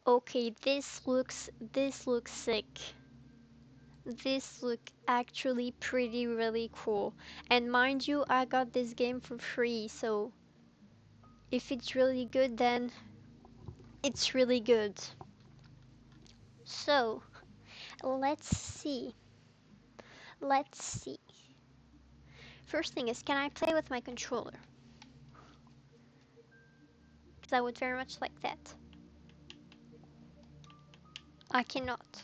Okay, this looks sick. This look actually pretty really cool. And mind you, I got this game for free, so if it's really good, then it's really good. So, let's see. Let's see. First thing is, can I play with my controller? Because I would very much like that. I cannot.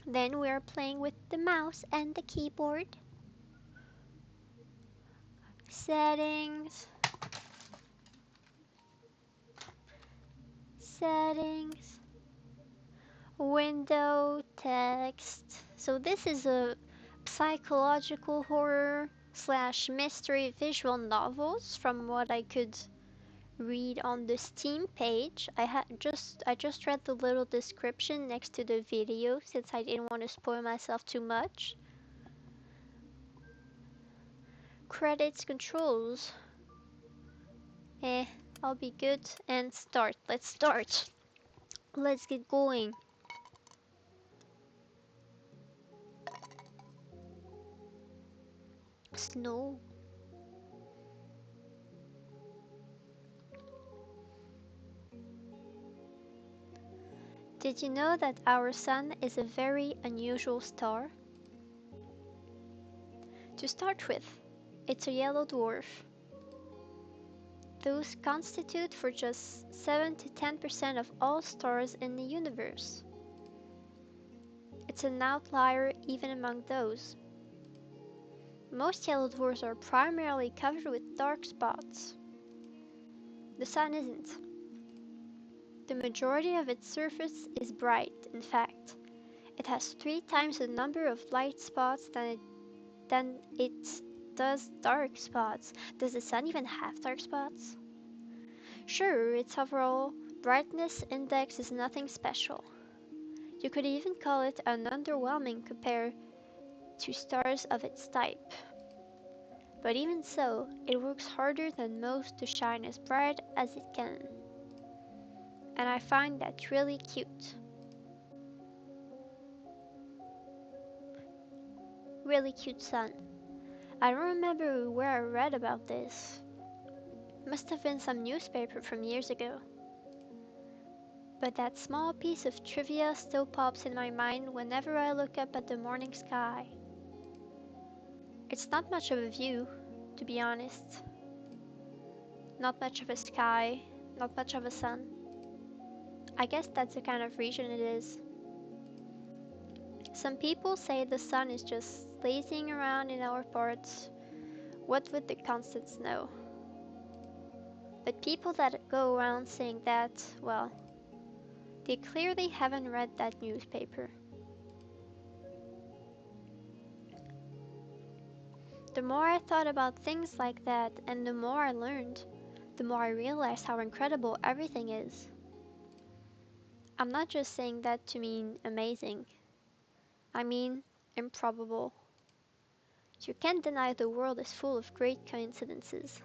Then we are playing with the mouse and the keyboard. Settings. Settings. Window text. So this is a psychological horror slash mystery visual novels from what I could read on the Steam page. I just read the little description next to the video since I didn't want to spoil myself too much. Credits, controls. I'll be good. And start. Let's start. Let's get going. Snow. Did you know that our sun is a very unusual star? To start with, it's a yellow dwarf. Those constitute for just 7 to 10% of all stars in the universe. It's an outlier even among those. Most yellow dwarfs are primarily covered with dark spots. The sun isn't. The majority of its surface is bright. In fact, it has 3 times the number of light spots than it does dark spots. Does the sun even have dark spots? Sure, its overall brightness index is nothing special. You could even call it an underwhelming compared to stars of its type. But even so, it works harder than most to shine as bright as it can. And I find that really cute. Really cute sun. I don't remember where I read about this. Must have been some newspaper from years ago. But that small piece of trivia still pops in my mind whenever I look up at the morning sky. It's not much of a view, to be honest. Not much of a sky, not much of a sun. I guess that's the kind of region it is. Some people say the sun is just lazing around in our parts, what with the constant snow. But people that go around saying that, well, they clearly haven't read that newspaper. The more I thought about things like that and the more I learned, the more I realized how incredible everything is. I'm not just saying that to mean amazing. I mean improbable. You can't deny the world is full of great coincidences.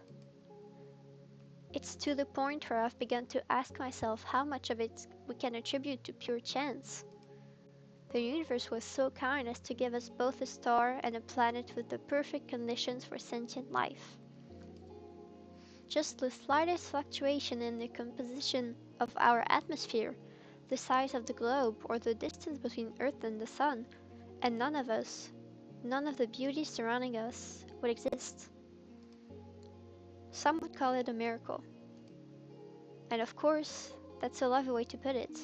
It's to the point where I've begun to ask myself how much of it we can attribute to pure chance. The universe was so kind as to give us both a star and a planet with the perfect conditions for sentient life. Just the slightest fluctuation in the composition of our atmosphere, the size of the globe, or the distance between Earth and the Sun, and none of us, none of the beauty surrounding us, would exist. Some would call it a miracle. And of course, that's a lovely way to put it.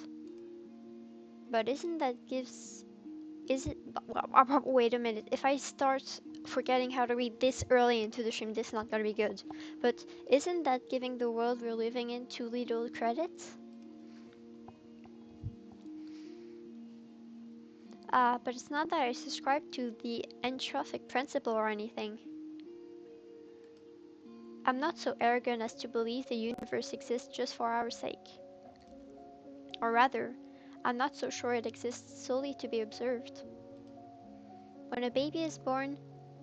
But isn't that gives... Is it... Wait a minute, if I start forgetting how to read this early into the stream, this is not gonna be good. But isn't that giving the world we're living in too little credit? But it's not that I subscribe to the entrophic principle or anything. I'm not so arrogant as to believe the universe exists just for our sake. Or rather, I'm not so sure it exists solely to be observed. When a baby is born,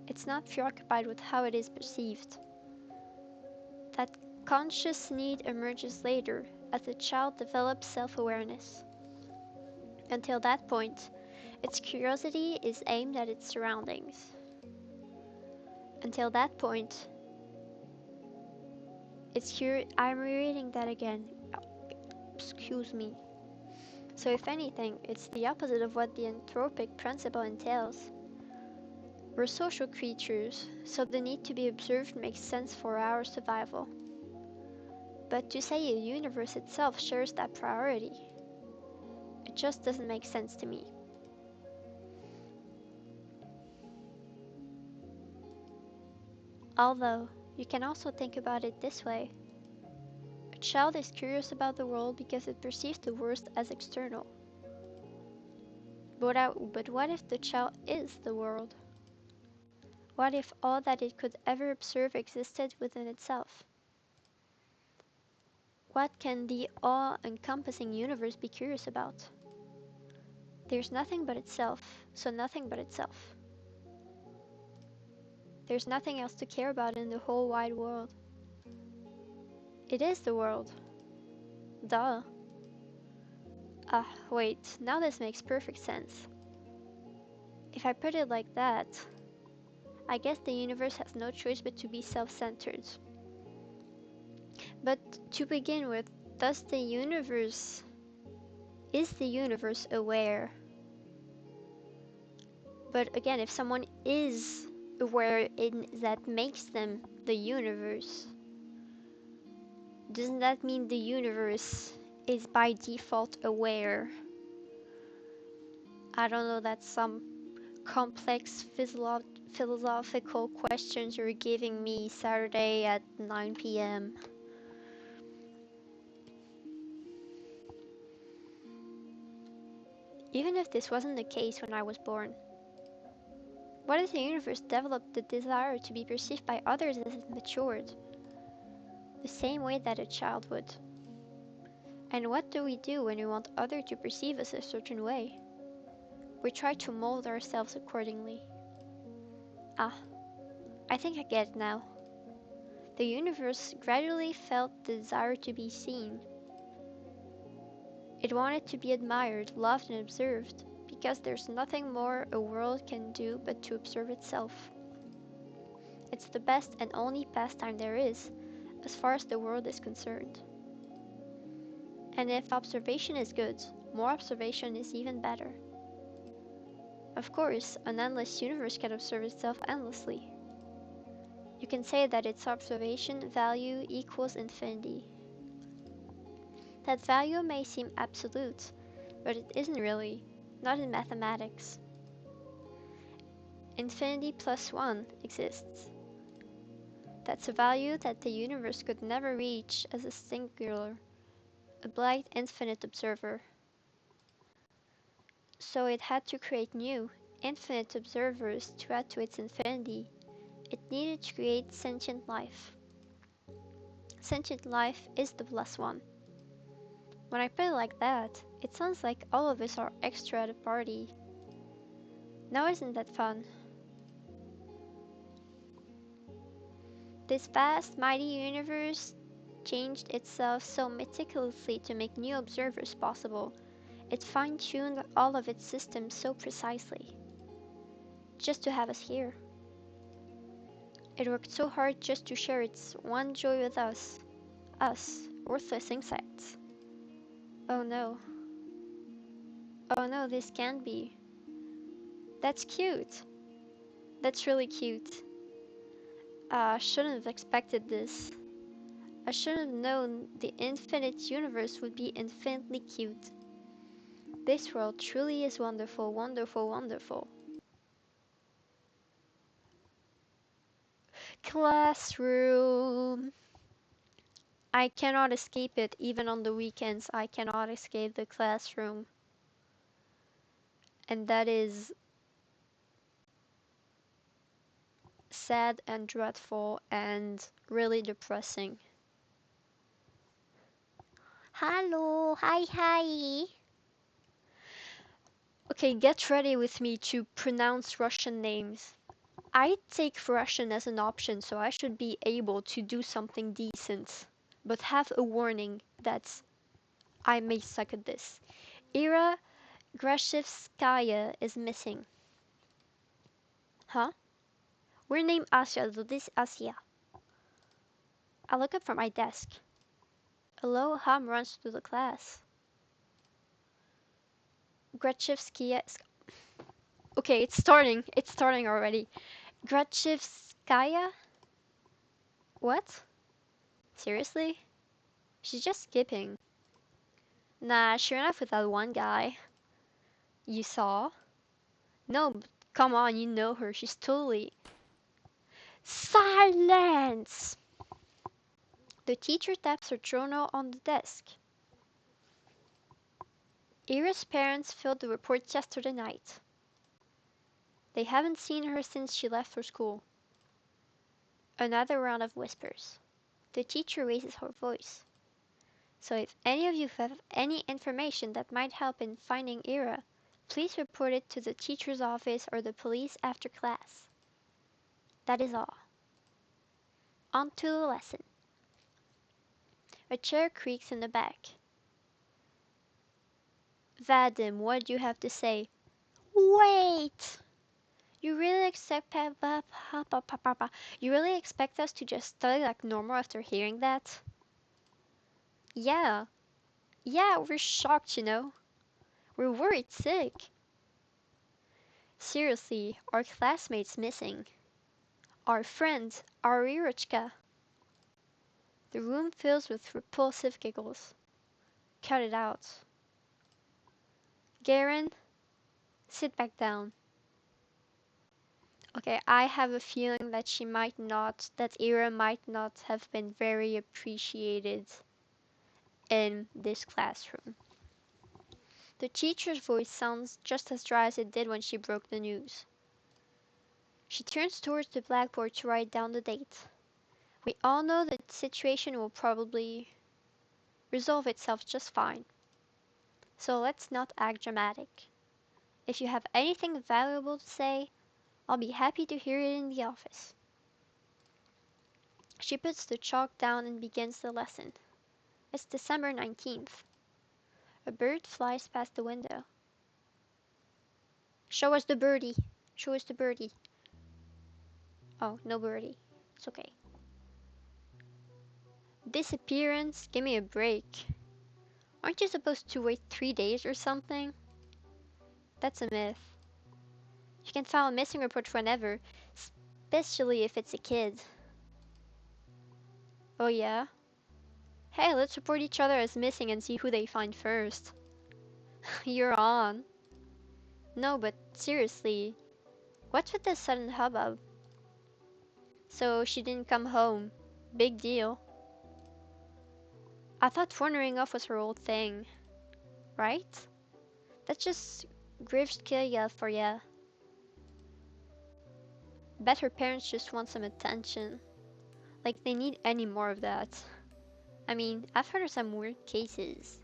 it's not preoccupied with how it is perceived. That conscious need emerges later, as the child develops self-awareness. Until that point, its curiosity is aimed at its surroundings. Until that point, I'm rereading that again. Excuse me. So if anything, it's the opposite of what the anthropic principle entails. We're social creatures, so the need to be observed makes sense for our survival. But to say a universe itself shares that priority, it just doesn't make sense to me. Although, you can also think about it this way. A child is curious about the world because it perceives the world as external. But what if the child is the world? What if all that it could ever observe existed within itself? What can the all-encompassing universe be curious about? There's nothing but itself, so nothing but itself. There's nothing else to care about in the whole wide world. It is the world. Duh. Ah, wait, now this makes perfect sense. If I put it like that, I guess the universe has no choice but to be self-centered. But to begin with, is the universe aware? But again, if someone is aware, that makes them the universe. Doesn't that mean the universe is by default aware? I don't know, that's some complex philosophical questions you're giving me Saturday at 9 p.m. Even if this wasn't the case when I was born, what if the universe developed the desire to be perceived by others as it matured, the same way that a child would? And what do we do when we want others to perceive us a certain way? We try to mold ourselves accordingly. Ah, I think I get it now. The universe gradually felt the desire to be seen. It wanted to be admired, loved, and observed, because there's nothing more a world can do but to observe itself. It's the best and only pastime there is, as far as the world is concerned. And if observation is good, more observation is even better. Of course, an endless universe can observe itself endlessly. You can say that its observation value equals infinity. That value may seem absolute, but it isn't really, not in mathematics. Infinity plus 1 exists. That's a value that the universe could never reach as a singular, a blank infinite observer. So it had to create new, infinite observers to add to its infinity. It needed to create sentient life. Sentient life is the plus 1. When I put it like that, it sounds like all of us are extra at a party. Now isn't that fun? This vast, mighty universe changed itself so meticulously to make new observers possible. It fine-tuned all of its systems so precisely, just to have us here. It worked so hard just to share its one joy with us, worthless insects. Oh no. Oh no, this can't be. That's cute. That's really cute. I shouldn't have expected this. I should have known the infinite universe would be infinitely cute. This world truly is wonderful, wonderful, wonderful. Classroom. I cannot escape it, even on the weekends. I cannot escape the classroom. And that is sad and dreadful and really depressing. Hello, hi. Okay, get ready with me to pronounce Russian names. I take Russian as an option, so I should be able to do something decent. But have a warning, that's I may suck at this. Ira Grashevskaya is missing. Huh? We're named Asya, so this Asya. I look up from my desk. A low hum runs through the class. Grachevskaya. Okay, it's starting. It's starting already. Grachevskaya? What? Seriously? She's just skipping. Nah, sure enough with that one guy. You saw? No, but come on, you know her. She's totally. Silence! The teacher taps her journal on the desk. Ira's parents filled the reports yesterday night. They haven't seen her since she left for school. Another round of whispers. The teacher raises her voice. So if any of you have any information that might help in finding Ira, please report it to the teacher's office or the police after class. That is all. On to the lesson. A chair creaks in the back. Vadim, what do you have to say? Wait! You really expect us to just study like normal after hearing that? Yeah. Yeah, we're shocked, you know. We're worried sick. Seriously, our classmate's missing. Our friend, our Irochka. The room fills with repulsive giggles. Cut it out. Garen, sit back down. Okay, I have a feeling that that Ira might not have been very appreciated in this classroom. The teacher's voice sounds just as dry as it did when she broke the news. She turns towards the blackboard to write down the date. We all know that the situation will probably resolve itself just fine. So let's not act dramatic. If you have anything valuable to say, I'll be happy to hear it in the office. She puts the chalk down and begins the lesson. It's December 19th. A bird flies past the window. Show us the birdie. Show us the birdie. Oh, no birdie. It's okay. Disappearance? Give me a break. Aren't you supposed to wait 3 days or something? That's a myth. You can file a missing report whenever, especially if it's a kid. Oh yeah? Hey, let's report each other as missing and see who they find first. You're on. No, but seriously, what's with this sudden hubbub? So she didn't come home. Big deal. I thought wandering off was her old thing. Right? That's just Grivskaya for ya. Bet her parents just want some attention. Like they need any more of that. I mean, I've heard of some weird cases.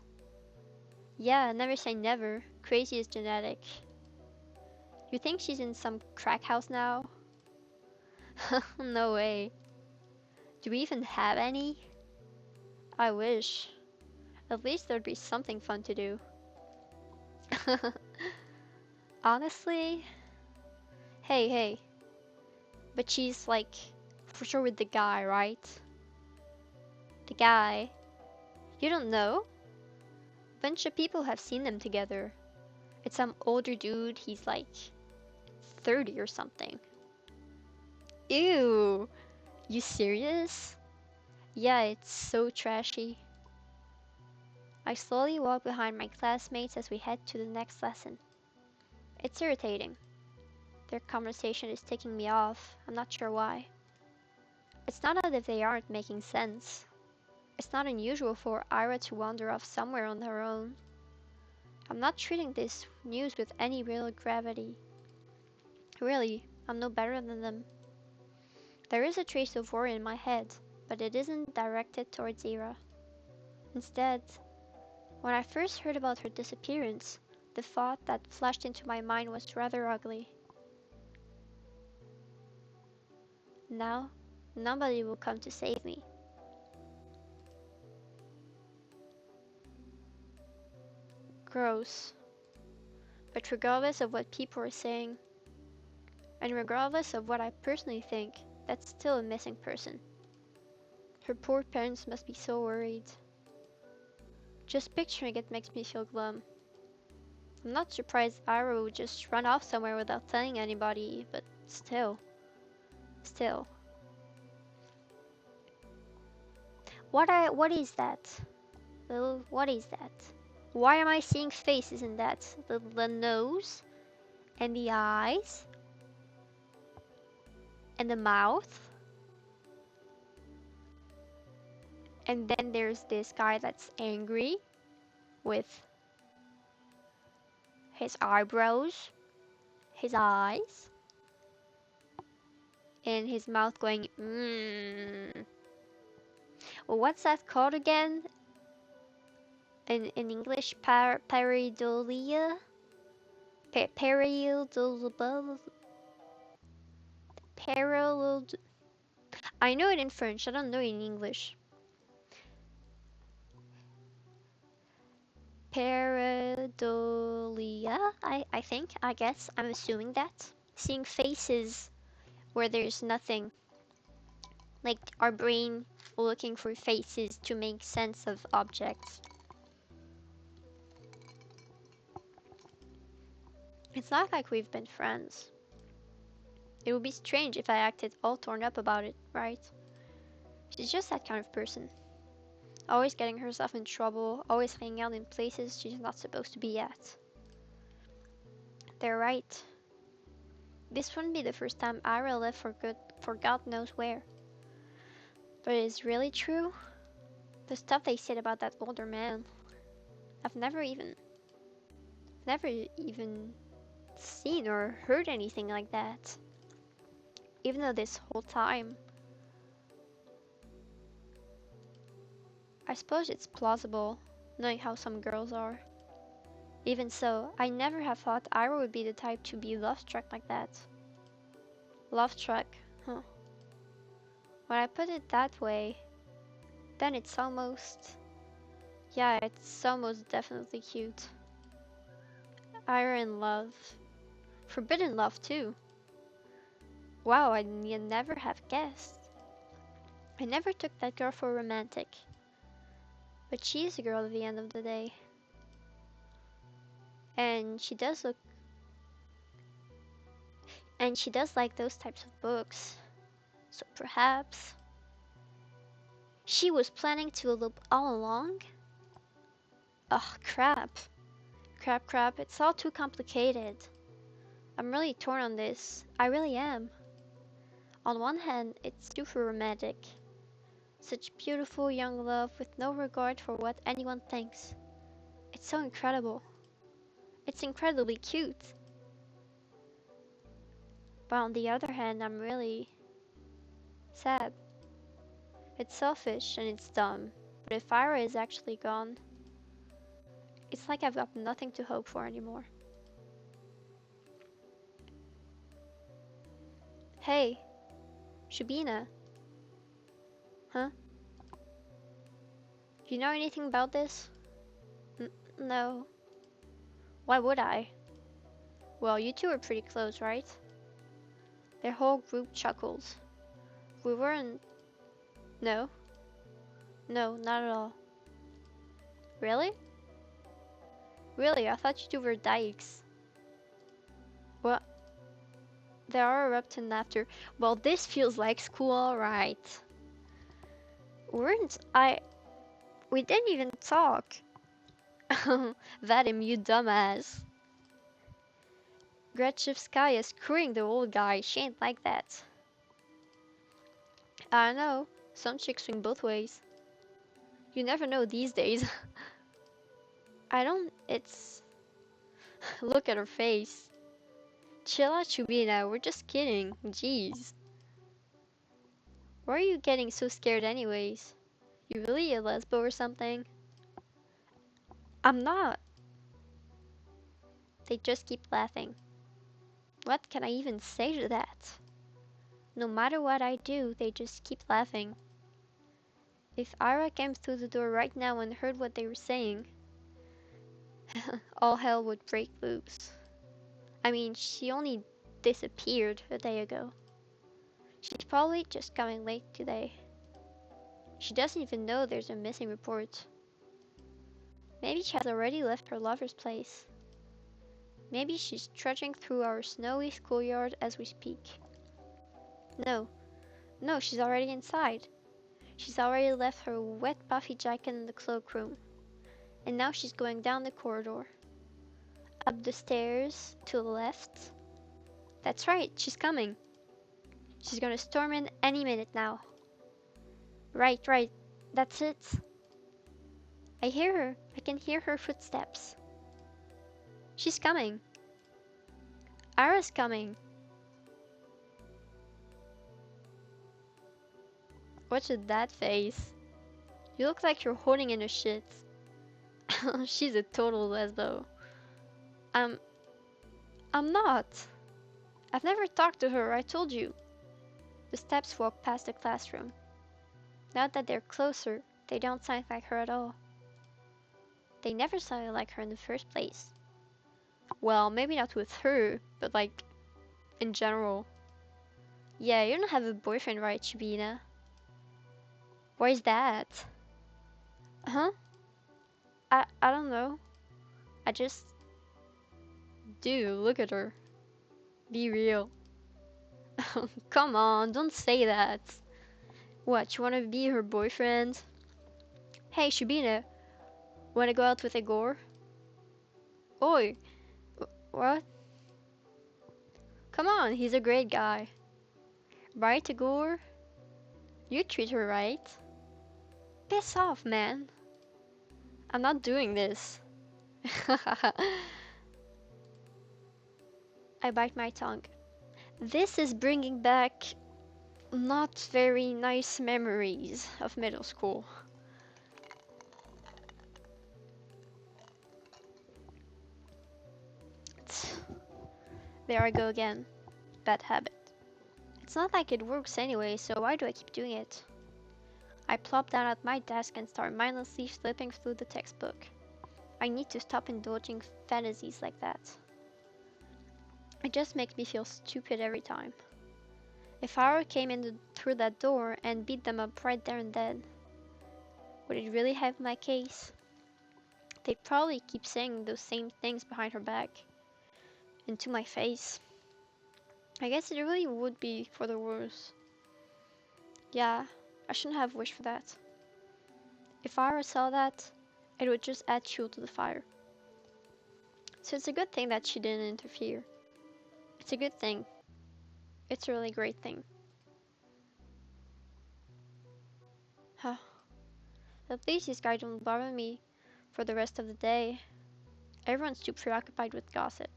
Yeah, never say never. Crazy is genetic. You think she's in some crack house now? No way. Do we even have any? I wish. At least there'd be something fun to do. Honestly? Hey. But she's like, for sure with the guy, right? The guy. You don't know? Bunch of people have seen them together. It's some older dude, he's like 30 or something. Ew! You serious? Yeah, it's so trashy. I slowly walk behind my classmates as we head to the next lesson. It's irritating. Their conversation is ticking me off. I'm not sure why. It's not as if they aren't making sense. It's not unusual for Ira to wander off somewhere on her own. I'm not treating this news with any real gravity. Really, I'm no better than them. There is a trace of worry in my head, but it isn't directed towards Ira. Instead, when I first heard about her disappearance, the thought that flashed into my mind was rather ugly. Now, nobody will come to save me. Gross. But regardless of what people are saying, and regardless of what I personally think, that's still a missing person. Her poor parents must be so worried. Just picturing it makes me feel glum. I'm not surprised Ira would just run off somewhere without telling anybody, but still. What is that? Little, what is that? Why am I seeing faces in that? The nose, and the eyes, and the mouth. And then there's this guy that's angry with his eyebrows, his eyes, and his mouth going, mmm. Well, what's that called again? In English, pareidolia? Pareidolia? Parallel. I know it in French, I don't know it in English. Pareidolia, I think, I guess, I'm assuming that. Seeing faces where there's nothing. Like our brain looking for faces to make sense of objects. It's not like we've been friends. It would be strange if I acted all torn up about it, right? She's just that kind of person. Always getting herself in trouble, always hanging out in places she's not supposed to be at. They're right. This wouldn't be the first time Ira left for good, for God knows where. But it's really true? The stuff they said about that older man. I've never even seen or heard anything like that. Even though this whole time, I suppose it's plausible, knowing how some girls are. Even so, I never have thought Ira would be the type to be love-struck like that. Love-struck, huh. When I put it that way, then it's almost... yeah, it's almost definitely cute. Ira in love. Forbidden love, too. Wow, I never have guessed. I never took that girl for romantic. But she is a girl at the end of the day. And she does look... and she does like those types of books. So perhaps... she was planning to elope all along? Ugh, crap. Crap, it's all too complicated. I'm really torn on this. I really am. On one hand, it's super romantic. Such beautiful young love with no regard for what anyone thinks. It's so incredible. It's incredibly cute. But on the other hand, I'm really sad. It's selfish and it's dumb. But if Ira is actually gone, it's like I've got nothing to hope for anymore. Hey, Shabina. Huh? Do you know anything about this? No. Why would I? Well, you two are pretty close, right? Their whole group chuckles. We weren't... No? No, not at all. Really? Really, I thought you two were dykes. Well, they are erupting after. Well, this feels like school, alright. Weren't I... We didn't even talk. Vadim, you dumbass. Gretchevskaya screwing the old guy, she ain't like that. I know, some chicks swing both ways. You never know these days. I don't, it's... Look at her face. Chill out, Chubina, we're just kidding, jeez. Why are you getting so scared anyways? You really a lesbo or something? I'm not. They just keep laughing. What can I even say to that? No matter what I do, they just keep laughing. If Ira came through the door right now and heard what they were saying, All hell would break loose. I mean, she only disappeared a day ago. She's probably just coming late today. She doesn't even know there's a missing report. Maybe she has already left her lover's place. Maybe she's trudging through our snowy schoolyard as we speak. No, no, she's already inside. She's already left her wet puffy jacket in the cloakroom. And now she's going down the corridor. Up the stairs to the left. That's right, she's coming. She's gonna storm in any minute now. Right, right, that's it. I hear her. I can hear her footsteps. She's coming. Ara's coming. What's with that face? You look like you're holding in a shit. She's a total lesbo. I'm... I'm not. I've never talked to her, I told you. The steps walk past the classroom. Now that they're closer, they don't sound like her at all. They never sounded like her in the first place. Well, maybe not with her, but like, in general. Yeah, you don't have a boyfriend, right, Shabina? Why is that? Huh? I don't know. I just... Dude, look at her. Be real. Come on, don't say that. What, you wanna be her boyfriend? Hey, Shabina, wanna go out with Igor? Oi, what? Come on, he's a great guy. Right, Igor? You treat her right. Piss off, man. I'm not doing this. I bite my tongue. This is bringing back not very nice memories of middle school. There I go again. Bad habit. It's not like it works anyway, so why do I keep doing it? I plop down at my desk and start mindlessly flipping through the textbook. I need to stop indulging fantasies like that. It just makes me feel stupid every time. If Ira came in through that door and beat them up right there and then, would it really have my case? They'd probably keep saying those same things behind her back. Into my face. I guess it really would be for the worse. Yeah, I shouldn't have wished for that. If Ira saw that, it would just add fuel to the fire. So it's a good thing that she didn't interfere. It's a good thing. It's a really great thing. Huh. At least this guy don't bother me for the rest of the day. Everyone's too preoccupied with gossip.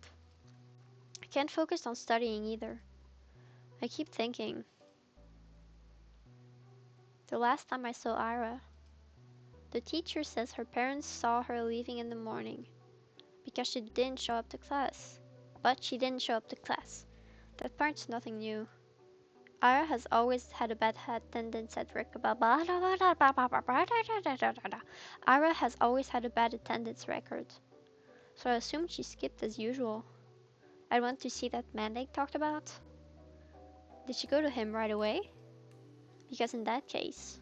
I can't focus on studying either. I keep thinking. The last time I saw Ira, the teacher says her parents saw her leaving in the morning because she didn't show up to class. But she didn't show up to class. That part's nothing new. Ira has always had a bad attendance at Ira has always had a bad attendance record. So I assumed she skipped as usual. I went to see that man they talked about. Did she go to him right away? Because in that case,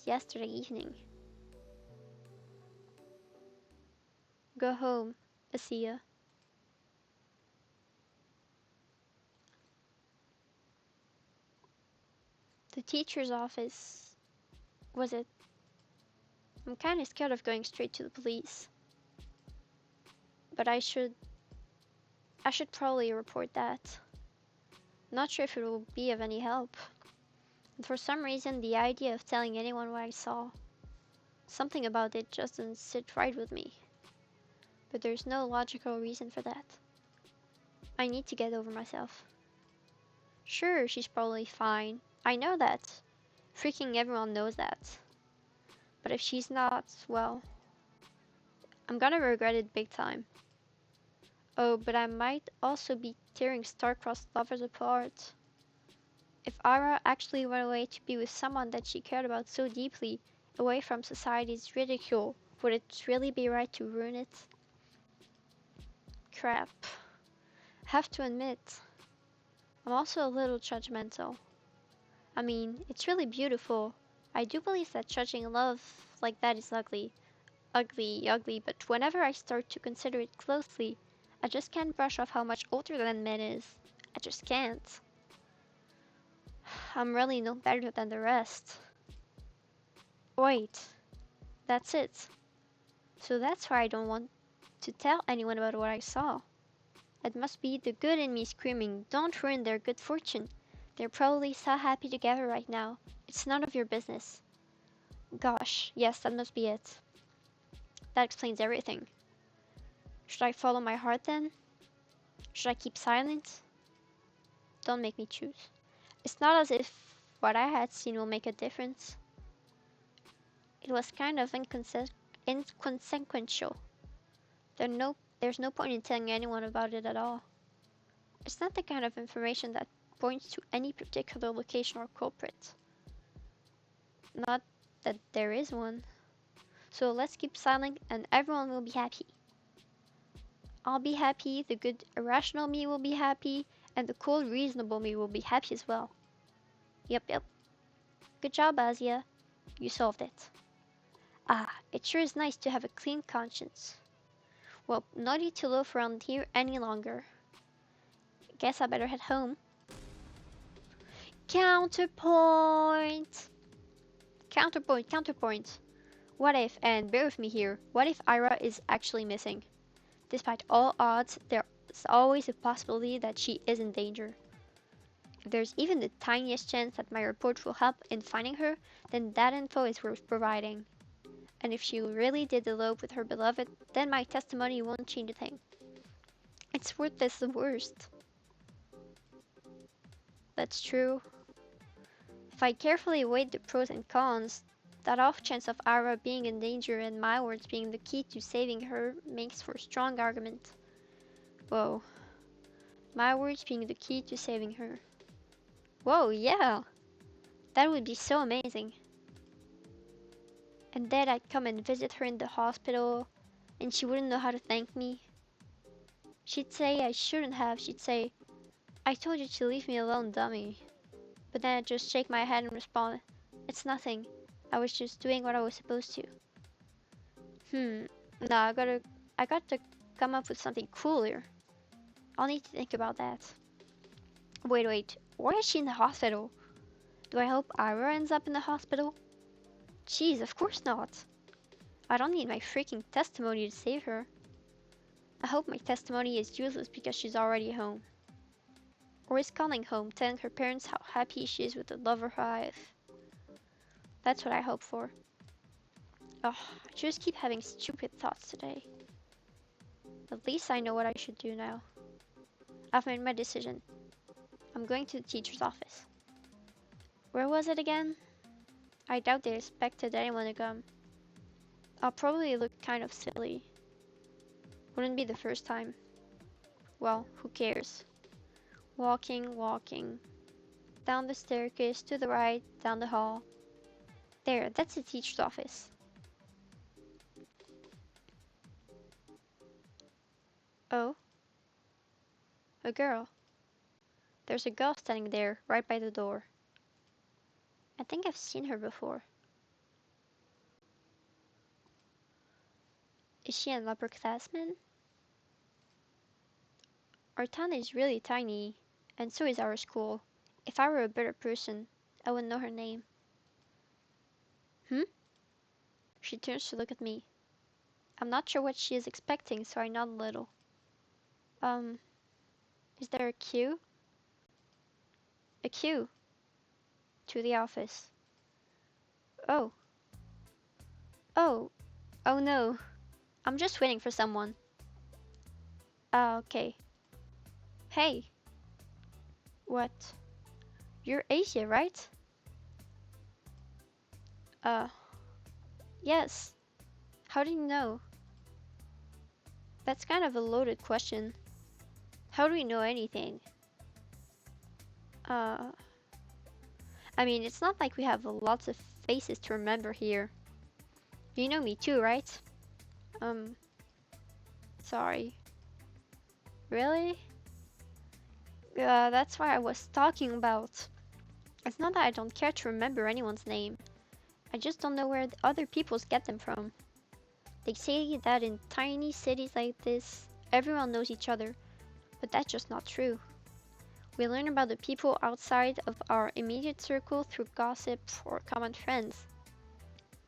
yesterday evening. Go home, Asia. The teacher's office. Was it? I'm kinda scared of going straight to the police. But I should probably report that. Not sure if it will be of any help. And for some reason, the idea of telling anyone what I saw, something about it just doesn't sit right with me. But there's no logical reason for that. I need to get over myself. Sure, she's probably fine. I know that. Freaking everyone knows that. But if she's not, well, I'm gonna regret it big time. Oh, but I might also be tearing star-crossed lovers apart. If Ira actually went away to be with someone that she cared about so deeply, away from society's ridicule, Would it really be right to ruin it? Crap. I have to admit, I'm also a little judgmental. I mean, it's really beautiful. I do believe that judging love like that is ugly. Ugly, ugly, but whenever I start to consider it closely, I just can't brush off how much older than men is. I just can't. I'm really no better than the rest. Wait, that's it. So that's why I don't want to tell anyone about what I saw. It must be the good in me screaming, don't ruin their good fortune. They're probably so happy together right now. It's none of your business. Gosh, yes, that must be it. That explains everything. Should I follow my heart then? Should I keep silent? Don't make me choose. It's not as if what I had seen will make a difference. It was kind of inconsequential. There's no point in telling anyone about it at all. It's not the kind of information that points to any particular location or culprit. Not that there is one. So let's keep silent and everyone will be happy. I'll be happy, the good irrational me will be happy, and the cold reasonable me will be happy as well. Yep. Good job, Asia. You solved it. Ah, it sure is nice to have a clean conscience. Well, no need to loaf around here any longer. Guess I better head home. Counterpoint! Counterpoint. What if, and bear with me here, what if Ira is actually missing? Despite all odds, there's always a possibility that she is in danger. If there's even the tiniest chance that my report will help in finding her, then that info is worth providing. And if she really did elope with her beloved, then my testimony won't change a thing. It's worth this the worst. That's true. If I carefully weighed the pros and cons, that off chance of Ira being in danger and my words being the key to saving her makes for a strong argument. Whoa. My words being the key to saving her. Whoa, yeah! That would be so amazing. And then I'd come and visit her in the hospital, and she wouldn't know how to thank me. She'd say I shouldn't have. She'd say, I told you to leave me alone, dummy. But then I'd just shake my head and respond, it's nothing. I was just doing what I was supposed to. No, I got to come up with something cooler. I'll need to think about that. Wait. Why is she in the hospital? Do I hope Ira ends up in the hospital? Jeez, of course not. I don't need my freaking testimony to save her. I hope my testimony is useless because she's already home. Or is calling home, telling her parents how happy she is with the love of her life. That's what I hope for. Oh, I just keep having stupid thoughts today. At least I know what I should do now. I've made my decision. I'm going to the teacher's office. Where was it again? I doubt they expected anyone to come. I'll probably look kind of silly. Wouldn't be the first time. Well, who cares? Walking. Down the staircase, to the right, down the hall. There, that's the teacher's office. Oh? A girl. There's a girl standing there, right by the door. I think I've seen her before. Is she an upperclassman? Our town is really tiny, and so is our school. If I were a better person, I would know her name. She turns to look at me. I'm not sure what she is expecting, so I nod a little. Is there a queue? A queue. To the office. Oh. Oh no. I'm just waiting for someone. Okay. Hey. What? You're Asia, right? Yes. How do you know? That's kind of a loaded question. How do we know anything? I mean, it's not like we have lots of faces to remember here. You know me too, right? Um, sorry. Really? That's what I was talking about. It's not that I don't care to remember anyone's name. I just don't know where the other people's get them from. They say that in tiny cities like this, everyone knows each other, but that's just not true. We learn about the people outside of our immediate circle through gossip or common friends.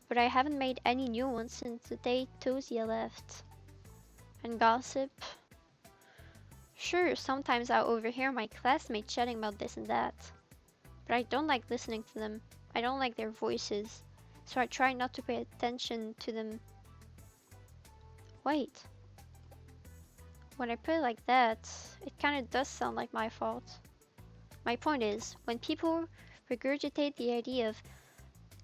But I haven't made any new ones since the day Tosia left. And gossip? Sure, sometimes I'll overhear my classmates chatting about this and that. But I don't like listening to them. I don't like their voices. So I try not to pay attention to them. Wait. When I put it like that, it kinda does sound like my fault. My point is, when people regurgitate the idea of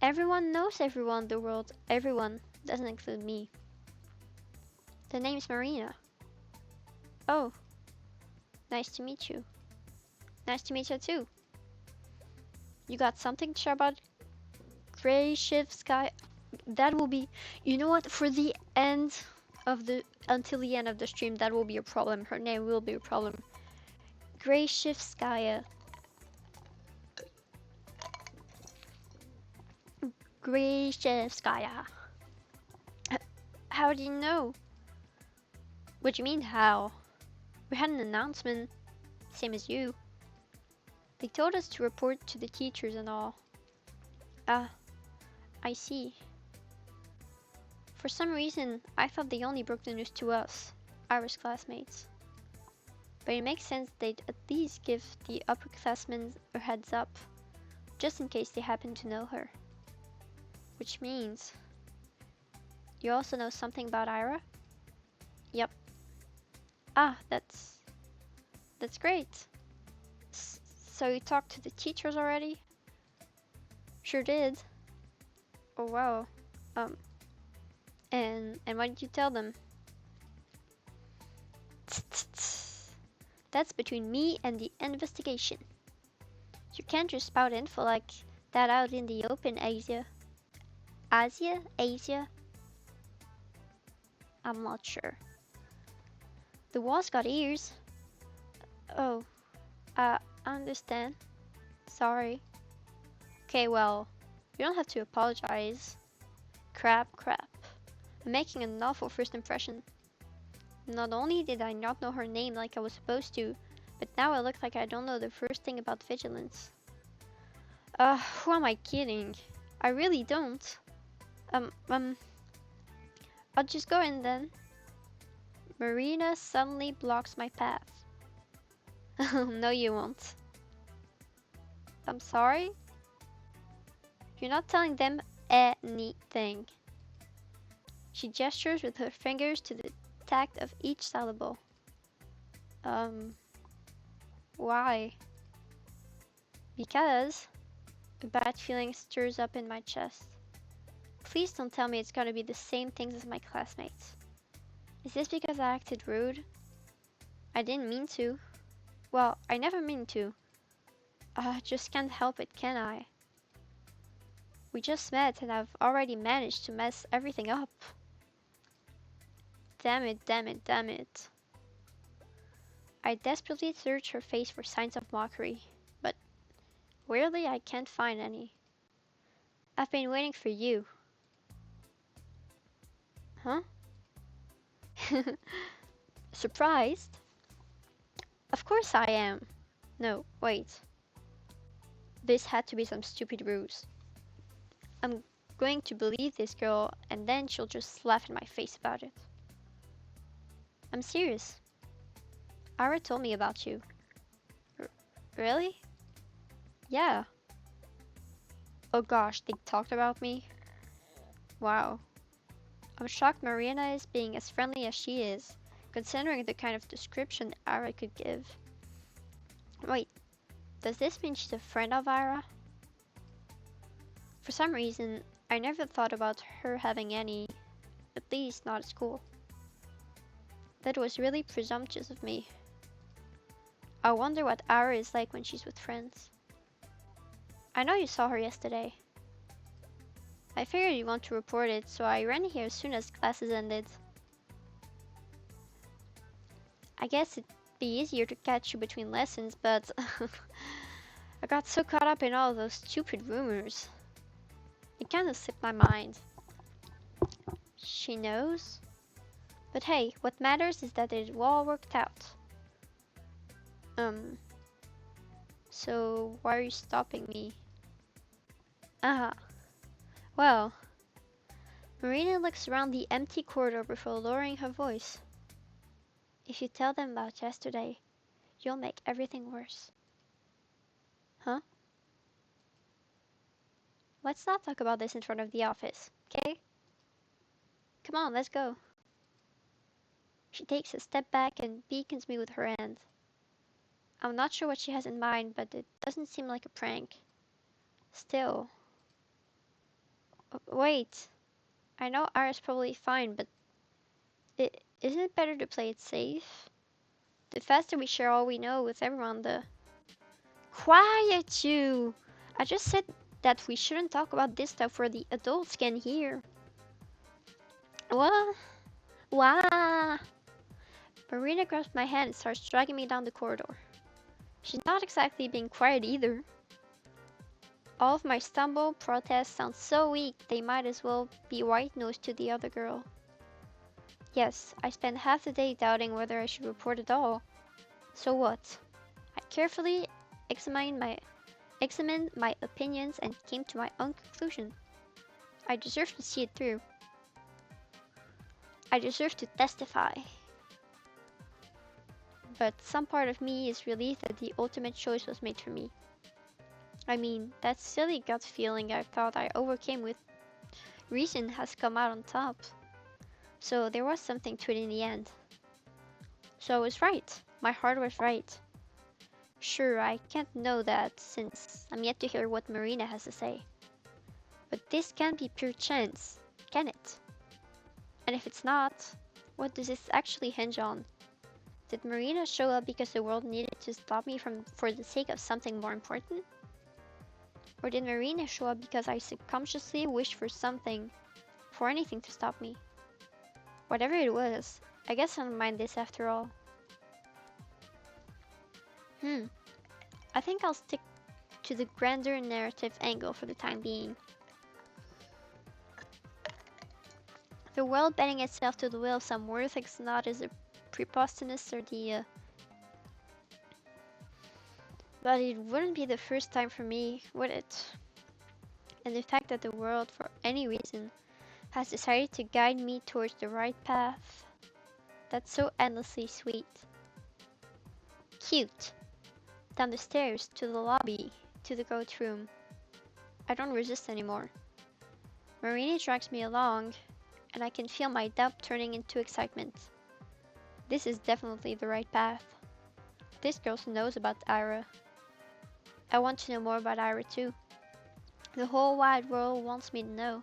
everyone knows everyone in the world, everyone doesn't include me. The name's Marina. Oh, nice to meet you. Nice to meet you too. You got something to share about Gray Shift Sky? That will be, you know what, for the end of the, until the end of the stream, that will be a problem. Her name will be a problem. Gray Shift Skya. Gray Shift Skya. How do you know? What do you mean, how? We had an announcement, same as you. They told us to report to the teachers and all. Ah, I see. For some reason, I thought they only broke the news to us, Ira's classmates. But it makes sense they'd at least give the upperclassmen a heads up, just in case they happen to know her. Which means... You also know something about Ira? Yep. Ah, that's great. So you talked to the teachers already? Sure did. Oh wow. And what did you tell them? That's between me and the investigation. You can't just spout info like that out in the open, Asia. Asia? I'm not sure. The wall's got ears. Oh, I understand. Sorry. Okay, well, you don't have to apologize. Crap. I'm making an awful first impression. Not only did I not know her name like I was supposed to, but now it looks like I don't know the first thing about vigilance. Who am I kidding? I really don't. I'll just go in then. Marina suddenly blocks my path. No, you won't. I'm sorry? You're not telling them anything. She gestures with her fingers to the tact of each syllable. Why? Because a bad feeling stirs up in my chest. Please don't tell me it's gonna be the same things as my classmates. Is this because I acted rude? I didn't mean to. Well, I never mean to. I just can't help it, can I? We just met and I've already managed to mess everything up. Damn it. I desperately search her face for signs of mockery, but weirdly I can't find any. I've been waiting for you. Huh? Surprised? Of course I am. No, wait. This had to be some stupid ruse. I'm going to believe this girl and then she'll just laugh in my face about it. I'm serious. Ara told me about you. Really? Yeah. Oh gosh, they talked about me? Wow. I'm shocked Marina is being as friendly as she is, considering the kind of description Ira could give. Wait, does this mean she's a friend of Ira? For some reason, I never thought about her having any, at least not at school. That was really presumptuous of me. I wonder what Ira is like when she's with friends. I know you saw her yesterday. I figured you want to report it, so I ran here as soon as classes ended. I guess it'd be easier to catch you between lessons, but I got so caught up in all those stupid rumors. It kinda slipped my mind. She knows? But hey, what matters is that it all worked out. Um, so why are you stopping me? Uh-huh. Well, Marina looks around the empty corridor before lowering her voice. If you tell them about yesterday, you'll make everything worse. Huh? Let's not talk about this in front of the office, okay? Come on, let's go. She takes a step back and beacons me with her hand. I'm not sure what she has in mind, but it doesn't seem like a prank. Still. Wait. I know Ara's probably fine, but isn't it better to play it safe? The faster we share all we know with everyone, the... Quiet, you! I just said that we shouldn't talk about this stuff where the adults can hear. What? Why? Marina grabs my hand and starts dragging me down the corridor. She's not exactly being quiet either. All of my stumble protests sound so weak they might as well be white nose to the other girl. Yes, I spent half the day doubting whether I should report at all. So what? I carefully examined my opinions and came to my own conclusion. I deserve to see it through. I deserve to testify. But some part of me is relieved that the ultimate choice was made for me. I mean, that silly gut feeling I thought I overcame with reason has come out on top. So there was something to it in the end. So I was right. My heart was right. Sure, I can't know that since I'm yet to hear what Marina has to say. But this can't be pure chance, can it? And if it's not, what does this actually hinge on? Did Marina show up because the world needed to stop me for the sake of something more important? Or did Marina show up because I subconsciously wished for anything to stop me? Whatever it was, I guess I don't mind this after all. I think I'll stick to the grander narrative angle for the time being. The world bending itself to the will of some worthless knot is a preposterous idea. But it wouldn't be the first time for me, would it? And the fact that the world, for any reason, has decided to guide me towards the right path, that's so endlessly sweet. Cute. Down the stairs, to the lobby, to the coat room. I don't resist anymore. Marini drags me along, and I can feel my doubt turning into excitement. This is definitely the right path. This girl knows about Ira. I want to know more about Ira too. The whole wide world wants me to know.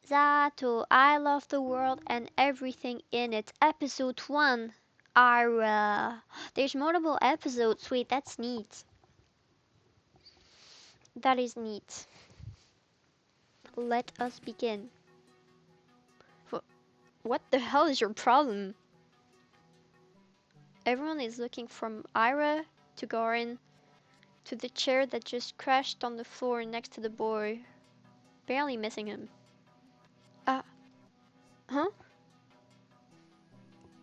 Z.A.T.O, I love the world and everything in it. Episode 1. Ira. There's multiple episodes. Wait, that's neat. That is neat. Let us begin. What the hell is your problem? Everyone is looking from Ira to Gorin to the chair that just crashed on the floor next to the boy, barely missing him. Huh?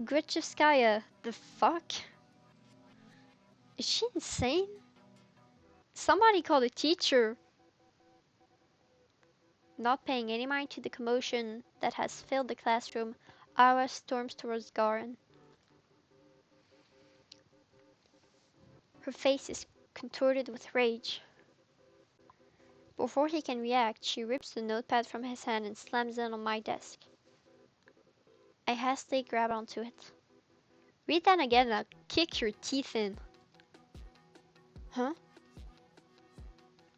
Gritchevskaya, the fuck? Is she insane? Somebody call the teacher! Not paying any mind to the commotion that has filled the classroom, Ira storms towards Gorin. Her face is contorted with rage. Before he can react, she rips the notepad from his hand and slams it on my desk. I hastily grab onto it. Read that again and I'll kick your teeth in. Huh?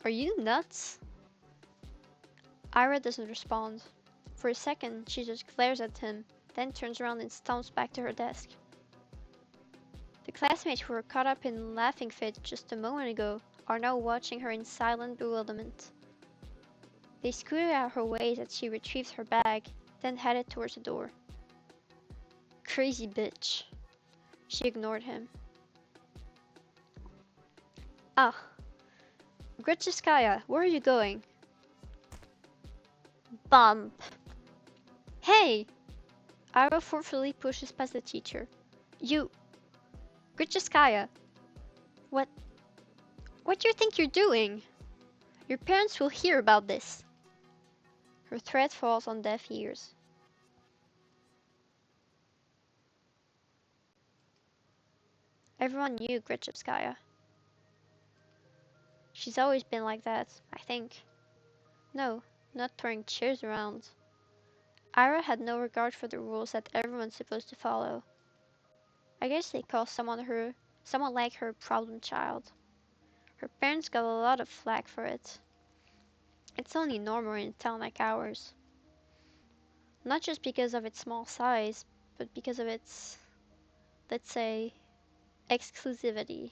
Are you nuts? Ira doesn't respond. For a second, she just glares at him, then turns around and stomps back to her desk. The classmates who were caught up in laughing fit just a moment ago are now watching her in silent bewilderment. They scooted out her way as she retrieved her bag, then headed towards the door. Crazy bitch. She ignored him. Ah, Gretcheskaya, where are you going? Bump. Hey! Ira forcefully pushes past the teacher. You... Gretcheskaya! What... What do you think you're doing? Your parents will hear about this. Her threat falls on deaf ears. Everyone knew Gretchevskaya. She's always been like that, I think. No, not throwing chairs around. Ira had no regard for the rules that everyone's supposed to follow. I guess they call someone like her a problem child. Her parents got a lot of flack for it. It's only normal in a town like ours. Not just because of its small size, but because of its, let's say, exclusivity.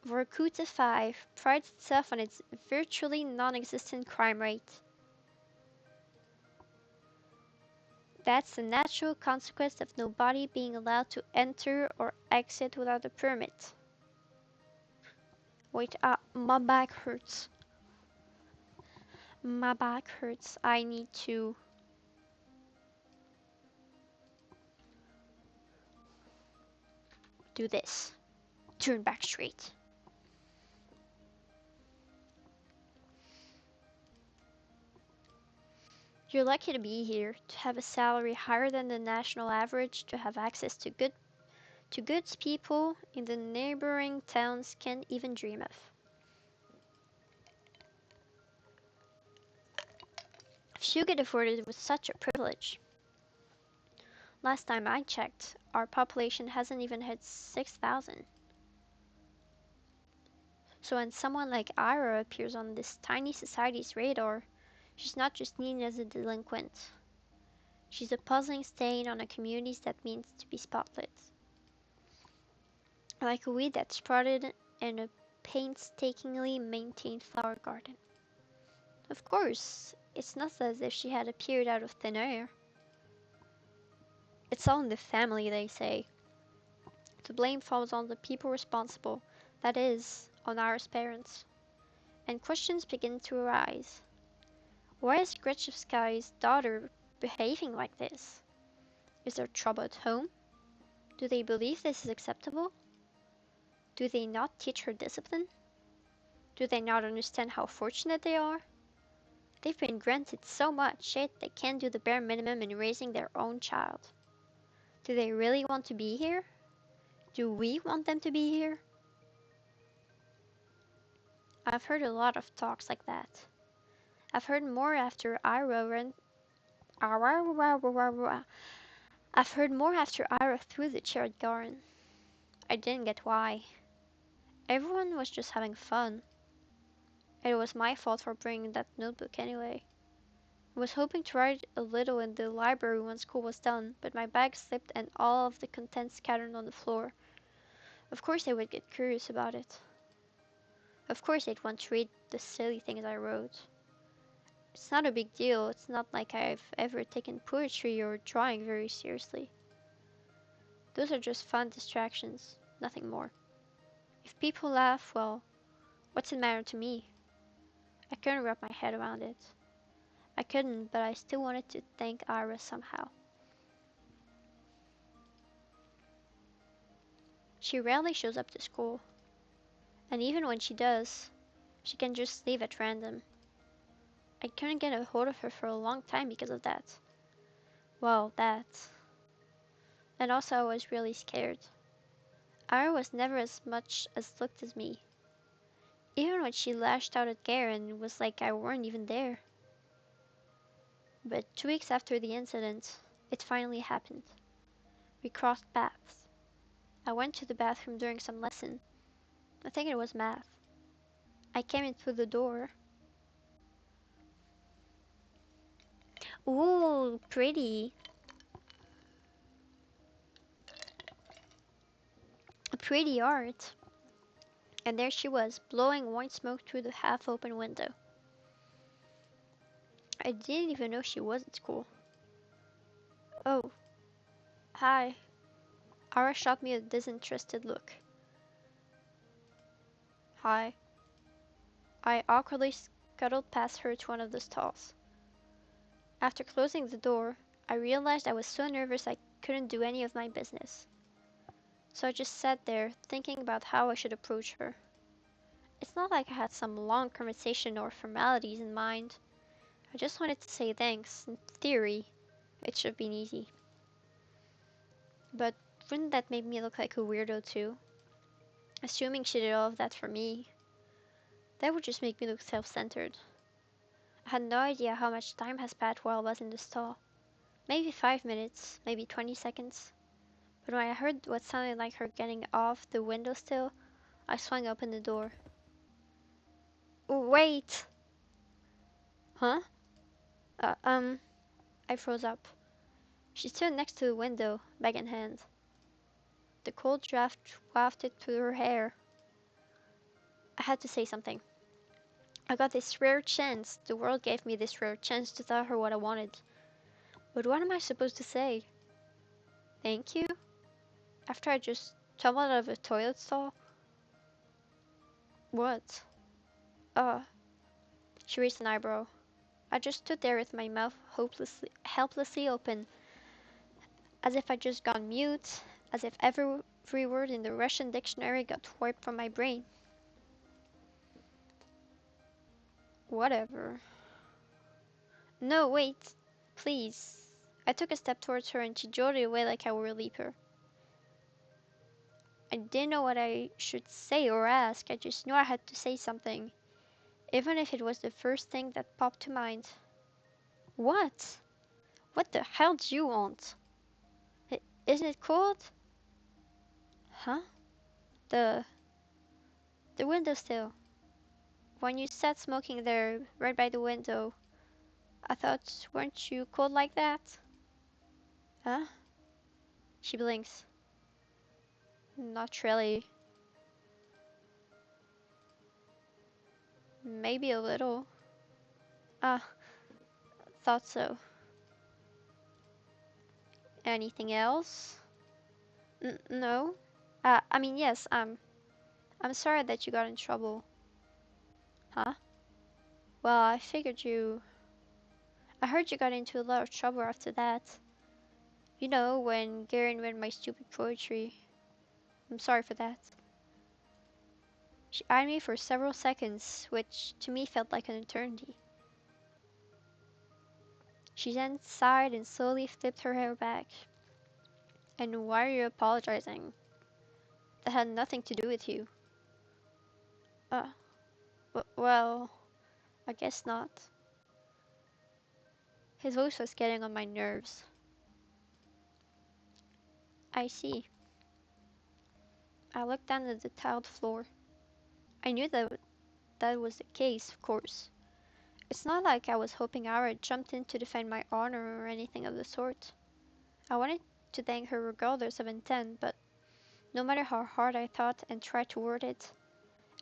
Vorkuta 5 prides itself on its virtually non-existent crime rate. That's the natural consequence of nobody being allowed to enter or exit without a permit. Wait, my back hurts. My back hurts. I need to... do this. Turn back straight. You're lucky to be here, to have a salary higher than the national average, to have access to goods people in the neighboring towns can't even dream of. Few could afford it with such a privilege. Last time I checked, our population hasn't even hit 6,000. So when someone like Ira appears on this tiny society's radar, she's not just seen as a delinquent. She's a puzzling stain on a community that means to be spotlit. Like a weed that sprouted in a painstakingly maintained flower garden. Of course, it's not as if she had appeared out of thin air. It's all in the family, they say. The blame falls on the people responsible, that is, on our parents. And questions begin to arise. Why is Gretchevskaya's daughter behaving like this? Is there trouble at home? Do they believe this is acceptable? Do they not teach her discipline? Do they not understand how fortunate they are? They've been granted so much, yet they can't do the bare minimum in raising their own child. Do they really want to be here? Do we want them to be here? I've heard a lot of talks like that. I've heard more after Ira threw the chair at Garen. I didn't get why. Everyone was just having fun. It was my fault for bringing that notebook anyway. I was hoping to write a little in the library when school was done, but my bag slipped and all of the contents scattered on the floor. Of course they would get curious about it. Of course they'd want to read the silly things I wrote. It's not a big deal. It's not like I've ever taken poetry or drawing very seriously. Those are just fun distractions, nothing more. If people laugh, well, what's it matter to me? I couldn't wrap my head around it. I couldn't, but I still wanted to thank Ira somehow. She rarely shows up to school. And even when she does, she can just leave at random. I couldn't get a hold of her for a long time because of that. Well, that. And also I was really scared. Ira was never as much as looked as me. Even when she lashed out at Garen, it was like I weren't even there. But 2 weeks after the incident, it finally happened. We crossed paths. I went to the bathroom during some lesson. I think it was math. I came in through the door. Ooh, pretty. Pretty art. And there she was, blowing white smoke through the half-open window. I didn't even know she was at school. Oh, hi. Ara shot me a disinterested look. Hi. I awkwardly scuttled past her to one of the stalls. After closing the door, I realized I was so nervous I couldn't do any of my business. So I just sat there, thinking about how I should approach her. It's not like I had some long conversation or formalities in mind. I just wanted to say thanks. In theory, it should have been easy. But wouldn't that make me look like a weirdo too? Assuming she did all of that for me. That would just make me look self-centered. I had no idea how much time has passed while I was in the stall. Maybe 5 minutes, maybe 20 seconds. But when I heard what sounded like her getting off the window sill, I swung open the door. Wait! Huh? I froze up. She stood next to the window, bag in hand. The cold draft wafted through her hair. I had to say something. I got this rare chance. The world gave me this rare chance to tell her what I wanted. But what am I supposed to say? Thank you? After I just tumbled out of a toilet stall? What? Uh, she raised an eyebrow. I just stood there with my mouth helplessly open, as if I'd just gone mute, as if every word in the Russian dictionary got wiped from my brain. Whatever. No, wait. Please. I took a step towards her and she jolted away like I were a leaper. I didn't know what I should say or ask. I just knew I had to say something, even if it was the first thing that popped to mind. What? What the hell do you want? Isn't it cold? Huh? The the window still. When you sat smoking there, right by the window, I thought, weren't you cold like that? Huh? She blinks. Not really. Maybe a little. Ah, thought so. Anything else? No. I mean, yes, I'm sorry that you got in trouble. Huh? Well, I heard you got into a lot of trouble after that. You know, when Garen read my stupid poetry. I'm sorry for that. She eyed me for several seconds, which to me felt like an eternity. She then sighed and slowly flipped her hair back. And why are you apologizing? That had nothing to do with you. Uh, well, I guess not. His voice was getting on my nerves. I see. I looked down at the tiled floor. I knew that was the case, of course. It's not like I was hoping Ara jumped in to defend my honor or anything of the sort. I wanted to thank her regardless of intent, but no matter how hard I thought and tried to word it,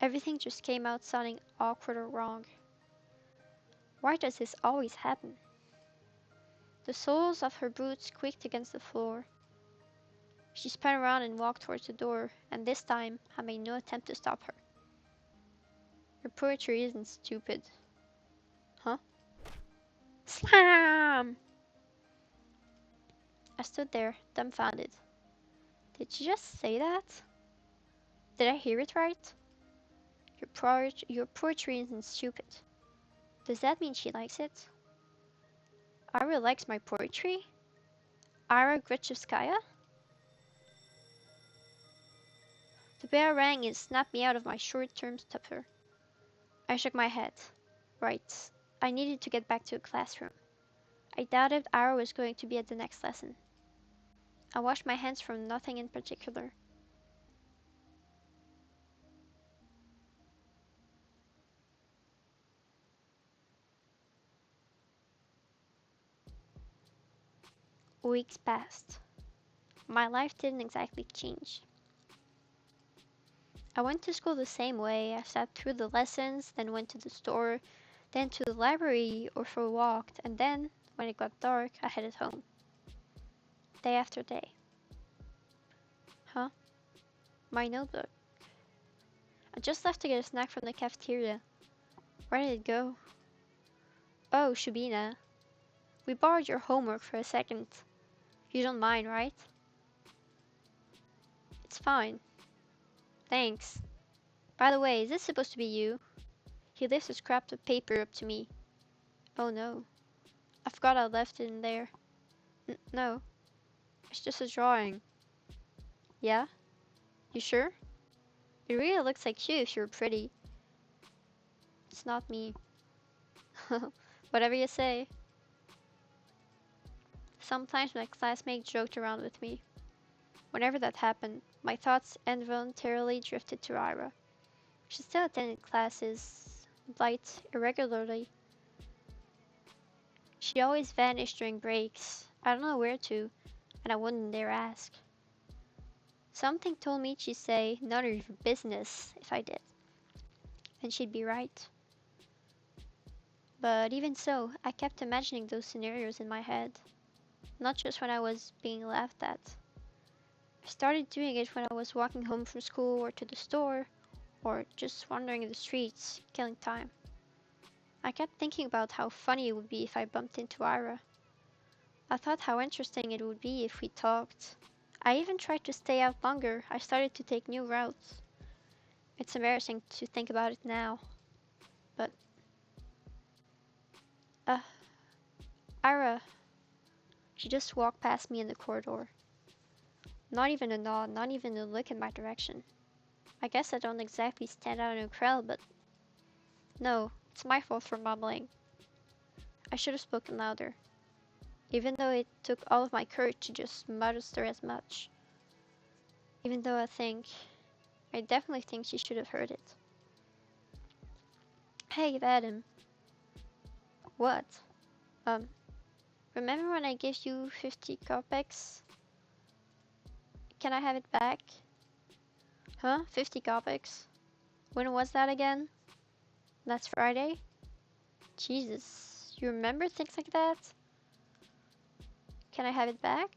everything just came out sounding awkward or wrong. Why does this always happen? The soles of her boots squeaked against the floor. She spun around and walked towards the door, and this time I made no attempt to stop her. Your poetry isn't stupid. Huh? Slam! I stood there, dumbfounded. Did she just say that? Did I hear it right? Your poetry isn't stupid. Does that mean she likes it? Ira likes my poetry? Ira Gretchevskaya? The bell rang and snapped me out of my short-term stupor. I shook my head. Right. I needed to get back to the classroom. I doubted Ira was going to be at the next lesson. I washed my hands from nothing in particular. Weeks passed. My life didn't exactly change. I went to school the same way. I sat through the lessons, then went to the store, then to the library or for a walk, and then, when it got dark, I headed home. Day after day. Huh? My notebook. I just left to get a snack from the cafeteria. Where did it go? Oh, Shubina. We borrowed your homework for a second. You don't mind, right? It's fine. Thanks. By the way, is this supposed to be you? He lifts a scrap of paper up to me. Oh no. I forgot I left it in there. No. It's just a drawing. Yeah? You sure? It really looks like you if you're pretty. It's not me. Whatever you say. Sometimes my classmates joked around with me. Whenever that happened, my thoughts involuntarily drifted to Ira. She still attended classes, light, irregularly. She always vanished during breaks. I don't know where to, and I wouldn't dare ask. Something told me she'd say, none of your business, if I did. And she'd be right. But even so, I kept imagining those scenarios in my head. Not just when I was being laughed at. I started doing it when I was walking home from school or to the store, or just wandering in the streets, killing time. I kept thinking about how funny it would be if I bumped into Ira. I thought how interesting it would be if we talked. I even tried to stay out longer. I started to take new routes. It's embarrassing to think about it now. But, uh, Ira, she just walked past me in the corridor. Not even a nod, not even a look in my direction. I guess I don't exactly stand out in a crowd, but no, it's my fault for mumbling. I should have spoken louder, even though it took all of my courage to just mutter as much. Even though I definitely think she should have heard it. Hey, Vadim. What? Remember when I gave you 50 kopecks? Can I have it back? Huh? 50 kopecks? When was that again? Last Friday? Jesus, you remember things like that? Can I have it back?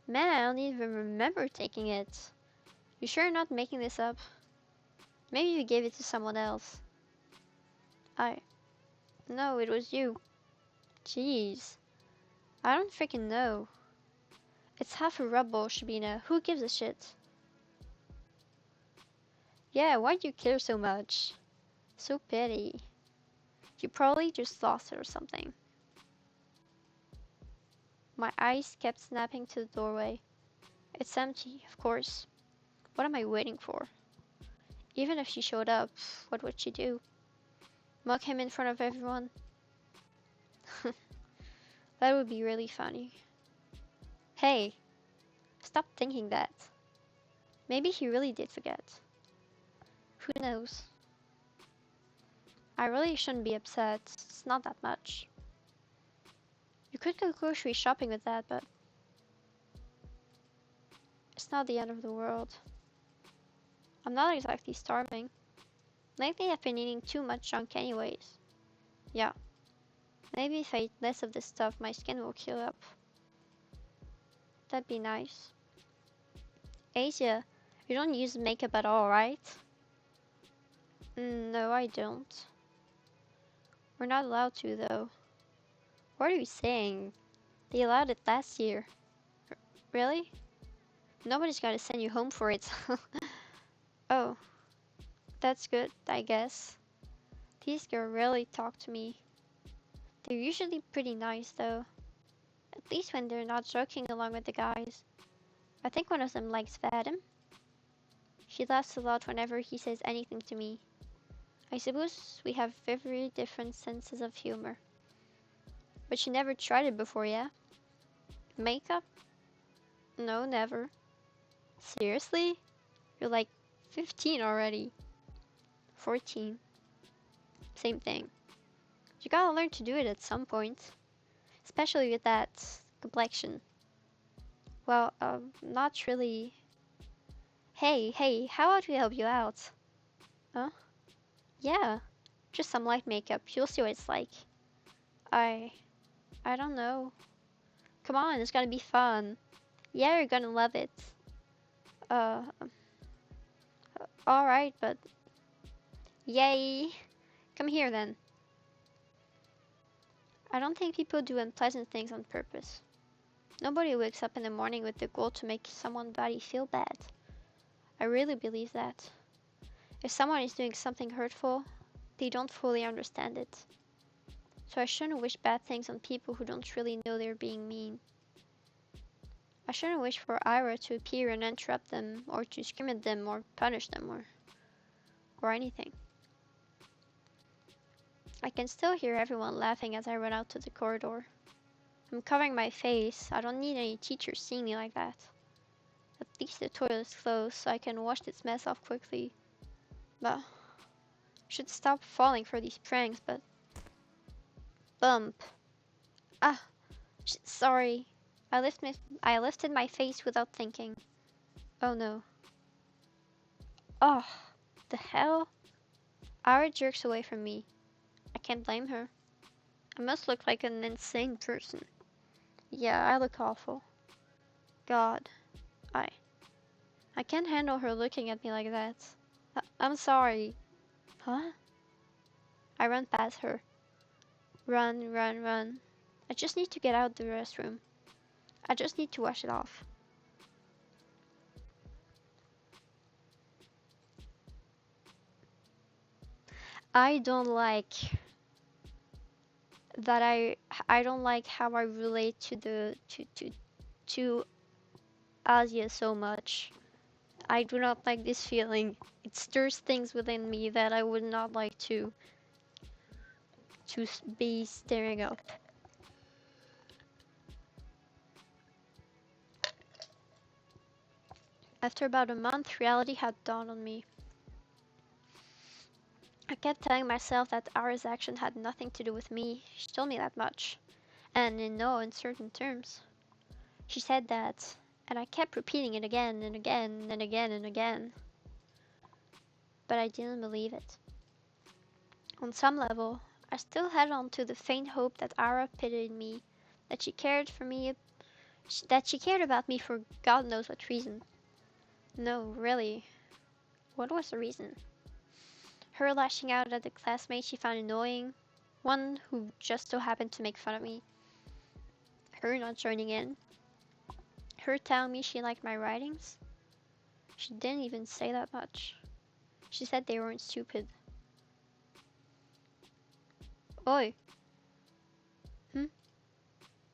Man, I don't even remember taking it. You sure you're not making this up? Maybe you gave it to someone else. No, it was you. Jeez. I don't freaking know. It's half a rubble, Shabina. Who gives a shit? Yeah, why'd you care so much? So petty. You probably just lost it or something. My eyes kept snapping to the doorway. It's empty, of course. What am I waiting for? Even if she showed up, what would she do? Mock him in front of everyone? That would be really funny. Hey, stop thinking that. Maybe he really did forget. Who knows? I really shouldn't be upset. It's not that much. You could go grocery shopping with that, but it's not the end of the world. I'm not exactly starving. Lately I've been eating too much junk anyways. Yeah. Maybe if I eat less of this stuff, my skin will clear up. That'd be nice. Asia, you don't use makeup at all, right? No, I don't. We're not allowed to, though. What are you saying? They allowed it last year. Really? Nobody's gonna send you home for it. Oh, that's good, I guess. These girls rarely talk to me. They're usually pretty nice, though. At least when they're not joking along with the guys. I think one of them likes Vadim. She laughs a lot whenever he says anything to me. I suppose we have very different senses of humor. But you never tried it before, yeah? Makeup? No, never. Seriously? You're like 15 already. 14. Same thing. You gotta learn to do it at some point. Especially with that Complexion. Well, not really. Hey, how about we help you out? Huh? Yeah, just some light makeup. You'll see what it's like. I, I don't know. Come on, it's gonna be fun. Yeah, you're gonna love it. Uh, alright, but yay. Come here then. I don't think people do unpleasant things on purpose. Nobody wakes up in the morning with the goal to make someone's body feel bad. I really believe that. If someone is doing something hurtful, they don't fully understand it. So I shouldn't wish bad things on people who don't really know they're being mean. I shouldn't wish for Ira to appear and interrupt them, or to scream at them, or punish them, or anything. I can still hear everyone laughing as I run out to the corridor. I'm covering my face. I don't need any teachers seeing me like that. At least the toilet's closed, so I can wash this mess off quickly. But I should stop falling for these pranks, but... Bump. Ah, sorry. I lifted my face without thinking. Oh no. Oh, the hell? Ira jerks away from me. I can't blame her. I must look like an insane person. Yeah, I look awful. God, I can't handle her looking at me like that. I'm sorry. Huh? I run past her. Run. I just need to get out the restroom. I just need to wash it off. I don't like that I don't like how I relate to to Asia so much. I do not like this feeling. It stirs things within me that I would not like to be stirring up. After about a month, reality had dawned on me. I kept telling myself that Ara's action had nothing to do with me. She told me that much, and in no uncertain terms. She said that, and I kept repeating it again and again and again and again. But I didn't believe it. On some level, I still held on to the faint hope that Ara pitied me, that she cared for me, that she cared about me for God knows what reason. No, really. What was the reason? Her lashing out at the classmate she found annoying, one who just so happened to make fun of me. Her not joining in. Her telling me she liked my writings. She didn't even say that much. She said they weren't stupid. Oi!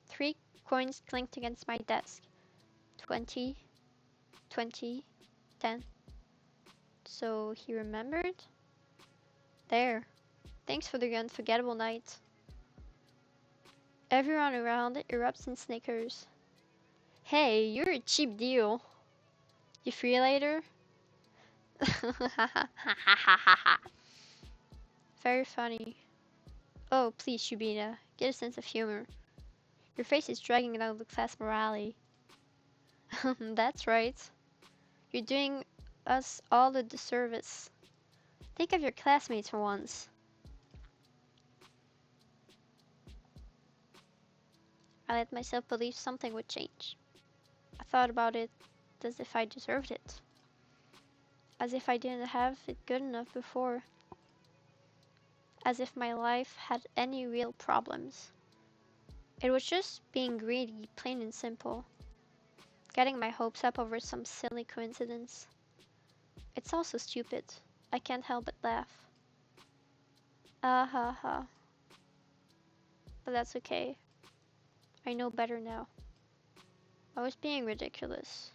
3 coins clinked against my desk. 20, 20, 10. So he remembered? There. Thanks for the unforgettable night. Everyone around erupts in snickers. Hey, you're a cheap deal. You free later? Very funny. Oh, please, Shubina, get a sense of humor. Your face is dragging down the class morale. That's right. You're doing us all a disservice. Think of your classmates for once. I let myself believe something would change. I thought about it as if I deserved it. As if I didn't have it good enough before. As if my life had any real problems. It was just being greedy, plain and simple. Getting my hopes up over some silly coincidence. It's also stupid. I can't help but laugh. Ah ha ha. But that's okay. I know better now. I was being ridiculous.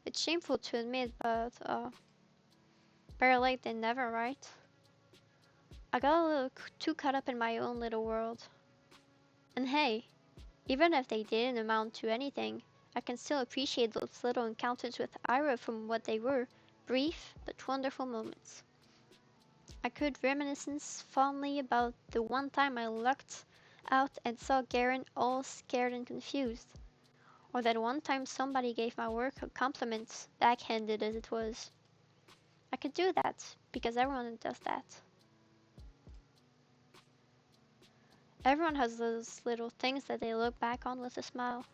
It's shameful to admit, but better late than never, right? I got a little too caught up in my own little world. And hey, even if they didn't amount to anything, I can still appreciate those little encounters with Ira from what they were, brief but wonderful moments. I could reminisce fondly about the one time I looked out and saw Garen all scared and confused. Or that one time somebody gave my work a compliment, backhanded as it was. I could do that, because everyone does that. Everyone has those little things that they look back on with a smile.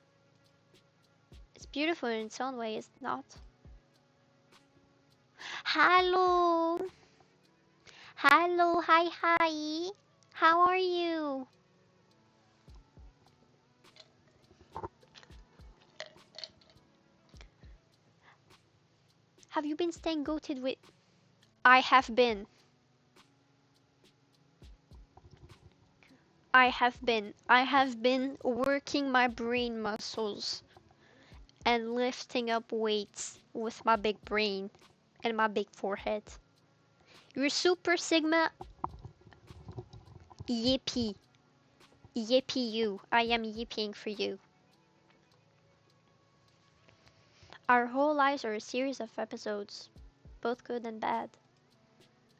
It's beautiful in its own way, is it not? Hello! Hello, hi, hi! How are you? Have you been staying goated with... I have been. I have been working my brain muscles and lifting up weights with my big brain and my big forehead. You're super sigma. Yippee. Yippee you. I am yipping for you. Our whole lives are a series of episodes, both good and bad.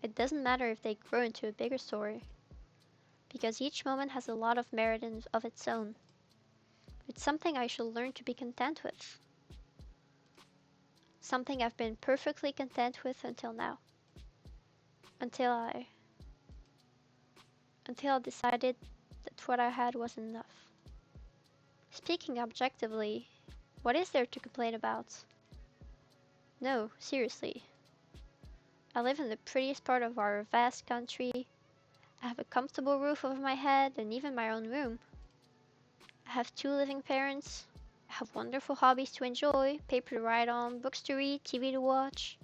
It doesn't matter if they grow into a bigger story, because each moment has a lot of merit of its own. It's something I should learn to be content with. Something I've been perfectly content with until now. Until I decided that what I had was enough. Speaking objectively, what is there to complain about? No, seriously. I live in the prettiest part of our vast country. I have a comfortable roof over my head and even my own room. I have 2 living parents. I have wonderful hobbies to enjoy, paper to write on, books to read, TV to watch.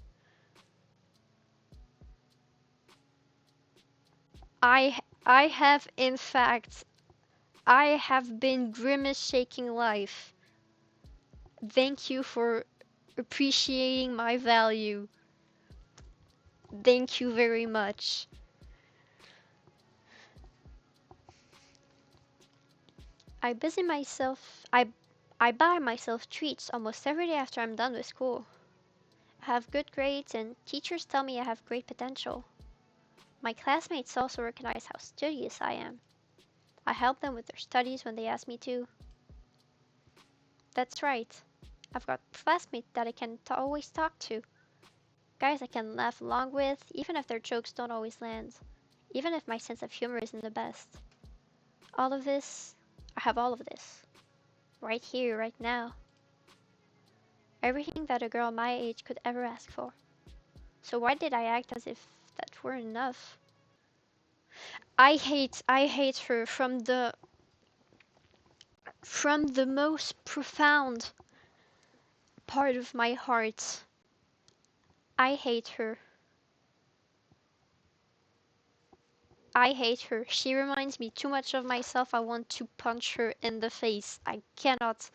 I have in fact, I have been grimace shaking life. Thank you for appreciating my value. Thank you very much. I busy myself. I buy myself treats almost every day after I'm done with school. I have good grades and teachers tell me I have great potential. My classmates also recognize how studious I am. I help them with their studies when they ask me to. That's right. I've got classmates that I can always talk to. Guys I can laugh along with, even if their jokes don't always land. Even if my sense of humor isn't the best. All of this, I have all of this. Right here, right now. Everything that a girl my age could ever ask for. So why did I act as if that weren't enough? I hate her from the most profound part of my heart. I hate her. I hate her. She reminds me too much of myself. I want to punch her in the face. I cannot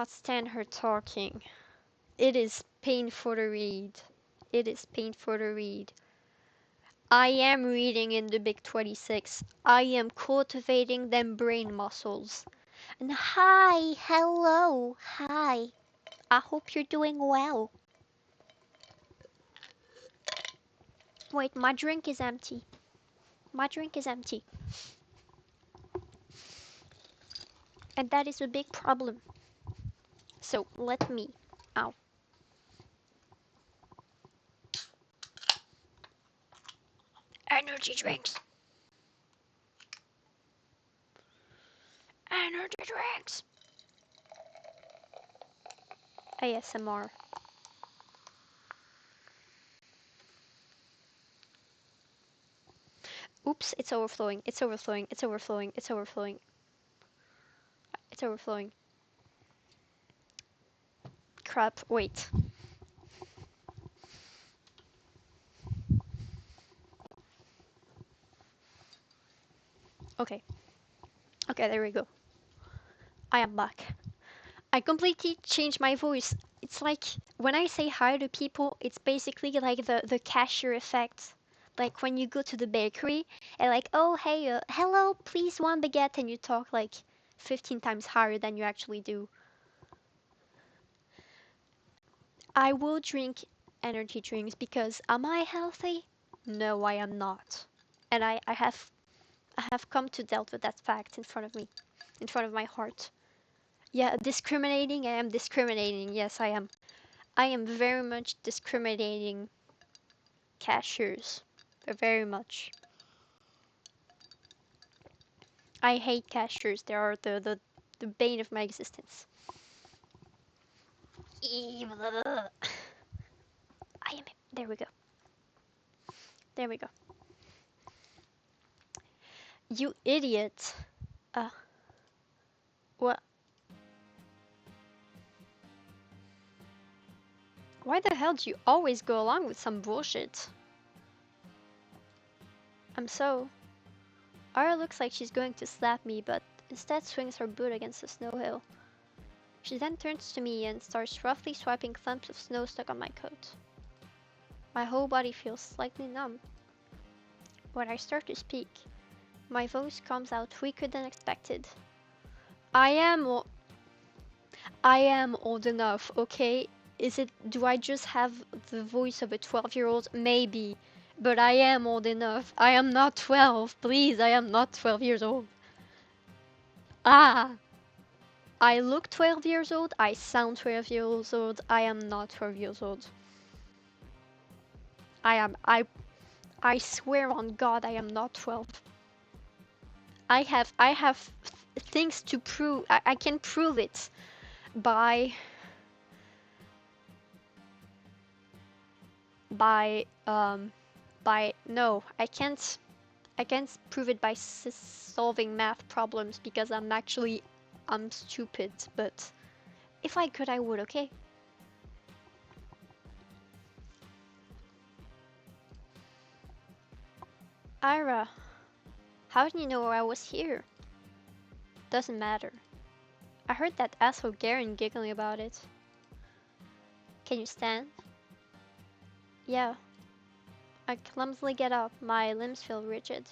stand her talking. It is painful to read. It is painful to read. I am reading in the Big 26. I am cultivating them brain muscles. And hi, hello, hi. I hope you're doing well. Wait, my drink is empty. My drink is empty. And that is a big problem. So let me. Ow. Energy drinks. Energy drinks. ASMR. Oops, it's overflowing. It's overflowing. It's overflowing. It's overflowing. It's overflowing. Crap. Wait. Okay. Okay, there we go. I am back. I completely changed my voice. It's like when I say hi to people, it's basically like the cashier effect. Like when you go to the bakery and like, oh hey, hello, please one baguette, and you talk like 15 times higher than you actually do. I will drink energy drinks because am I healthy? No, I am not. And I have come to deal with that fact in front of me, in front of my heart. Yeah, discriminating. I am discriminating. Yes, I am. I am very much discriminating cashiers. Very much. I hate cashiers. They are the bane of my existence. I am. There we go. There we go. You idiot. Uh, what? Why the hell do you always go along with some bullshit? I'm so. Ara looks like she's going to slap me, but instead swings her boot against the snow hill. She then turns to me and starts roughly swiping clumps of snow stuck on my coat. My whole body feels slightly numb. When I start to speak, my voice comes out weaker than expected. I am old enough, okay? Do I just have the voice of a 12-year-old? Maybe. But I am old enough. I am not 12. Please, I am not 12 years old. Ah! I look 12 years old. I sound 12 years old. I am not 12 years old. I swear on God I am not 12. I have things to prove. I can prove it by by um no, I can't prove it by solving math problems because I'm stupid, but if I could I would, okay? Ira, how did you know I was here? Doesn't matter. I heard that asshole Garen giggling about it. Can you stand? Yeah. I clumsily get up, my limbs feel rigid.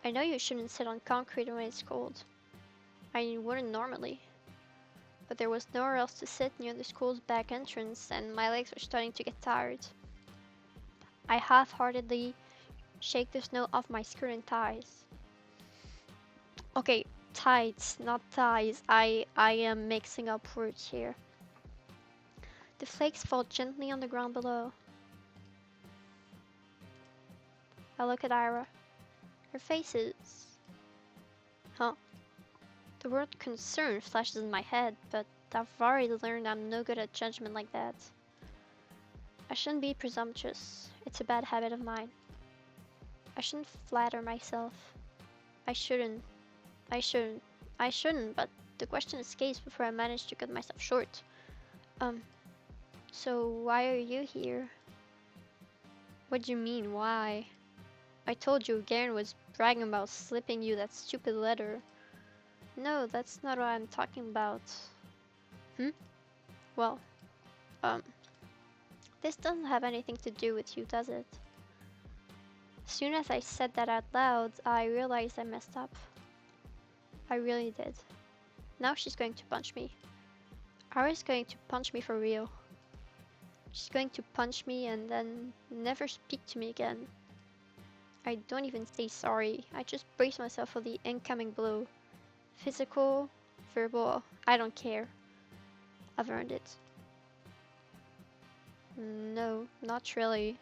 I know you shouldn't sit on concrete when it's cold. I wouldn't normally. But there was nowhere else to sit near the school's back entrance, and my legs were starting to get tired. I half-heartedly shake the snow off my skirt and thighs. Okay, tights, not thighs. I am mixing up words here. The flakes fall gently on the ground below. I look at Ira. Her face is... Huh? The word concern flashes in my head, but I've already learned I'm no good at judgment like that. I shouldn't be presumptuous. It's a bad habit of mine. I shouldn't flatter myself. I shouldn't. I shouldn't. I shouldn't, but the question escapes before I manage to cut myself short. So why are you here? What do you mean, why? I told you Garen was bragging about slipping you that stupid letter. No, that's not what I'm talking about. Well, this doesn't have anything to do with you, does it? As soon as I said that out loud, I realized I messed up. I really did. Now she's going to punch me. Ara's going to punch me for real. She's going to punch me and then never speak to me again. I don't even say sorry. I just brace myself for the incoming blow. Physical, verbal, I don't care. I've earned it. No, not really.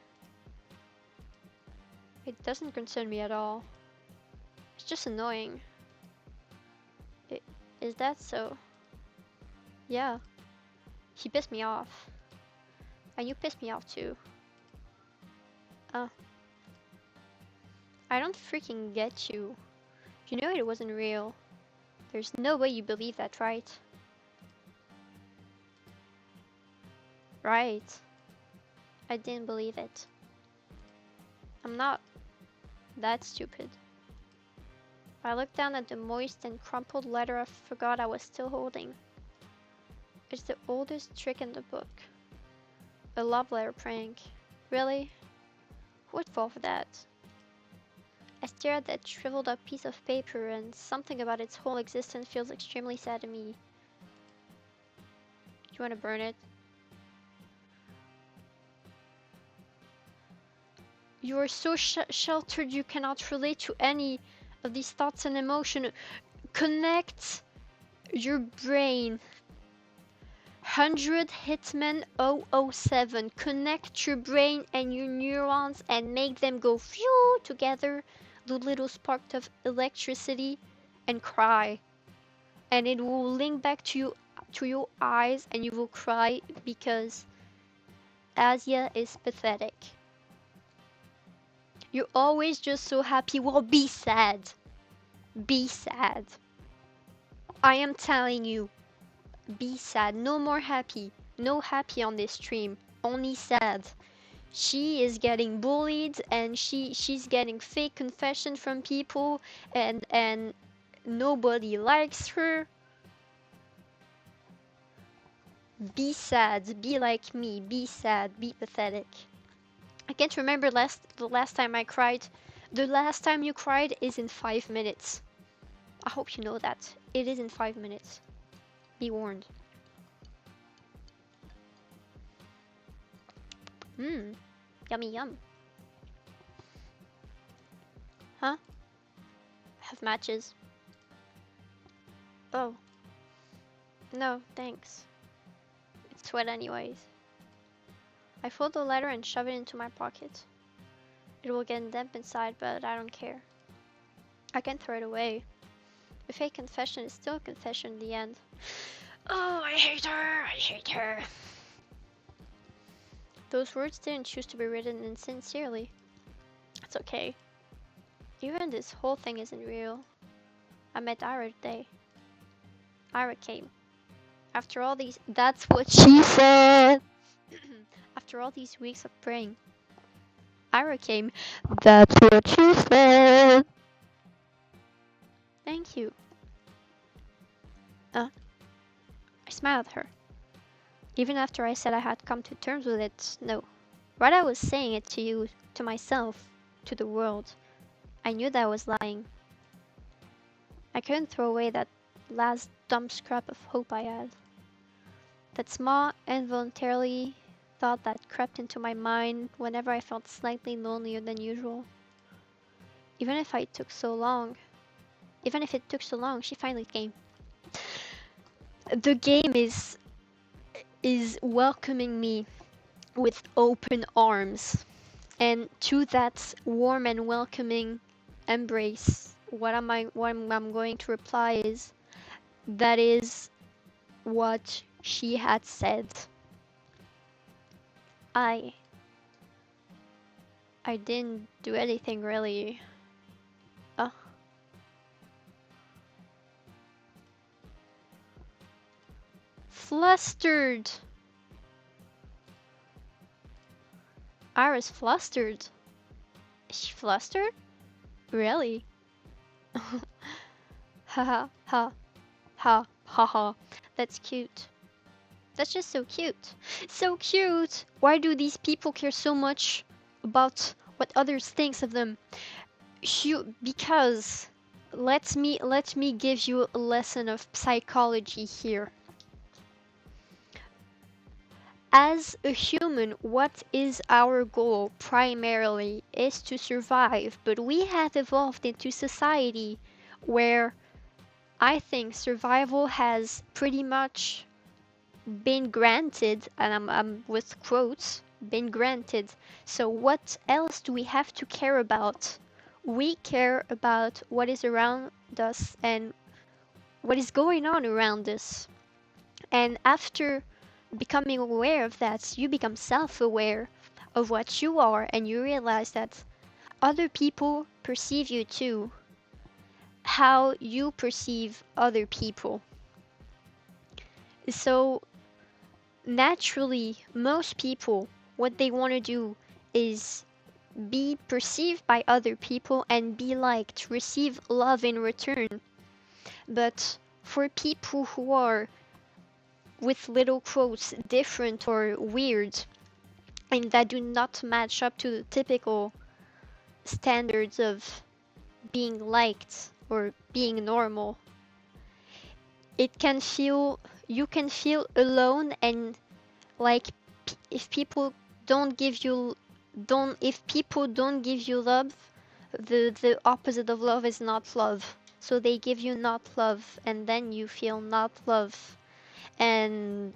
It doesn't concern me at all. It's just annoying. Is that so? Yeah. He pissed me off. And you pissed me off too. I don't freaking get you. You know it wasn't real. There's no way you believe that, right? Right. I didn't believe it. I'm not that stupid. I looked down at the moist and crumpled letter I forgot I was still holding. It's the oldest trick in the book. A love letter prank. Really? Who would fall for that? I stare at that shriveled up piece of paper and something about its whole existence feels extremely sad to me. Do you want to burn it? You are so sheltered you cannot relate to any of these thoughts and emotion. Connect your brain. 100 Hitman 007. Connect your brain and your neurons and make them go phew together, the little spark of electricity, and cry. And it will link back to your eyes and you will cry because Asia is pathetic. You're always just so happy. Well, be sad. Be sad. I am telling you, be sad. No more happy. No happy on this stream. Only sad. She is getting bullied and she's getting fake confession from people and nobody likes her. Be sad. Be like me. Be sad. Be pathetic. I can't remember the last time I cried. The last time you cried is in 5 minutes. I hope you know that. It is in 5 minutes. Be warned. Mmm. Yummy yum. Huh? Have matches. Oh. No, thanks. It's wet anyways. I fold the letter and shove it into my pocket. It will get damp inside, but I don't care. I can throw it away. A fake confession is still a confession in the end. Oh, I hate her! I hate her! Those words didn't choose to be written insincerely. It's okay. Even this whole thing isn't real. I met Ira today. Ira came. After all these— That's what she said! After all these weeks of praying. Ira came. That's what she said! Thank you. I smiled at her. Even after I said I had come to terms with it, no. Right, I was saying it to you, to myself, to the world. I knew that I was lying. I couldn't throw away that last dumb scrap of hope I had. That small, involuntarily thought that crept into my mind whenever I felt slightly lonelier than usual. Even if it took so long, she finally came. The game is welcoming me with open arms. And to that warm and welcoming embrace, what I'm going to reply is, that is what she had said. I didn't do anything really. Flustered. Iris flustered. Is she flustered? Really? Ha ha ha ha ha ha. That's cute. That's just so cute. So cute! Why do these people care so much about what others think of them? Because let me give you a lesson of psychology here. As a human, what is our goal primarily is to survive, but we have evolved into society where I think survival has pretty much been granted, and I'm with quotes, been granted. So what else do we have to care about? We care about what is around us and what is going on around us. And after becoming aware of that, you become self-aware of what you are, and you realize that other people perceive you too, how you perceive other people. So naturally, most people, what they want to do is be perceived by other people and be liked, receive love in return. But for people who are, with little quotes, different or weird, and that do not match up to the typical standards of being liked or being normal, you can feel alone, and like if people don't give you Don't if people don't give you love, the opposite of love is not love. So they give you not love, and then you feel not love, and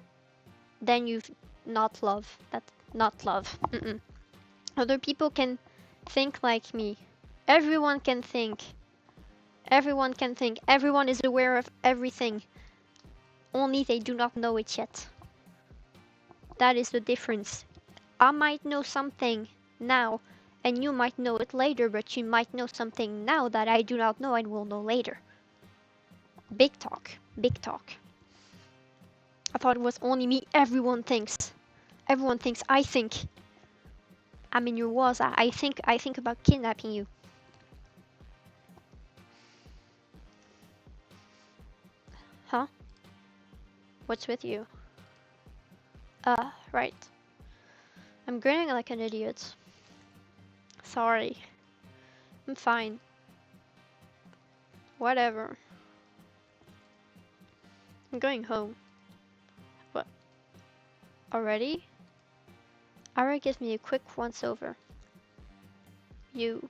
then you not love. That's not love. Mm-mm. Other people can think like me. Everyone can think. Everyone can think. Everyone is aware of everything. Only they do not know it yet. That is the difference. I might know something now, and you might know it later, but you might know something now that I do not know and will know later. Big talk. Big talk. I thought it was only me. Everyone thinks. Everyone thinks I think. I'm in your walls. I think about kidnapping you. Huh? What's with you? Right. I'm grinning like an idiot. Sorry. I'm fine. Whatever. I'm going home. What? Already? Ara gives me a quick once over. You.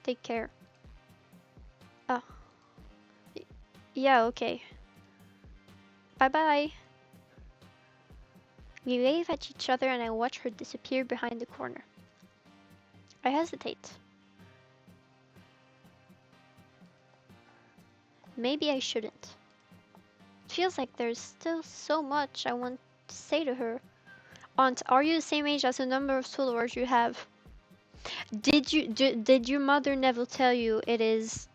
Take care. Oh. Yeah, okay. Bye bye. We wave at each other and I watch her disappear behind the corner. I hesitate. Maybe I shouldn't. It feels like there's still so much I want to say to her. Aunt, are you the same age as the number of followers you have? Did your mother never tell you it is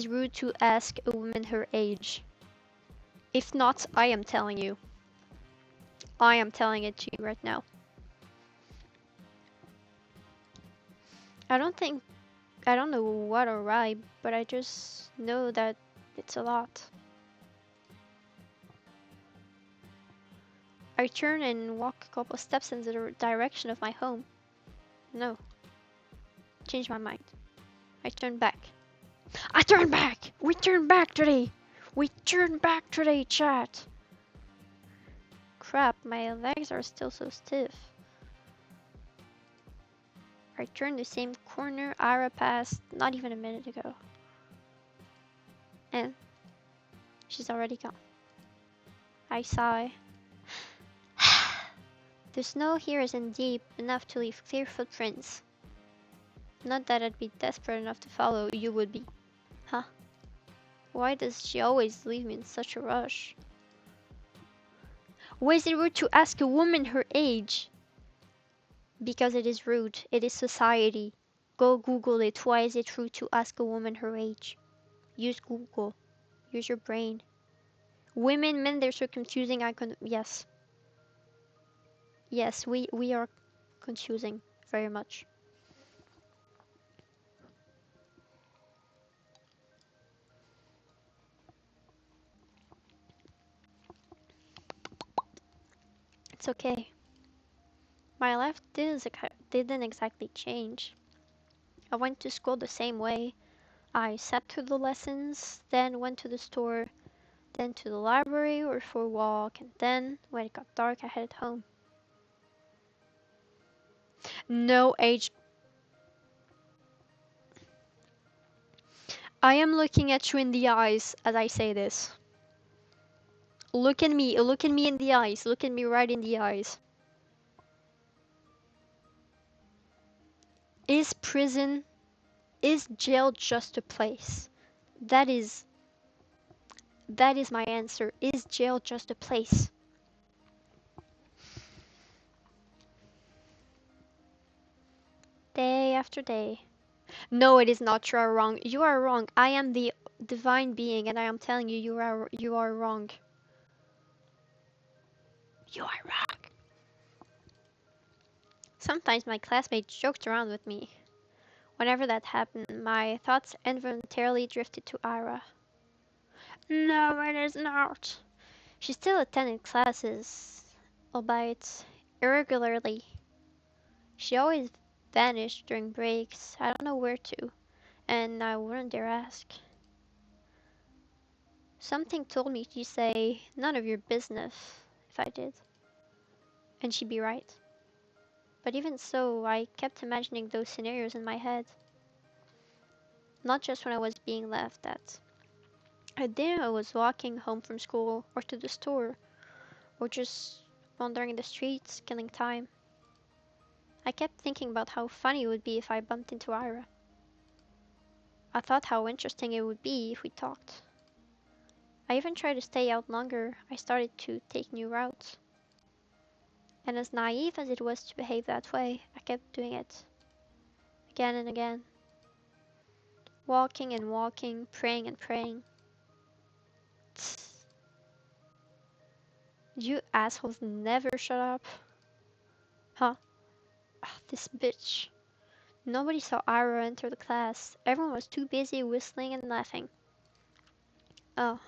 rude to ask a woman her age? If not, I am telling you. I am telling it to you right now. I don't think I don't know what or why, but I just know that it's a lot. I turn and walk a couple steps in the direction of my home. No, change my mind. I turn back. I turn back! We turn back today! We turn back today, chat! Crap, my legs are still so stiff. I turn the same corner Ira passed not even a minute ago. And she's already gone. I sigh. The snow here isn't deep enough to leave clear footprints. Not that I'd be desperate enough to follow, you would be. Huh? Why does she always leave me in such a rush? Why is it rude to ask a woman her age? Because it is rude. It is society. Go Google it. Why is it rude to ask a woman her age? Use Google. Use your brain. Women, men, they're so confusing. Yes. Yes, we are confusing very much. It's okay. My life didn't exactly change. I went to school the same way. I sat through the lessons, then went to the store, then to the library or for a walk, and then, when it got dark, I headed home. No age. I am looking at you in the eyes as I say this. Look at me in the eyes, look at me right in the eyes. Is prison, is jail just a place? That is my answer. Is jail just a place? Day after day. No, it is not. You are wrong. You are wrong. I am the divine being, and I am telling you, you are wrong. You are wrong. Sometimes my classmates joked around with me. Whenever that happened, my thoughts involuntarily drifted to Ira. No, it is not. She still attended classes, albeit irregularly. She always vanished during breaks. I don't know where to, and I wouldn't dare ask. Something told me to say, none of your business, if I did. And she'd be right. But even so, I kept imagining those scenarios in my head, not just when I was being laughed at. I think I was walking home from school or to the store or just wandering in the streets, killing time. I kept thinking about how funny it would be if I bumped into Ira. I thought how interesting it would be if we talked. I even tried to stay out longer. I started to take new routes. And as naive as it was to behave that way, I kept doing it. Again and again. Walking and walking, praying and praying. Tsk. You assholes never shut up. Huh? Ah, this bitch. Nobody saw Ira enter the class. Everyone was too busy whistling and laughing. Oh,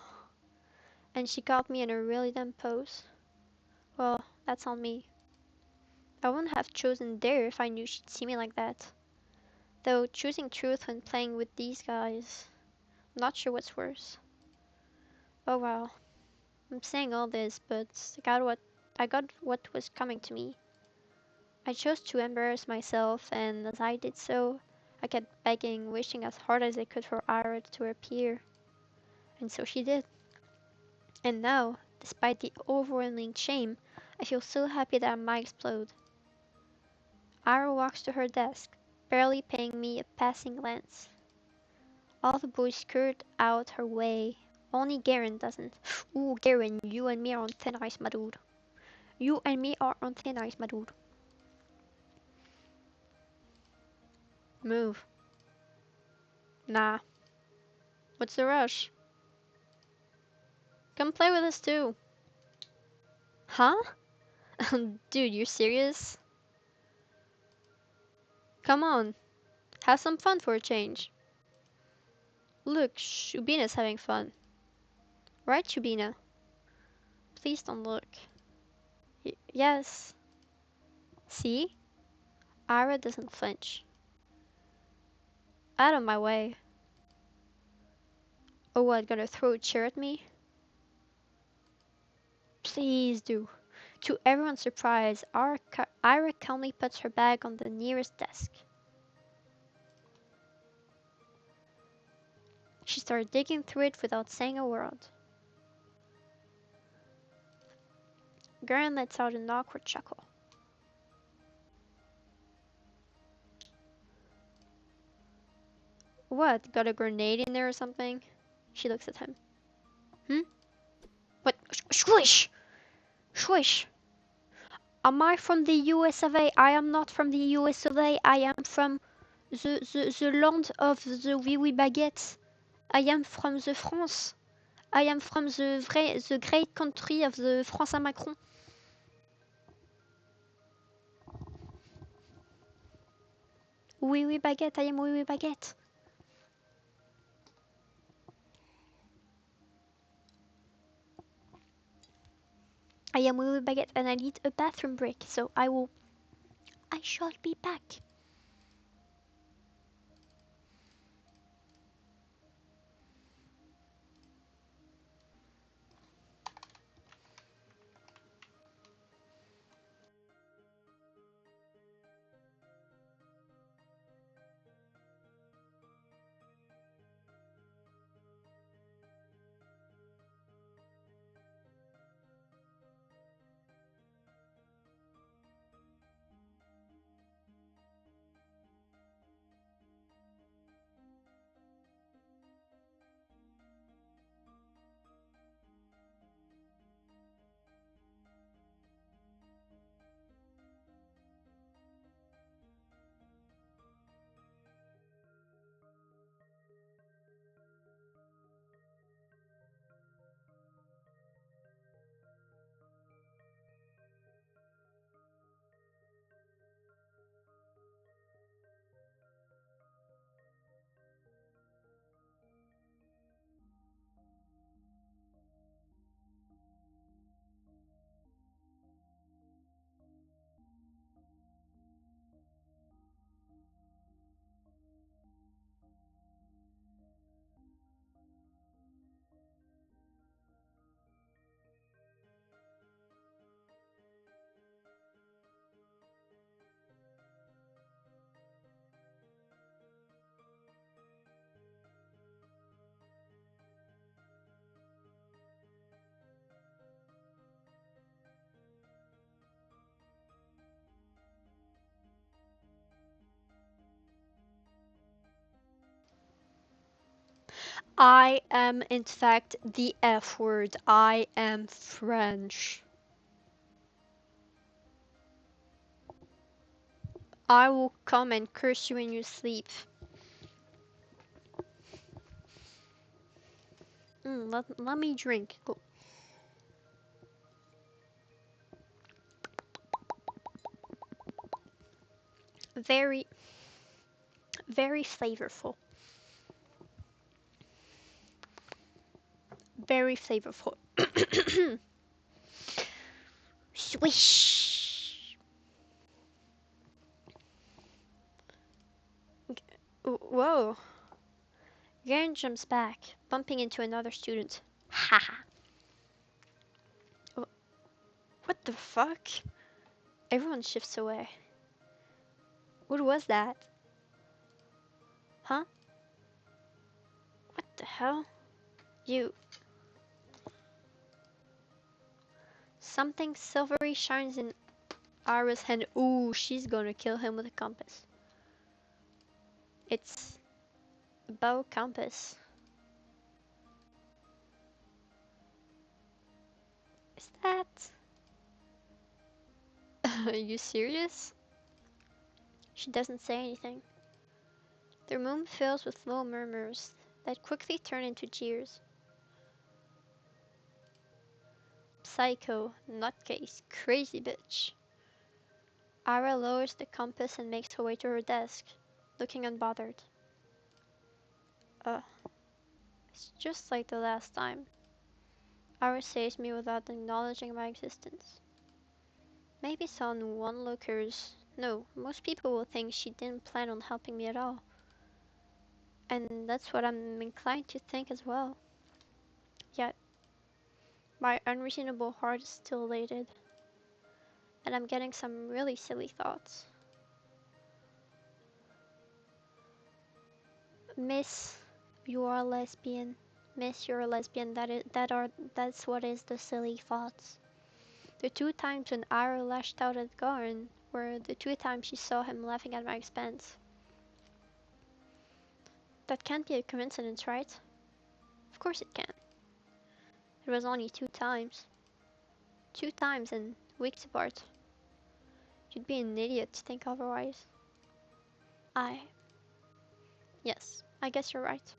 and she caught me in a really dumb pose. Well, that's on me. I wouldn't have chosen Dare if I knew she'd see me like that. Though choosing truth when playing with these guys, I'm not sure what's worse. Oh well, I'm saying all this, but I got what was coming to me. I chose to embarrass myself, and as I did so, I kept begging, wishing as hard as I could for Ira to appear. And so she did. And now, despite the overwhelming shame, I feel so happy that I might explode. Ira walks to her desk, barely paying me a passing glance. All the boys skirt out her way. Only Garen doesn't. Ooh, Garen, you and me are on thin ice, my dude. You and me are on thin ice, my dude. Move. Nah. What's the rush? Come play with us too. Huh? Dude, you're serious? Come on. Have some fun for a change. Look, Shubina's having fun. Right, Shubina? Please don't look. Yes. See? Ira doesn't flinch. Out of my way. Oh, what, gonna throw a chair at me? Please do. To everyone's surprise, Ira calmly puts her bag on the nearest desk. She started digging through it without saying a word. Garen lets out an awkward chuckle. What, got a grenade in there or something? She looks at him. Hmm? What? Swish! Swish! Am I from the US of A? I am not from the US of A. I am from the land of the wee wee baguettes. I am from the France. I am from the great country of the France à Macron. Oui, oui, baguette. I am oui, oui, baguette. I am oui, oui, baguette, and I need a bathroom break, so I shall be back. I am, in fact, the F word. I am French. I will come and curse you in your sleep. Let me drink. Go. Very, very flavorful. Very flavorful. Swish! Whoa. Garen jumps back, bumping into another student. Haha. What the fuck? Everyone shifts away. What was that? Huh? What the hell? You. Something silvery shines in Ara's hand. Ooh, she's gonna kill him with a compass. It's a bow compass. Is that? Are you serious? She doesn't say anything. The room fills with low murmurs that quickly turn into jeers. Psycho, nutcase, crazy bitch. Ara lowers the compass and makes her way to her desk, looking unbothered. Uh, it's just like the last time. Ara says me without acknowledging my existence. Maybe some onlookers. No, most people will think she didn't plan on helping me at all. And that's what I'm inclined to think as well. Yet, my unreasonable heart is still elated, and I'm getting some really silly thoughts. Miss, you are a lesbian. Miss, you're a lesbian. That's what is the silly thoughts. The two times when Ira lashed out at Garn were the two times she saw him laughing at my expense. That can't be a coincidence, right? Of course it can. It was only two times. Two times and weeks apart. You'd be an idiot to think otherwise. I... Yes, I guess you're right.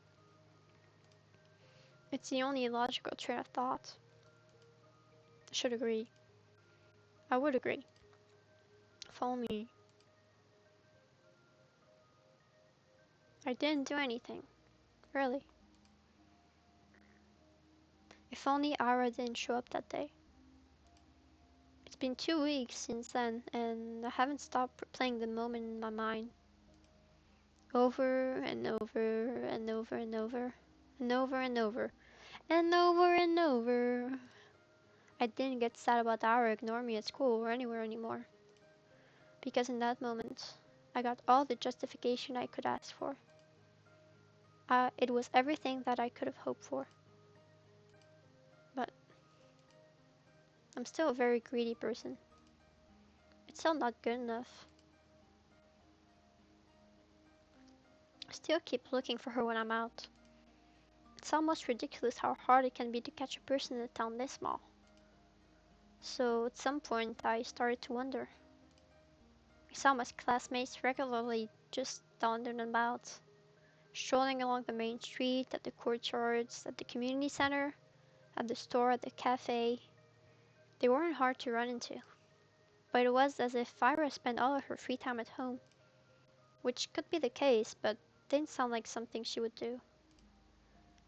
It's the only logical train of thought. I should agree. I would agree. Follow me. I didn't do anything. Really. If only Ira didn't show up that day. It's been 2 weeks since then, and I haven't stopped replaying the moment in my mind. Over and over and over and over and over and over and over and over. I didn't get sad about Ira ignoring me at school or anywhere anymore. Because in that moment, I got all the justification I could ask for. It was everything that I could have hoped for. But I'm still a very greedy person. It's still not good enough. I still keep looking for her when I'm out. It's almost ridiculous how hard it can be to catch a person in a town this small. So at some point I started to wonder. I saw my classmates regularly just down and about, strolling along the main street, at the courtyards, at the community center, at the store, at the cafe. They weren't hard to run into. But it was as if Ira spent all of her free time at home. Which could be the case, but didn't sound like something she would do.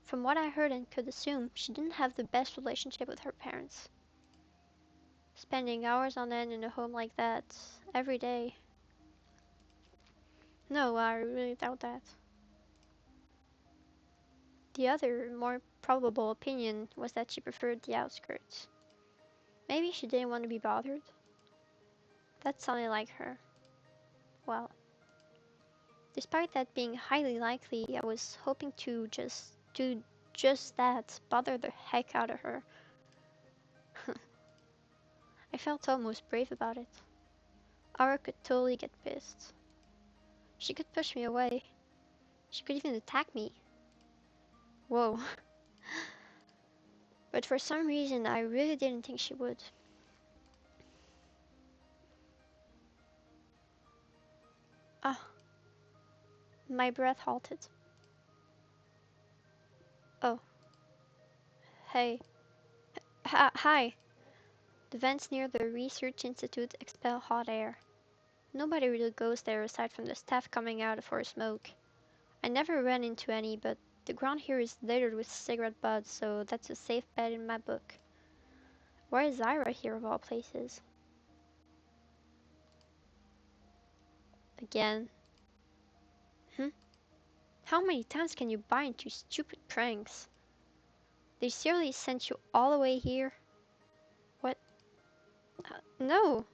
From what I heard and could assume, she didn't have the best relationship with her parents. Spending hours on end in a home like that, every day. No, I really doubt that. The other, more probable opinion was that she preferred the outskirts. Maybe she didn't want to be bothered. That sounded like her. Well, despite that being highly likely, I was hoping to just do just that, bother the heck out of her. I felt almost brave about it. Aura could totally get pissed. She could push me away. She could even attack me. Whoa. But for some reason, I really didn't think she would. Ah, my breath halted. Oh, hey. Hi. The vents near the research institute expel hot air. Nobody really goes there aside from the staff coming out for a smoke. I never ran into any, but the ground here is littered with cigarette butts, so that's a safe bet in my book. Why is Ira here of all places? Again. How many times can you buy into stupid pranks? They seriously sent you all the way here? What? No!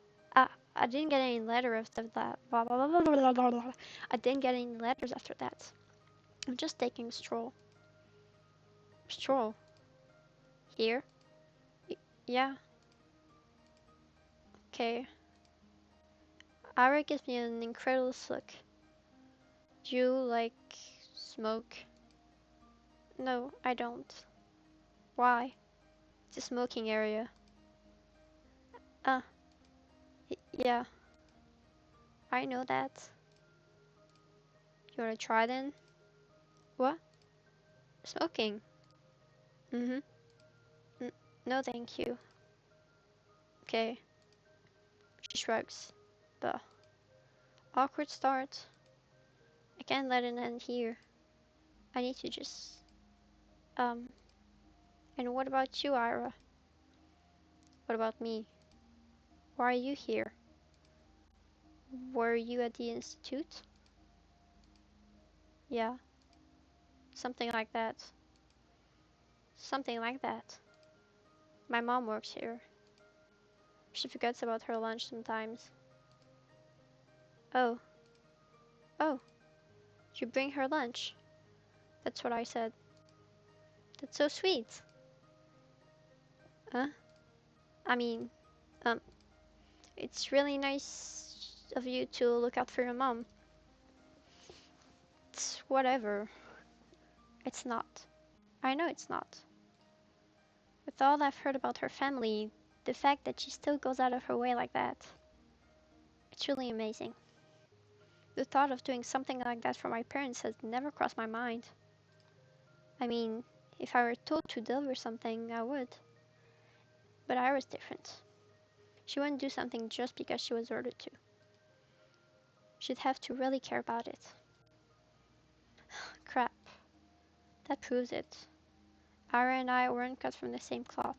I didn't get any letter after that. Blah, blah, blah, blah, blah, blah, blah. I didn't get any letters after that. I'm just taking a stroll. Stroll? Here? Yeah. Okay. Ira gives me an incredulous look. Do you, like, smoke? No, I don't. Why? It's a smoking area. Uh, yeah, I know that. You wanna try then? What? Smoking? Mm-hmm. No, thank you. Okay. She shrugs. But awkward start. I can't let it end here. I need to just... Um... And what about you, Ira? What about me? Why are you here? Were you at the institute? Yeah. Something like that. Something like that. My mom works here. She forgets about her lunch sometimes. Oh. Oh. You bring her lunch. That's what I said. That's so sweet. Huh? I mean, um, it's really nice of you to look out for your mom. It's whatever. It's not. I know it's not. With all I've heard about her family, the fact that she still goes out of her way like that, it's really amazing. The thought of doing something like that for my parents has never crossed my mind. I mean, if I were told to deliver something, I would. But I was different. She wouldn't do something just because she was ordered to. She'd have to really care about it. Crap. That proves it. Ira and I weren't cut from the same cloth.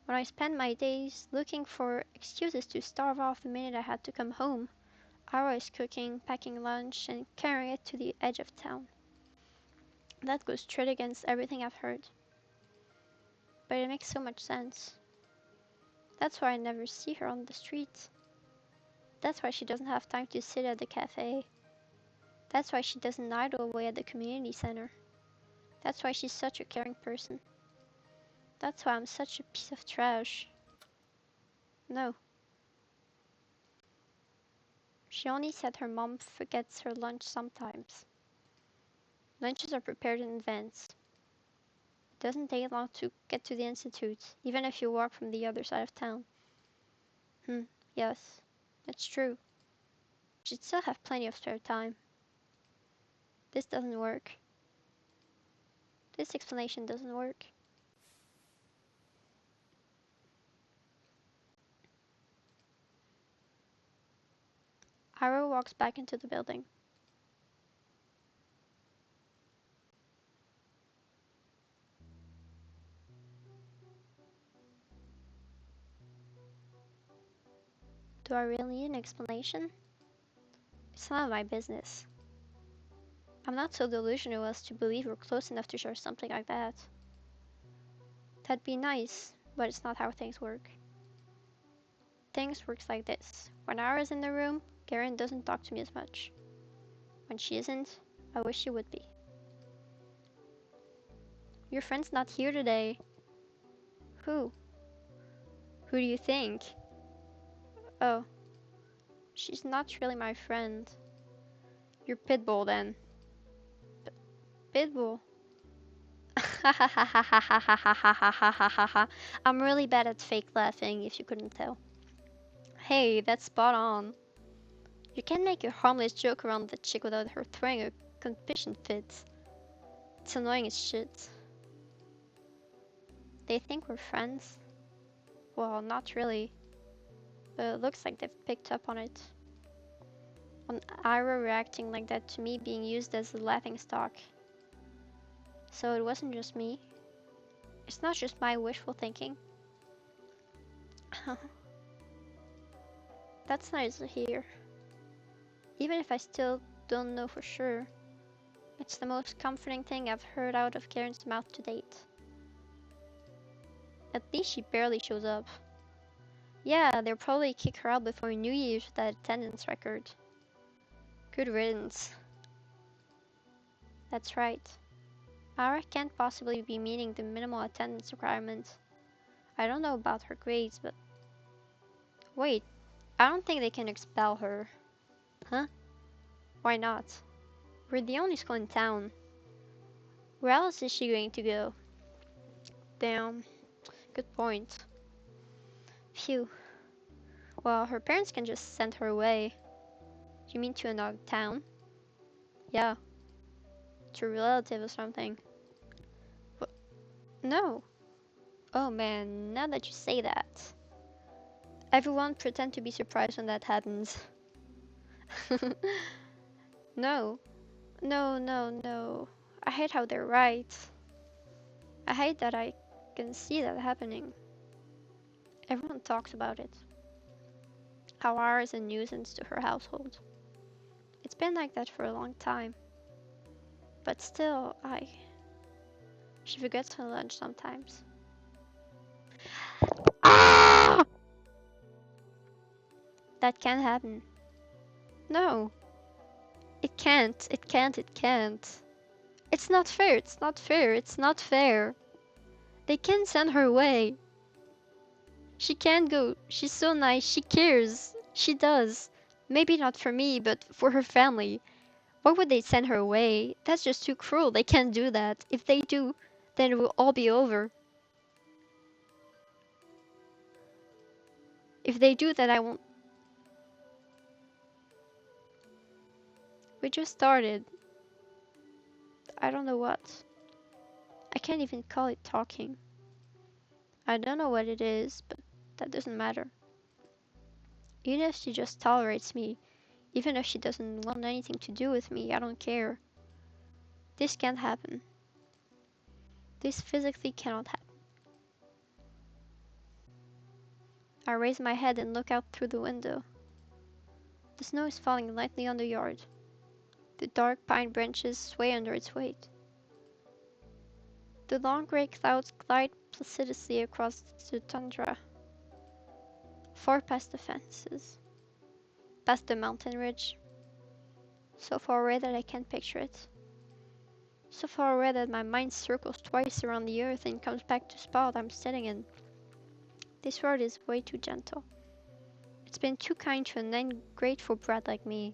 When I spent my days looking for excuses to starve off the minute I had to come home, Ira is cooking, packing lunch, and carrying it to the edge of town. That goes straight against everything I've heard. But it makes so much sense. That's why I never see her on the streets. That's why she doesn't have time to sit at the cafe. That's why she doesn't idle away at the community center. That's why she's such a caring person. That's why I'm such a piece of trash. No. She only said her mom forgets her lunch sometimes. Lunches are prepared in advance. It doesn't take long to get to the institute, even if you walk from the other side of town. Yes, that's true. She'd still have plenty of spare time. This doesn't work. This explanation doesn't work. Ira walks back into the building. Do I really need an explanation? It's none of my business. I'm not so delusional as to believe we're close enough to share something like that. That'd be nice, but it's not how things work. Things works like this. When Ira's in the room, Karen doesn't talk to me as much. When she isn't, I wish she would be. Your friend's not here today. Who? Who do you think? Oh, she's not really my friend. You're Pitbull then. Pitbull? Ha ha ha ha ha ha ha ha ha ha ha ha ha ha. I'm really bad at fake laughing, if you couldn't tell. Hey, that's spot on. You can't make a harmless joke around that chick without her throwing a competition fit. It's annoying as shit. They think we're friends? Well, not really. But it looks like they've picked up on it. On Ira reacting like that to me being used as a laughing stock. So it wasn't just me. It's not just my wishful thinking. That's nice to hear. Even if I still don't know for sure, it's the most comforting thing I've heard out of Karen's mouth to date. At least she barely shows up. Yeah, they'll probably kick her out before New Year's with that attendance record. Good riddance. That's right. Ara can't possibly be meeting the minimal attendance requirement. I don't know about her grades, but... Wait, I don't think they can expel her. Huh? Why not? We're the only school in town. Where else is she going to go? Damn, good point. Phew. Well, her parents can just send her away. You mean to another town? Yeah, to a relative or something. But no. Oh man, now that you say that. Everyone pretend to be surprised when that happens. No. No, no, no. I hate how they're right. I hate that I can see that happening. Everyone talks about it. How Ara is a nuisance to her household. It's been like that for a long time. But still, she forgets her lunch sometimes. Ah! That can happen. No. It can't. It can't. It can't. It's not fair. It's not fair. It's not fair. They can send her away. She can't go. She's so nice. She cares. She does. Maybe not for me, but for her family. Why would they send her away? That's just too cruel. They can't do that. If they do, then it will all be over. If they do, then I won't. We just started. I don't know what. I can't even call it talking. I don't know what it is, but that doesn't matter. Even if she just tolerates me, even if she doesn't want anything to do with me, I don't care. This can't happen. This physically cannot happen. I raise my head and look out through the window. The snow is falling lightly on the yard. The dark pine branches sway under its weight. The long gray clouds glide placidly across the tundra, far past the fences, past the mountain ridge, so far away that I can't picture it. So far away that my mind circles twice around the earth and comes back to the spot I'm sitting in. This world is way too gentle. It's been too kind to an ungrateful brat like me.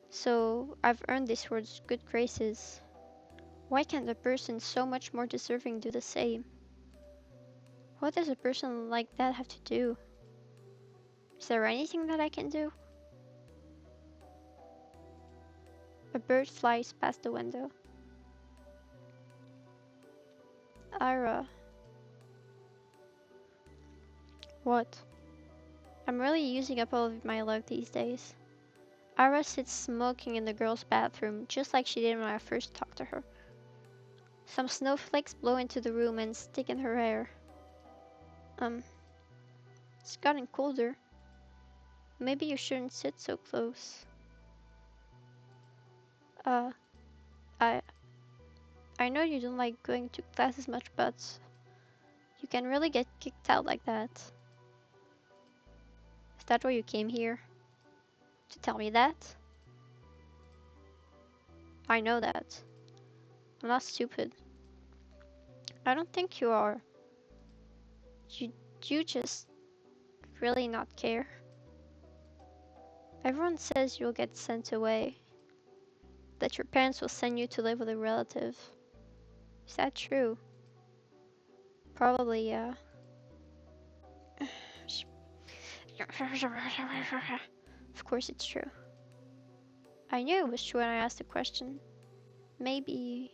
So I've earned this world's good graces. Why can't a person so much more deserving do the same? What does a person like that have to do? Is there anything that I can do? A bird flies past the window. Ira. What? I'm really using up all of my luck these days. Ira sits smoking in the girl's bathroom, just like she did when I first talked to her. Some snowflakes blow into the room and stick in her hair. It's gotten colder. Maybe you shouldn't sit so close. Uh, I I know you don't like going to class as much, but you can really get kicked out like that. Is that why you came here? To tell me that? I know that. I'm not stupid. I don't think you are. You, you just really not care. Everyone says you'll get sent away. That your parents will send you to live with a relative. Is that true? Probably, yeah. Of course it's true. I knew it was true when I asked the question. Maybe...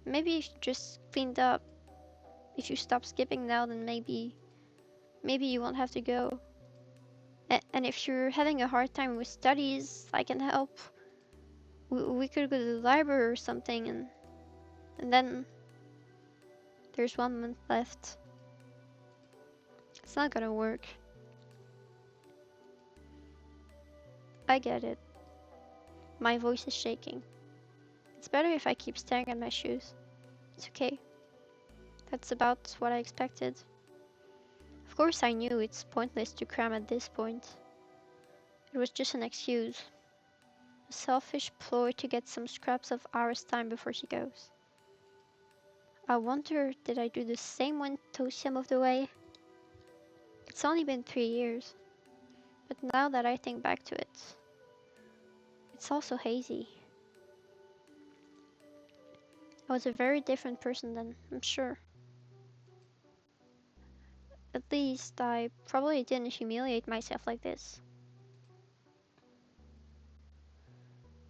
Maybe if you just cleaned up. If you stop skipping now, then maybe you won't have to go. And if you're having a hard time with studies, I can help. We could go to the library or something, and then there's 1 month left. It's not gonna work. I get it. My voice is shaking. It's better if I keep staring at my shoes. It's okay. That's about what I expected. Of course I knew it's pointless to cram at this point. It was just an excuse. A selfish ploy to get some scraps of Ara's time before she goes. I wonder, did I do the same when Tosia moved away? It's only been 3 years. But now that I think back to it, it's also hazy. I was a very different person then, I'm sure. At least I probably didn't humiliate myself like this.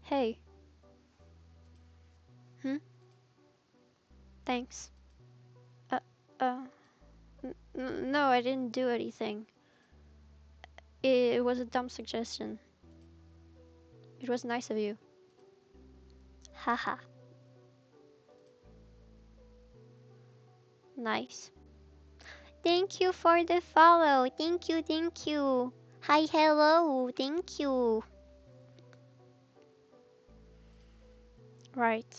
Hey. Hmm? Thanks. Uh, uh, no, I didn't do anything. It was a dumb suggestion. It was nice of you. Haha. Nice. Thank you for the follow. Thank you, thank you. Hi, hello, thank you. Right.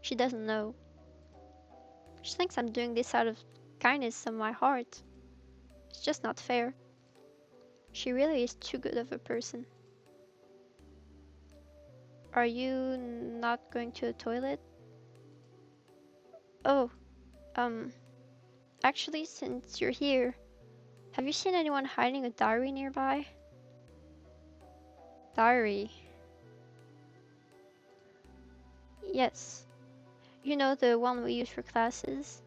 She doesn't know. She thinks I'm doing this out of kindness of my heart. It's just not fair. She really is too good of a person. Are you not going to the toilet? Oh, actually, since you're here, have you seen anyone hiding a diary nearby? Diary? Yes. You know, the one we use for classes?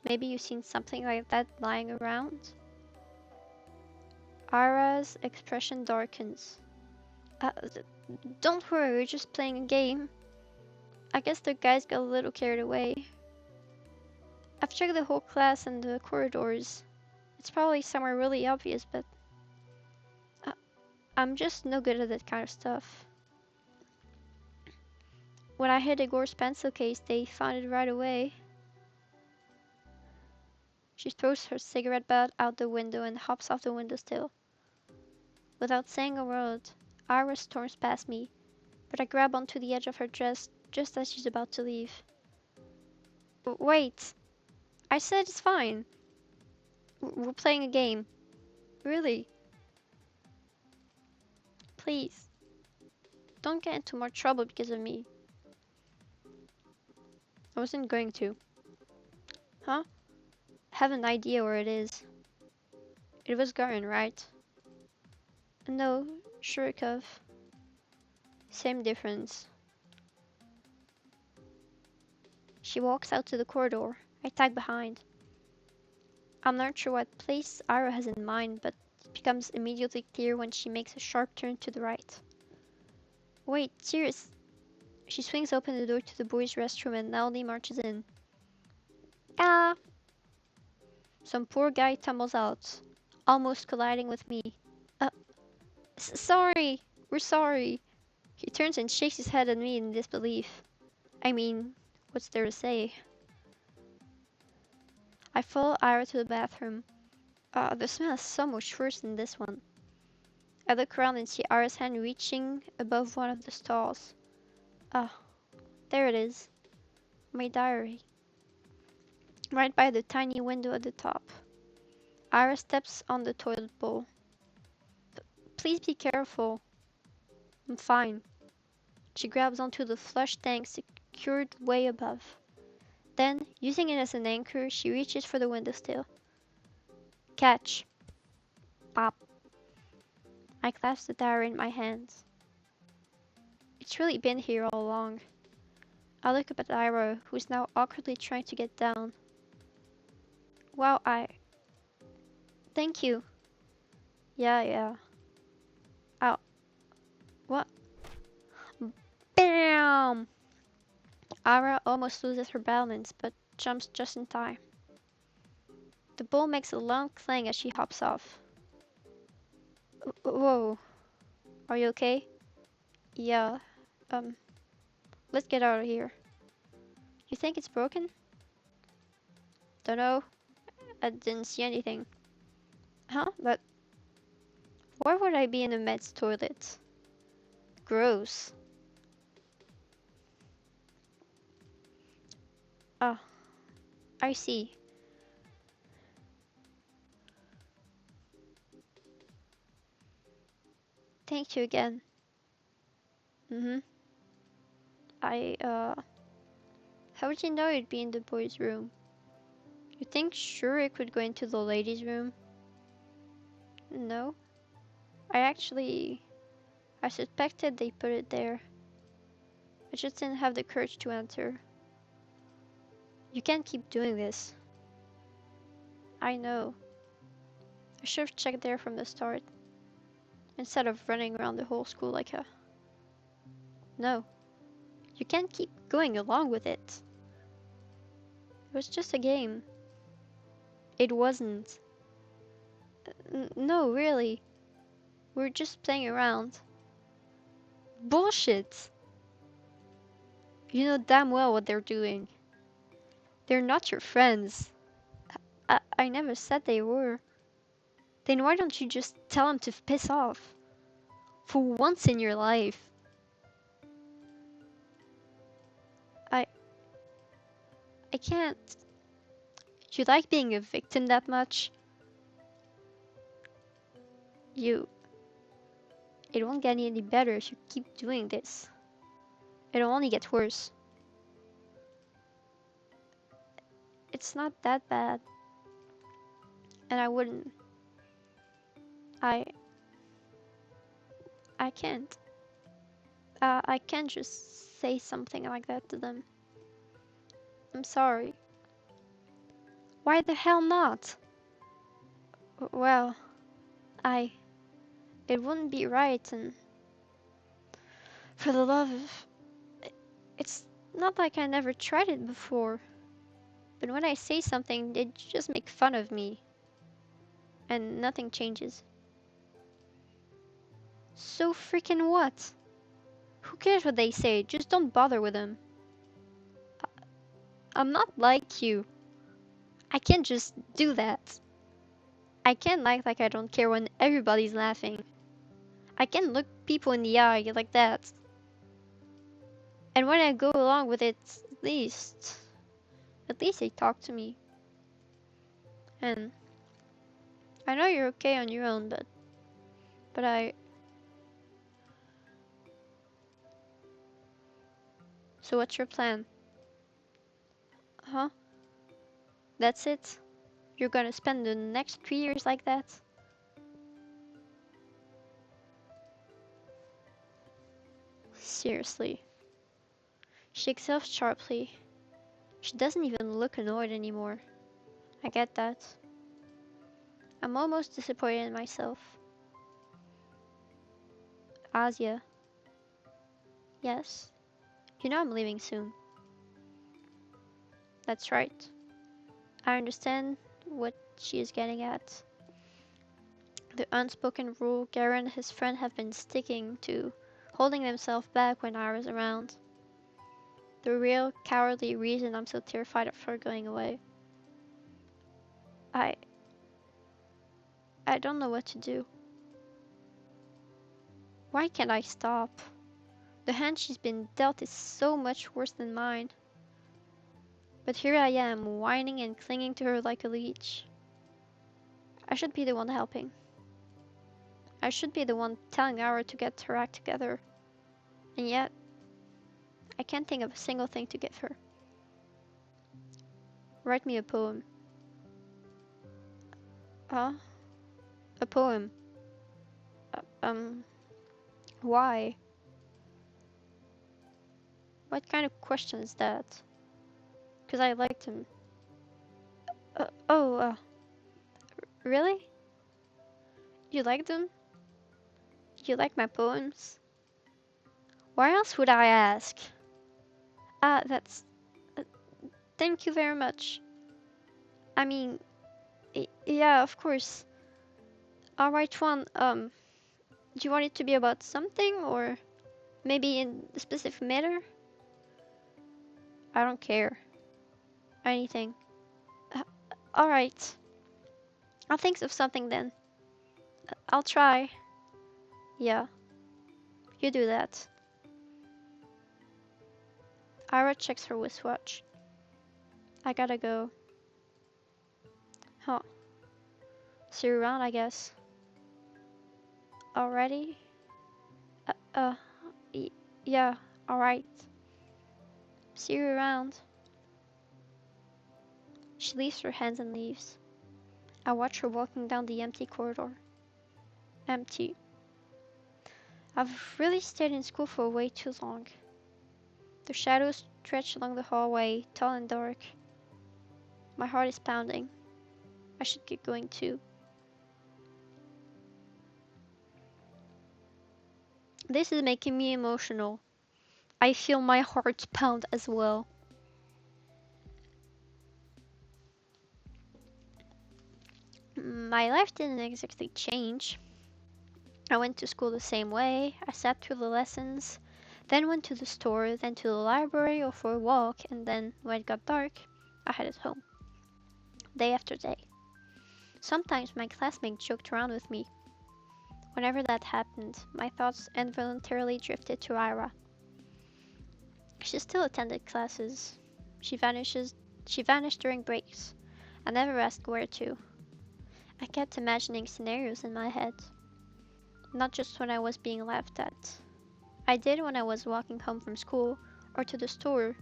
Maybe you've seen something like that lying around? Ara's expression darkens. Don't worry, we're just playing a game. I guess the guys got a little carried away. I've checked the whole class and the corridors. It's probably somewhere really obvious, but I'm just no good at that kind of stuff. When I hid Igor's pencil case, they found it right away. She throws her cigarette butt out the window and hops off the windowsill. Without saying a word, Ira storms past me, but I grab onto the edge of her dress just as she's about to leave. Wait! I said it's fine. We're playing a game. Really. Please. Don't get into more trouble because of me. I wasn't going to. Huh? I have an idea where it is. It was Garin, right? No, Shurikov. Same difference. She walks out to the corridor. I tag behind. I'm not sure what place Ira has in mind, but it becomes immediately clear when she makes a sharp turn to the right. Wait, serious. She swings open the door to the boys' restroom and loudly marches in. Ah! Some poor guy tumbles out, almost colliding with me. Uh, sorry! We're sorry! He turns and shakes his head at me in disbelief. I mean, what's there to say? I follow Ira to the bathroom. The smell is so much worse than this one. I look around and see Ira's hand reaching above one of the stalls. Ah, there it is. My diary. Right by the tiny window at the top. Ira steps on the toilet bowl. Please be careful. I'm fine. She grabs onto the flush tank secured way above. Then, using it as an anchor, she reaches for the windowsill. Catch. Pop. I clasp the diary in my hands. It's really been here all along. I look up at Ira, who's now awkwardly trying to get down. Wow, Thank you. Yeah. Ow. What? BAM! Ira almost loses her balance, but jumps just in time. The ball makes a long clang as she hops off. Whoa. Are you okay? Yeah. Um, let's get out of here. You think it's broken? Dunno. I didn't see anything. Huh? But why would I be in a men's toilet? Gross. Ah, I see. Thank you again. Mm-hmm. How would you know you'd be in the boys' room? You think Shurik would go into the ladies' room? No. I suspected they put it there. I just didn't have the courage to enter. You can't keep doing this. I know. I should have checked there from the start, instead of running around the whole school like a... No. You can't keep going along with it. It was just a game. It wasn't. No, really. We were just playing around. Bullshit! You know damn well what they're doing. They're not your friends. I never said they were. Then why don't you just tell them to piss off? For once in your life. I... I can't. You like being a victim that much? You... It won't get any better if you keep doing this. It'll only get worse. It's not that bad. And I wouldn't. I... I can't. I can't just say something like that to them. I'm sorry. Why the hell not? Well, it wouldn't be right, and for the love of... It's not like I never tried it before. But when I say something, they just make fun of me. And nothing changes. So freaking what? Who cares what they say? Just don't bother with them. I'm not like you. I can't just do that. I can't act like I don't care when everybody's laughing. I can't look people in the eye like that. And when I go along with it, at least they talk to me. And I know you're okay on your own, but so what's your plan? Huh? That's it? You're gonna spend the next 3 years like that? Seriously. She exhales sharply. She doesn't even look annoyed anymore. I get that. I'm almost disappointed in myself. Asia. Yes. You know I'm leaving soon. That's right. I understand what she is getting at. The unspoken rule Garen and his friend have been sticking to, holding themselves back when I was around. The real cowardly reason I'm so terrified of her going away. I don't know what to do. Why can't I stop? The hand she's been dealt is so much worse than mine. But here I am, whining and clinging to her like a leech. I should be the one helping. I should be the one telling Ara to get her act together. And yet, I can't think of a single thing to give her. Write me a poem. Huh? A poem? Uh, um, why? What kind of question is that? Because I liked him. Oh, really? You liked them? You like my poems? Why else would I ask? That's. Uh, Thank you very much. I mean, yeah, of course. Alright, one. Do you want it to be about something, or maybe in a specific matter? I don't care. Anything. Uh, Alright. I'll think of something then. I'll try. Yeah, you do that. Ira checks her wristwatch. I gotta go. Huh. See you around, I guess. Already? Uh, uh, y yeah, alright. See you around. She leaves her hands and leaves. I watch her walking down the empty corridor. Empty. I've really stayed in school for way too long. The shadows stretch along the hallway, tall and dark. My heart is pounding. I should get going too. This is making me emotional. I feel my heart pound as well. My life didn't exactly change. I went to school the same way, I sat through the lessons, then went to the store, then to the library or for a walk, and then, when it got dark, I headed home. Day after day. Sometimes my classmates joked around with me. Whenever that happened, my thoughts involuntarily drifted to Ira. She still attended classes. She vanished during breaks. I never asked where to. I kept imagining scenarios in my head. Not just when I was being laughed at. I did when I was walking home from school, or to the store,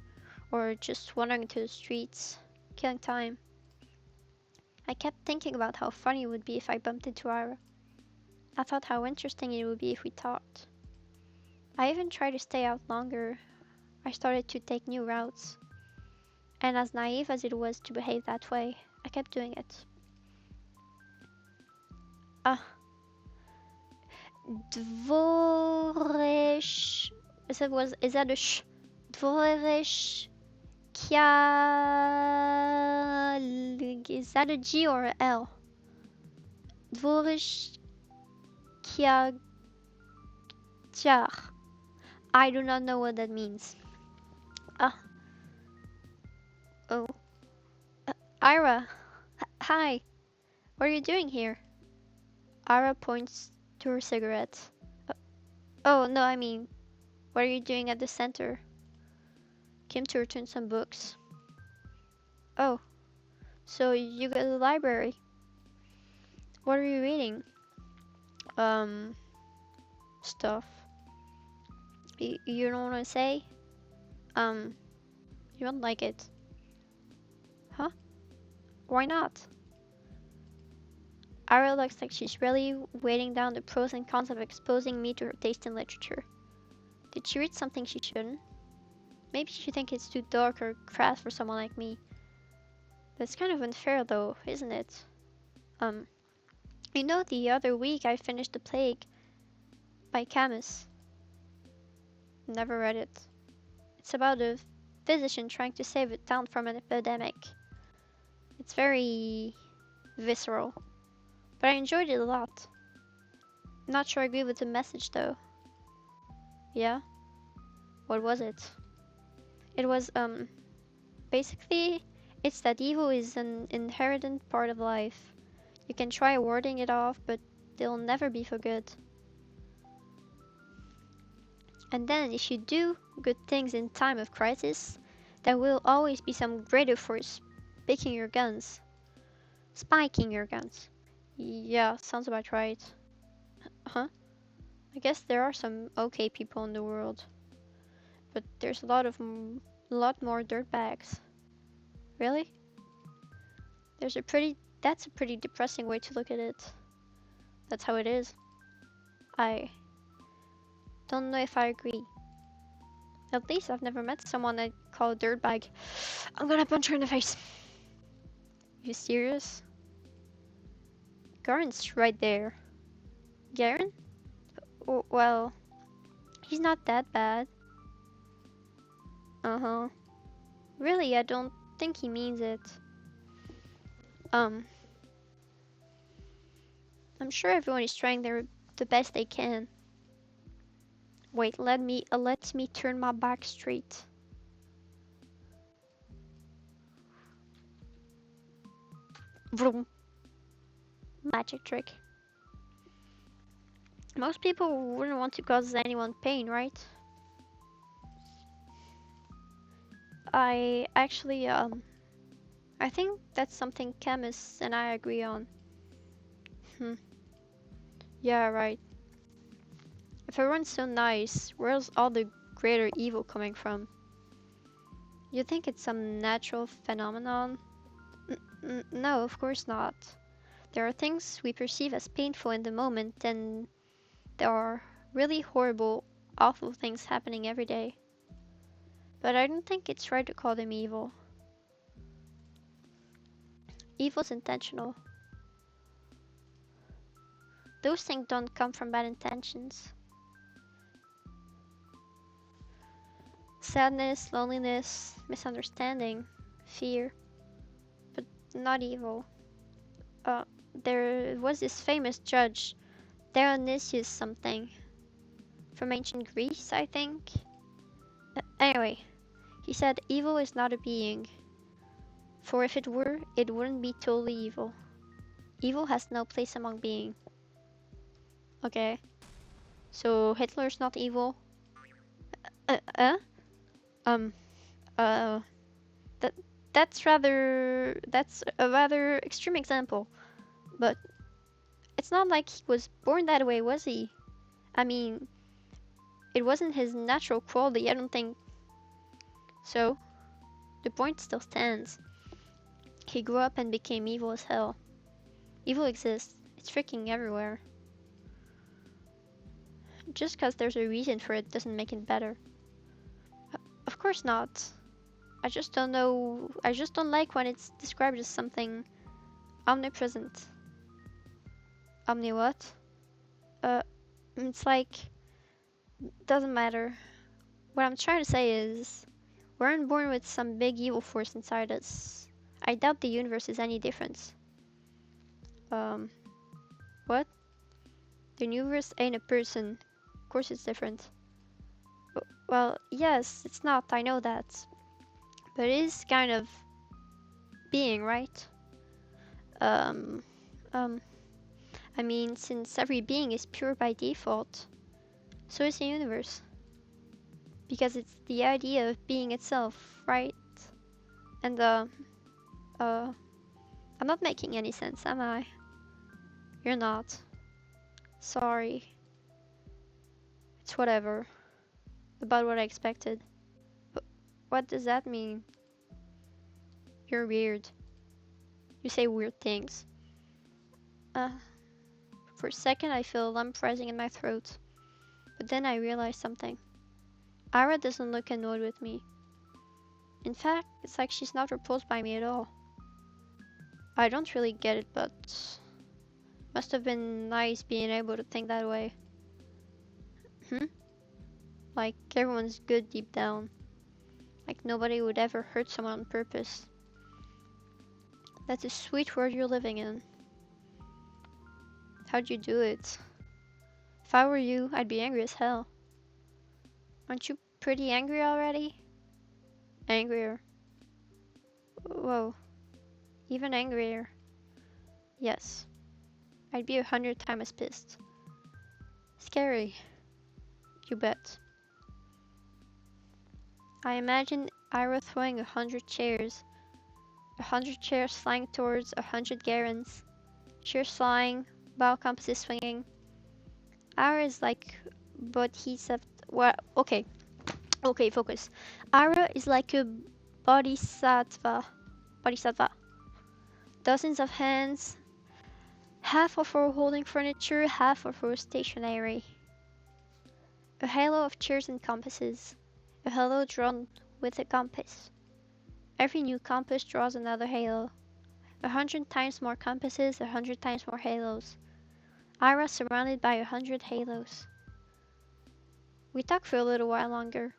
or just wandering through the streets, killing time. I kept thinking about how funny it would be if I bumped into Ira. I thought how interesting it would be if we talked. I even tried to stay out longer. I started to take new routes. And as naive as it was to behave that way, I kept doing it. Ah, Dvoresh. Is that a sh? Dvoresh Kya. Is that a G or a L? Dvoresh Kya. I do not know what that means. Ah, oh. Ira. Hi. What are you doing here? Ira points to her cigarette. Uh, oh, no, I mean, what are you doing at the center? Came to return some books. Oh, so you go to the library. What are you reading? Um, Stuff. You don't want to say? Um, you don't like it. Huh? Why not? Ira looks like she's really weighing down the pros and cons of exposing me to her taste in literature. Did she read something she shouldn't? Maybe she thinks it's too dark or crass for someone like me. That's kind of unfair though, isn't it? Um, the other week I finished The Plague by Camus. Never read it. It's about a physician trying to save a town from an epidemic. It's very visceral, but I enjoyed it a lot. Not sure I agree with the message though. Yeah? What was it? It was, basically, it's that evil is an inherent part of life. You can try warding it off, but they'll never be for good. And then, if you do good things in time of crisis, there will always be some greater force picking your guns. Spiking your guns. Yeah, sounds about right. Huh? I guess there are some okay people in the world, but there's a lot more dirtbags. Really? That's a pretty depressing way to look at it. That's how it is. I don't know if I agree. At least I've never met someone I'd call a dirtbag. I'm gonna punch her in the face. You serious? Garen's right there. Garen? Well, he's not that bad. Uh-huh. Really, I don't think he means it. Um, I'm sure everyone is trying the best they can. Wait, let me turn my back straight. Vroom. Magic trick. Most people wouldn't want to cause anyone pain, right? I actually, I think that's something chemists and I agree on. Hmm. Yeah, right. If everyone's so nice, where's all the greater evil coming from? You think it's some natural phenomenon? No, of course not. There are things we perceive as painful in the moment, and there are really horrible, awful things happening every day. But I don't think it's right to call them evil. Evil's intentional. Those things don't come from bad intentions. Sadness, loneliness, misunderstanding, fear, but not evil. Uh, there was this famous judge, Dionysius something, from ancient Greece, I think. Anyway, he said evil is not a being, for if it were, it wouldn't be totally evil. Evil has no place among being. Okay, so Hitler's not evil? Uh, uh? Um, uh, that that's a rather extreme example, but it's not like he was born that way, was he? I mean, it wasn't his natural quality, I don't think. So, the point still stands. He grew up and became evil as hell. Evil exists. It's freaking everywhere. Just because there's a reason for it doesn't make it better. Of course not. I just don't know. I just don't like when it's described as something omnipresent. Omni what? It's like, doesn't matter. What I'm trying to say is, we aren't born with some big evil force inside us. I doubt the universe is any different. Um, what? The universe ain't a person. Of course it's different. Well, yes, it's not, I know that. But it is kind of being, right? Um, um, I mean, since every being is pure by default, so is the universe. Because it's the idea of being itself, right? And, I'm not making any sense, am I? You're not. Sorry. It's whatever. About what I expected. But what does that mean? You're weird. You say weird things. For a second I feel a lump rising in my throat. But then I realize something. Ira doesn't look annoyed with me. In fact, it's like she's not repulsed by me at all. I don't really get it, but must have been nice being able to think that way. Like everyone's good deep down. Like nobody would ever hurt someone on purpose. That's a sweet world you're living in. How'd you do it? If I were you, I'd be angry as hell. Aren't you pretty angry already? Angrier. Whoa. Even angrier. Yes. I'd be 100 times as pissed. Scary. You bet. I imagine Ira throwing 100 chairs. 100 chairs flying towards 100 Garens. Chairs flying, bow compasses swinging. Ira is like bodhisattva. Well, okay. Okay, focus. Ira is like a bodhisattva. Bodhisattva. Dozens of hands. Half of her holding furniture, half of her stationary. A halo of chairs and compasses. A halo drawn with a compass. Every new compass draws another halo. 100 times more compasses, 100 times more halos. Ira surrounded by 100 halos. We talk for a little while longer.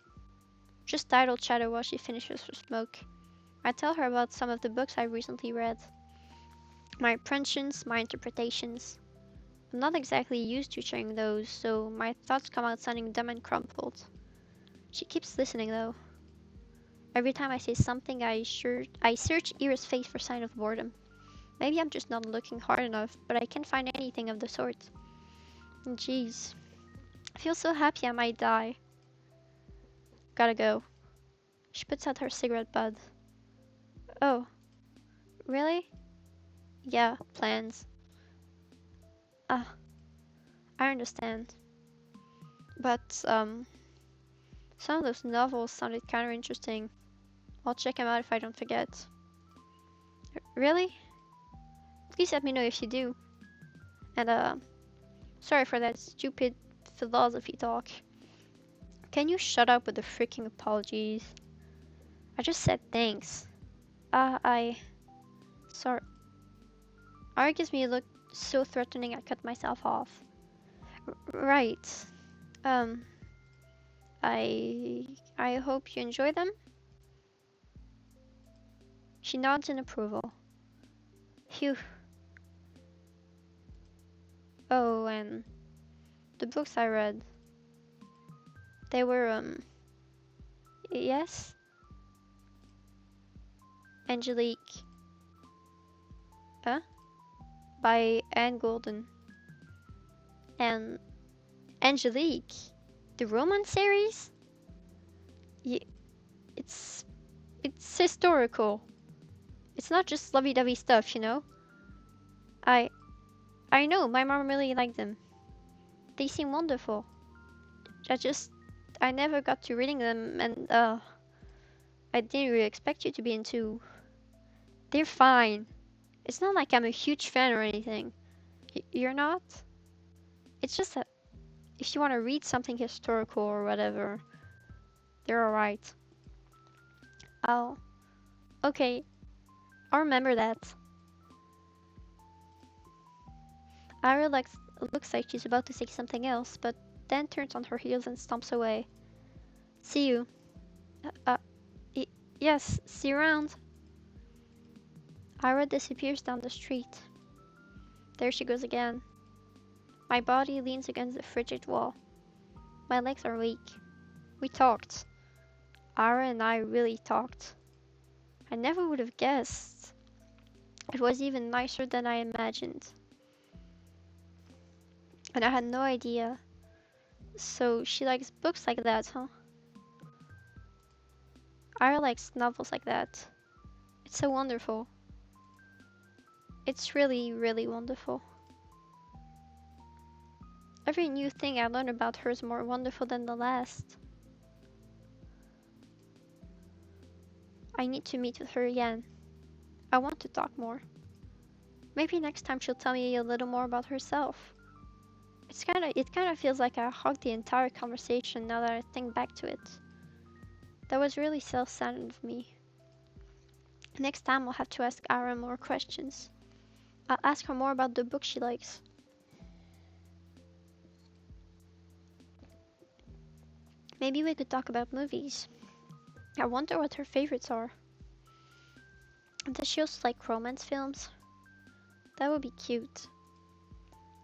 Just idle chatter while she finishes her smoke. I tell her about some of the books I recently read. My impressions, my interpretations. I'm not exactly used to sharing those, so my thoughts come out sounding dumb and crumpled. She keeps listening though. Every time I say something, I search Ira's face for sign of boredom. Maybe I'm just not looking hard enough, but I can't find anything of the sort. Jeez. I feel so happy I might die. Gotta go. She puts out her cigarette butt. Oh, really? Yeah, plans. Ah, I understand. But, some of those novels sounded kinda interesting. I'll check them out if I don't forget. Really? Please let me know if you do. And, sorry for that stupid philosophy talk. Can you shut up with the freaking apologies? I just said thanks. Sorry. Art gives me a look so threatening I cut myself off. Right. Um, I hope you enjoy them. She nods in approval. Phew. Oh, and the books I read. They were, yes? Angelique. Huh? By Anne Golden. And Angelique? The romance series? Yeah, it's it's historical. It's not just lovey-dovey stuff, you know? I I know, my mom really liked them. They seem wonderful. I just I never got to reading them and I didn't really expect you to be into. They're fine. It's not like I'm a huge fan or anything. You're not? It's just that if you want to read something historical or whatever, they're alright. I'll. Okay, I'll remember that. Ira looks like she's about to say something else, but then turns on her heels and stomps away. See you. Uh, uh yes, see you around. Ira disappears down the street. There she goes again. My body leans against the frigid wall. My legs are weak. We talked. Ira and I really talked. I never would have guessed. It was even nicer than I imagined. And I had no idea. So she likes books like that, huh? Ira likes novels like that. It's so wonderful. It's really, really wonderful. Every new thing I learn about her is more wonderful than the last. I need to meet with her again. I want to talk more. Maybe next time she'll tell me a little more about herself. It kinda feels like I hogged the entire conversation now that I think back to it. That was really self-centered of me. Next time I'll have to ask Ira more questions. I'll ask her more about the book she likes. Maybe we could talk about movies. I wonder what her favorites are. Does she also like romance films? That would be cute.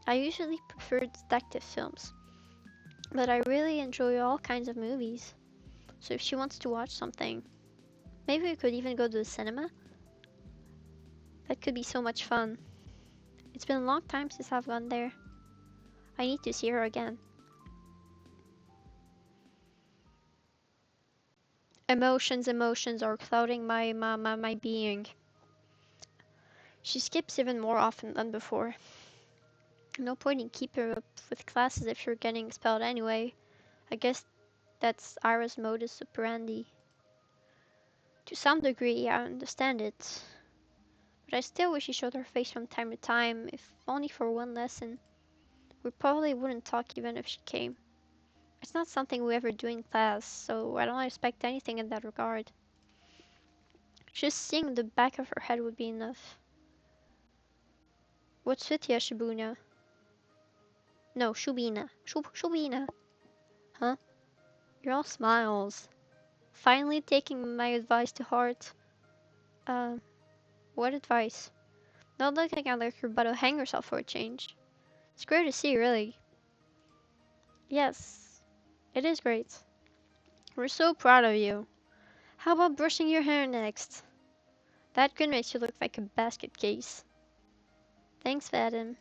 I usually prefer detective films, but I really enjoy all kinds of movies. So if she wants to watch something, maybe we could even go to the cinema? That could be so much fun. It's been a long time since I've gone there. I need to see her again. Emotions are clouding my being. She skips even more often than before. No point in keeping up with classes if you're getting expelled anyway. I guess that's Ira's modus operandi. To some degree, I understand it. But I still wish she showed her face from time to time, if only for one lesson. We probably wouldn't talk even if she came. It's not something we ever do in class, so I don't expect anything in that regard. Just seeing the back of her head would be enough. What's with ya, Shibuna? No, Shubina. Shubina. Huh? You're all smiles. Finally taking my advice to heart. Um, what advice? Not looking at like you're about to hang yourself for a change. It's great to see, really. Yes, it is great. We're so proud of you. How about brushing your hair next? That grin makes you look like a basket case. Thanks, Vadim.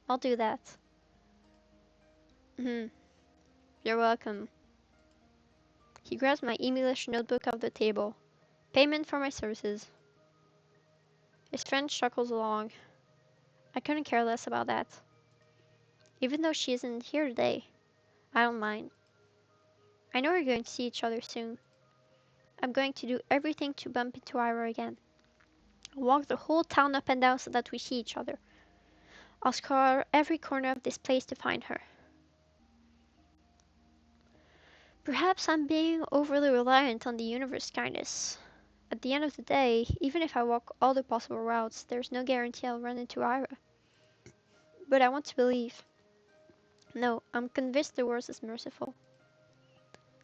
I'll do that. You're welcome. He grabs my English notebook off the table. Payment for my services. His friend chuckles along. I couldn't care less about that. Even though she isn't here today, I don't mind. I know we're going to see each other soon. I'm going to do everything to bump into Ira again. I'll walk the whole town up and down so that we see each other. I'll scour every corner of this place to find her. Perhaps I'm being overly reliant on the universe's kindness. At the end of the day, even if I walk all the possible routes, there's no guarantee I'll run into Ira. But I want to believe. No, I'm convinced the world is merciful.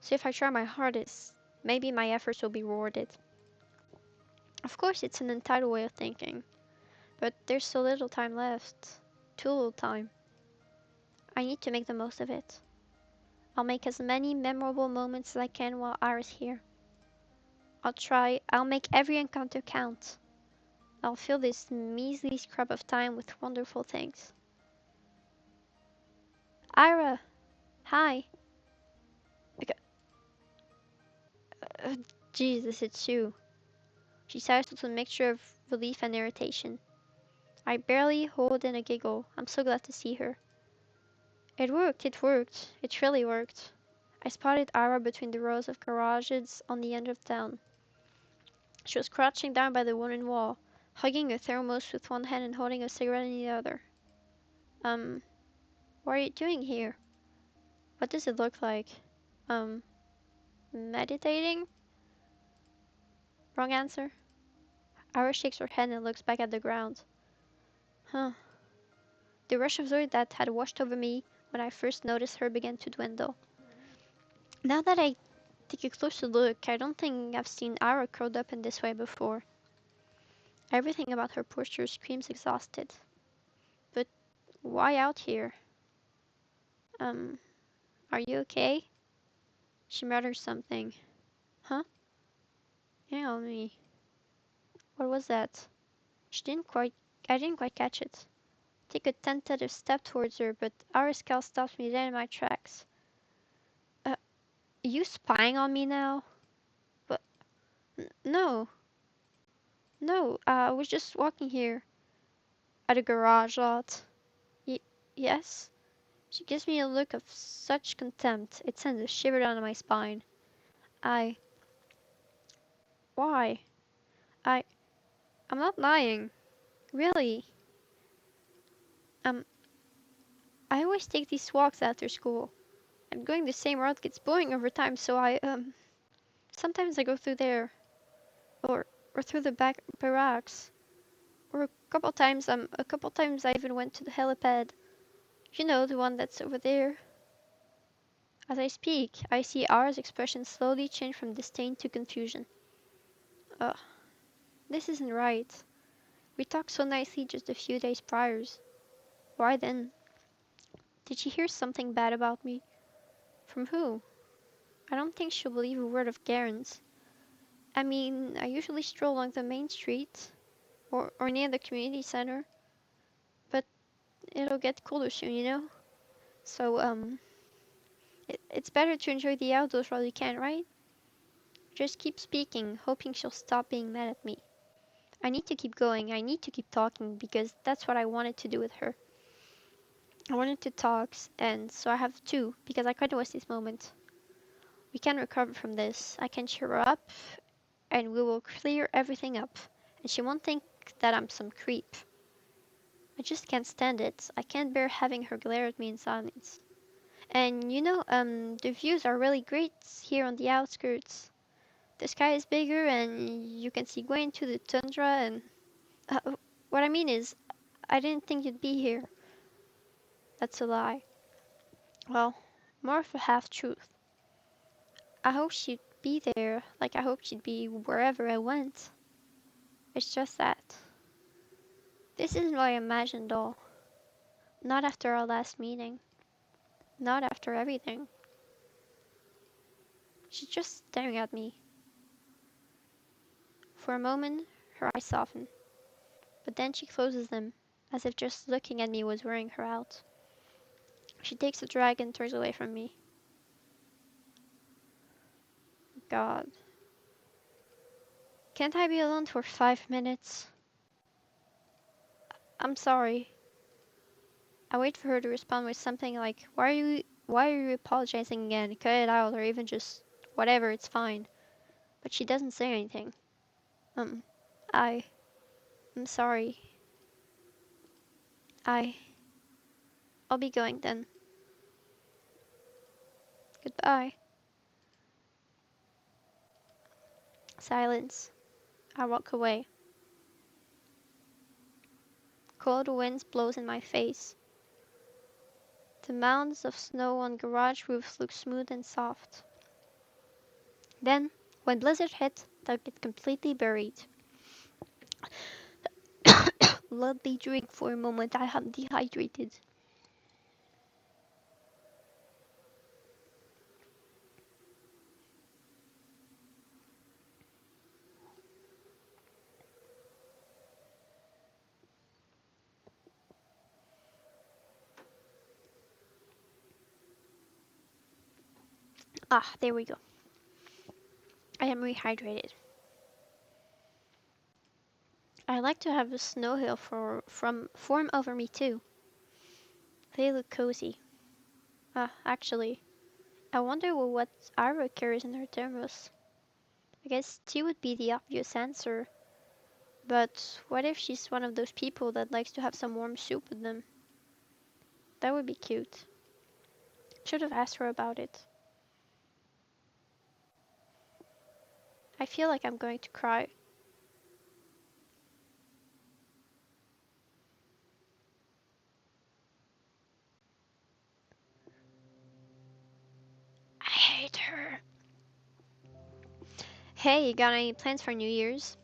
So if I try my hardest, maybe my efforts will be rewarded. Of course, it's an entitled way of thinking, but there's so little time left. Too little time. I need to make the most of it. I'll make as many memorable moments as I can while Ira's here. I'll make every encounter count. I'll fill this measly scrap of time with wonderful things. Ira! Hi! Okay. Uh, Jesus, it's you. She sighs with a mixture of relief and irritation. I barely hold in a giggle. I'm so glad to see her. It worked. It really worked. I spotted Ira between the rows of garages on the end of town. She was crouching down by the wooden wall, hugging a thermos with one hand and holding a cigarette in the other. What are you doing here? What does it look like? Um, Meditating? Wrong answer. Ira shakes her head and looks back at the ground. Huh. The rush of joy that had washed over me when I first noticed her began to dwindle. Now that I take a closer look, I don't think I've seen Ira curled up in this way before. Everything about her posture screams exhausted. But why out here? Are you okay? She mutters something. Huh? Hang me. What was that? She didn't quite. I didn't quite catch it. Take a tentative step towards her, but Ira's scowl stops me dead in my tracks. You spying on me now? But no, no. I was just walking here at a garage lot. Yes. She gives me a look of such contempt, it sends a shiver down my spine. I. Why? I. I'm not lying. Really. Um, I always take these walks after school. And going the same route gets boring over time, so sometimes I go through there. Or, or through the back barracks. Or a couple times I even went to the helipad. You know, the one that's over there. As I speak, I see R's expression slowly change from disdain to confusion. Ugh, this isn't right. We talked so nicely just a few days prior. Why then? Did she hear something bad about me? From who? I don't think she'll believe a word of Garen's. I mean, I usually stroll along the main street, or near the community center, but it'll get colder soon, you know? So, it's better to enjoy the outdoors while you can, right? Just keep speaking, hoping she'll stop being mad at me. I need to keep going, I need to keep talking, because that's what I wanted to do with her. I wanted to talk, and so I have to, because I couldn't waste this moment. We can recover from this. I can cheer her up, and we will clear everything up, and she won't think that I'm some creep. I just can't stand it. I can't bear having her glare at me in silence. And the views are really great here on the outskirts. The sky is bigger and you can see way into the tundra and uh, what I mean is I didn't think you'd be here. That's a lie. Well, more of a half truth. I hope she'd be there, like I hope she'd be wherever I went. It's just that. This isn't what I imagined all. Not after our last meeting. Not after everything. She's just staring at me. For a moment, her eyes soften, but then she closes them, as if just looking at me was wearing her out. She takes a drag and turns away from me. God. Can't I be alone for 5 minutes? I'm sorry. I wait for her to respond with something like, why are you apologizing again? Cut it out, or even just, whatever, it's fine. But she doesn't say anything. Um, I, I'm sorry. I, I'll be going then. Goodbye. Silence. I walk away. Cold winds blows in my face. The mounds of snow on garage roofs look smooth and soft. Then, when blizzard hit, they'll get completely buried. Let me drink for a moment. I am dehydrated. Ah, there we go. I am rehydrated. I like to have a snow hill form over me too. They look cozy. Ah, actually, I wonder what Ira carries in her thermos. I guess tea would be the obvious answer. But what if she's one of those people that likes to have some warm soup with them? That would be cute. Should have asked her about it. I feel like I'm going to cry. I hate her. Hey, you got any plans for New Year's?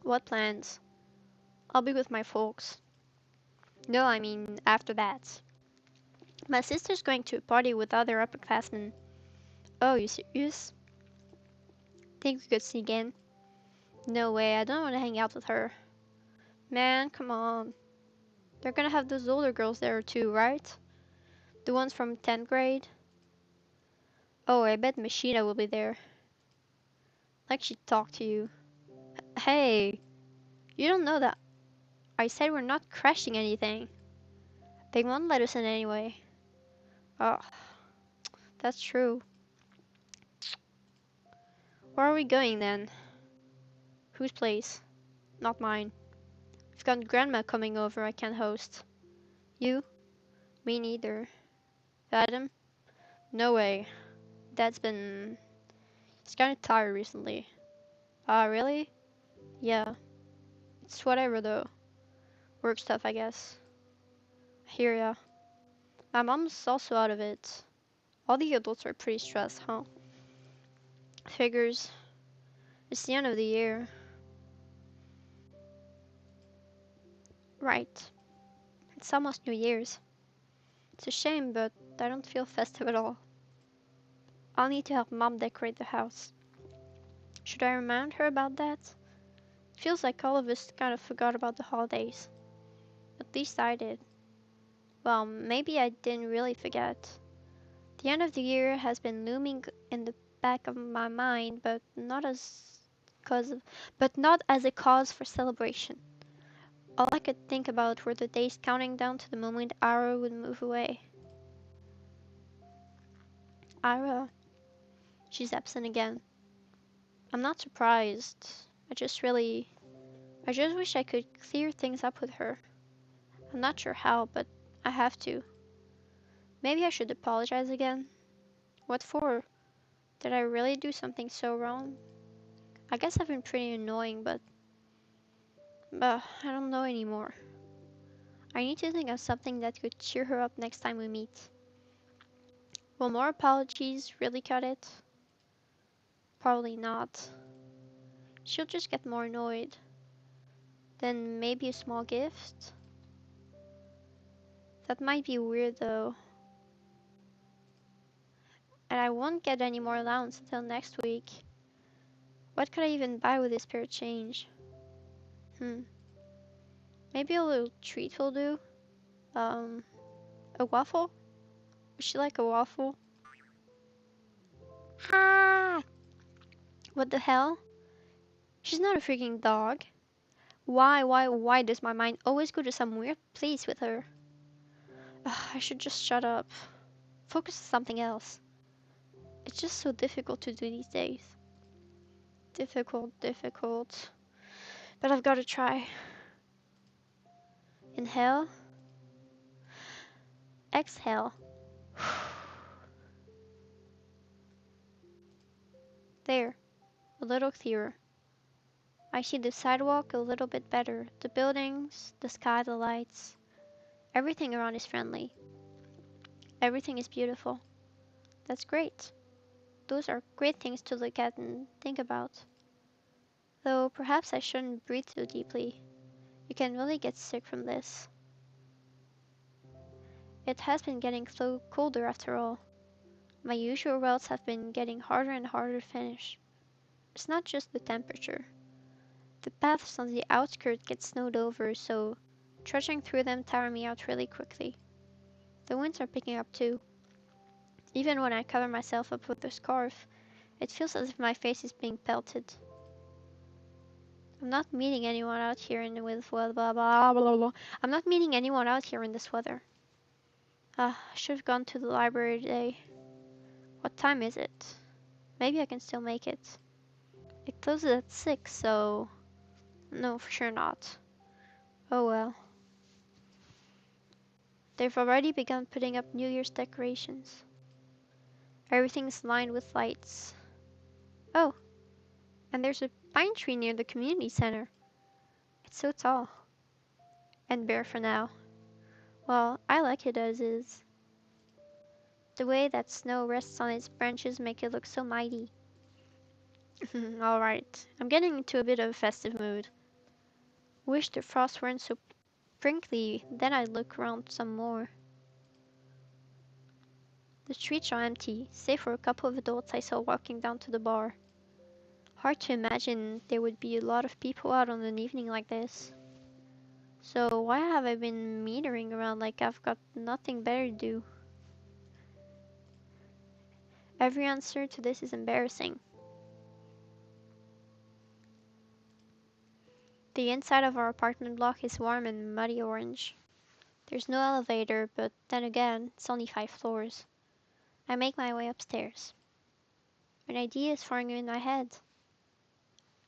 What plans? I'll be with my folks. No, I mean after that. My sister's going to a party with other upperclassmen. Oh, you serious? Think we could sneak in? No way, I don't want to hang out with her. Man, come on. They're gonna have those older girls there too, right? The ones from 10th grade? Oh, I bet Machida will be there. Like she'd talk to you. Hey, you don't know that. I said we're not crashing anything. They won't let us in anyway. Oh, that's true. Where are we going then? Whose place? Not mine. We've got grandma coming over I can't host. You? Me neither. Adam? No way. Dad's been... He's kinda tired recently. Ah, really? Yeah. It's whatever though. Work stuff, I guess. I hear ya. My mom's also out of it. All the adults are pretty stressed, huh? Figures. It's the end of the year. Right. It's almost New Year's. It's a shame, but I don't feel festive at all. I'll need to help Mom decorate the house. Should I remind her about that? It feels like all of us kind of forgot about the holidays. At least I did. Well, maybe I didn't really forget. The end of the year has been looming in the back of my mind, cause of, but not as a cause for celebration. All I could think about were the days counting down to the moment Ira would move away. Ira, she's absent again. I'm not surprised. I just wish I could clear things up with her. I'm not sure how, but I have to. Maybe I should apologize again. What for? Did I really do something so wrong? I guess I've been pretty annoying, but I don't know anymore. I need to think of something that could cheer her up next time we meet. Will more apologies really cut it? Probably not. She'll just get more annoyed. Then maybe a small gift? That might be weird though. And I won't get any more allowance until next week. What could I even buy with this spare change? Hmm. Maybe a little treat will do. Um, a waffle? Would she like a waffle? Ha! What the hell? She's not a freaking dog. Why does my mind always go to some weird place with her? Ugh, I should just shut up. Focus on something else. It's just so difficult to do these days. Difficult. But I've got to try. Inhale. Exhale. There. A little clearer. I see the sidewalk a little bit better. The buildings, the sky, the lights. Everything around is friendly. Everything is beautiful. That's great. Those are great things to look at and think about. Though perhaps I shouldn't breathe too deeply. You can really get sick from this. It has been getting so colder after all. My usual routes have been getting harder and harder to finish. It's not just the temperature. The paths on the outskirts get snowed over, so trudging through them tire me out really quickly. The winds are picking up too. Even when I cover myself up with a scarf, it feels as if my face is being pelted. I'm not meeting anyone out here in with blah blah blah blah blah. I'm not meeting anyone out here in this weather. I should have gone to the library today. What time is it? Maybe I can still make it. It closes at 6, so... No, for sure not. Oh well. They've already begun putting up New Year's decorations. Everything's lined with lights. Oh, and there's a pine tree near the community center. It's so tall. And bare for now. Well, I like it as is. The way that snow rests on its branches make it look so mighty. Alright, I'm getting into a bit of a festive mood. Wish the frost weren't so sprinkly, then I'd look around some more. The streets are empty, save for a couple of adults I saw walking down to the bar. Hard to imagine there would be a lot of people out on an evening like this. So why have I been meandering around like I've got nothing better to do? Every answer to this is embarrassing. The inside of our apartment block is warm and muddy orange. There's no elevator, but then again, it's only 5 floors. I make my way upstairs. An idea is forming in my head.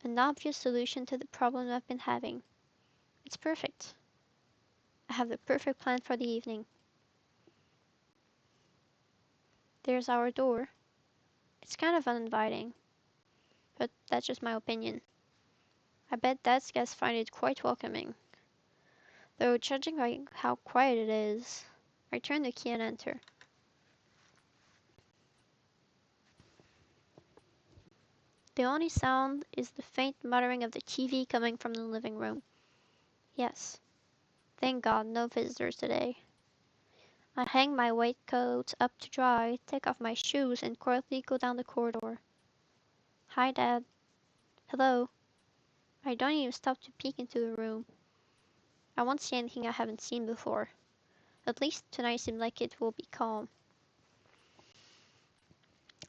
An obvious solution to the problem I've been having. It's perfect. I have the perfect plan for the evening. There's our door. It's kind of uninviting, but that's just my opinion. I bet Dad's guests find it quite welcoming. Though, judging by how quiet it is, I turn the key and enter. The only sound is the faint muttering of the TV coming from the living room. Yes, thank God, no visitors today. I hang my waistcoat up to dry, take off my shoes, and quietly go down the corridor. Hi, Dad. Hello. I don't even stop to peek into the room. I won't see anything I haven't seen before. At least tonight seems like it will be calm.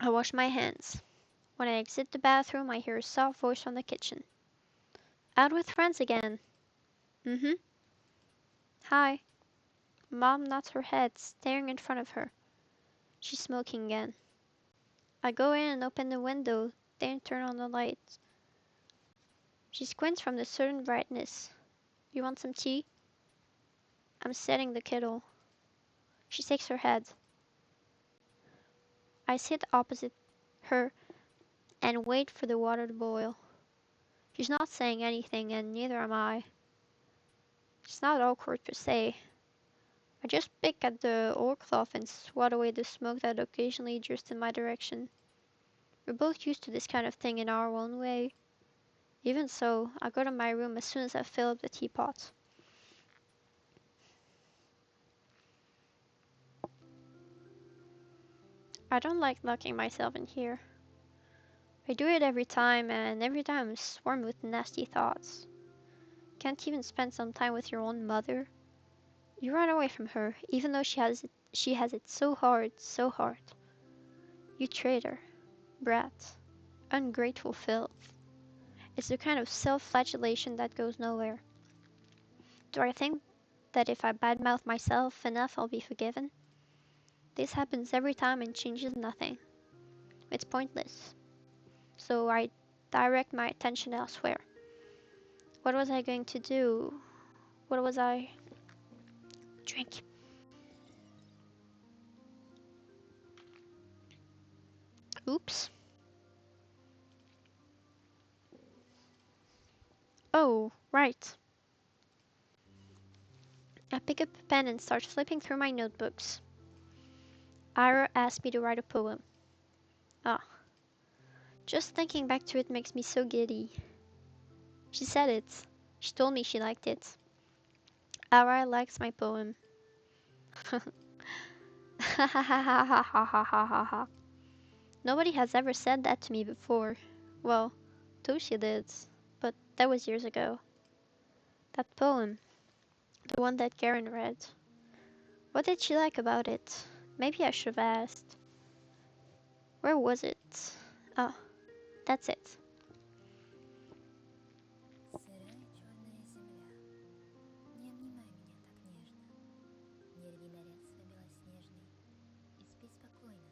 I wash my hands. When I exit the bathroom, I hear a soft voice from the kitchen. Out with friends again. Mm-hmm. Hi. Mom nods her head, staring in front of her. She's smoking again. I go in and open the window, then turn on the light. She squints from the sudden brightness. You want some tea? I'm setting the kettle. She shakes her head. I sit opposite her and wait for the water to boil. She's not saying anything, and neither am I. It's not awkward per se. I just pick at the oilcloth and swat away the smoke that occasionally drifts in my direction. We're both used to this kind of thing in our own way. Even so, I go to my room as soon as I fill up the teapot. I don't like locking myself in here. I do it every time, and every time I'm swarmed with nasty thoughts. Can't even spend some time with your own mother? You run away from her, even though she has it so hard, so hard. You traitor, brat, ungrateful filth. It's the kind of self-flagellation that goes nowhere. Do I think that if I badmouth myself enough I'll be forgiven? This happens every time and changes nothing. It's pointless. So I direct my attention elsewhere. What was I going to do? What was I... Drink. Oops. Oh, right. I pick up a pen and start flipping through my notebooks. Ira asked me to write a poem. Ah, just thinking back to it makes me so giddy. She said it. She told me she liked it. Ira likes my poem. Ha ha ha ha ha ha ha ha ha ha. Nobody has ever said that to me before. Well, Toshi did, but that was years ago. That poem, the one that Garen read. What did she like about it? Maybe I should have asked. Where was it? Oh, that's it. Сырая черная земля, не обнимай меня так нежно. Не рви наряд свой белоснежный и спи спокойно.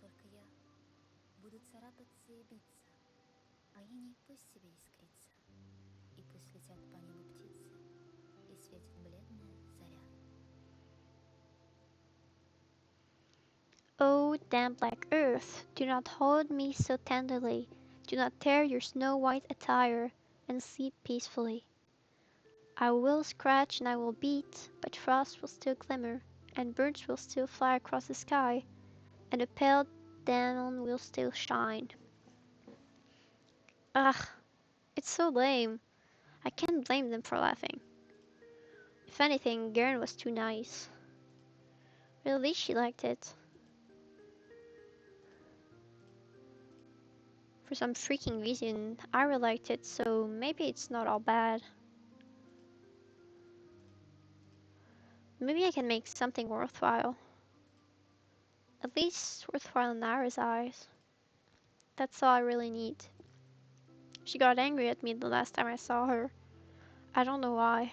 Только я буду царапаться и биться, а иней пусть себе искрится. И пусть летят по небу птицы, и светит бледная заря. Oh, damn black earth, do not hold me so tenderly. Do not tear your snow-white attire, and sleep peacefully. I will scratch and I will beat, but frost will still glimmer, and birds will still fly across the sky, and the pale dawn will still shine. Ugh, it's so lame. I can't blame them for laughing. If anything, Garen was too nice. But at least she liked it. For some freaking reason, Ira liked it, so maybe it's not all bad. Maybe I can make something worthwhile. At least worthwhile in Ira's eyes. That's all I really need. She got angry at me the last time I saw her. I don't know why.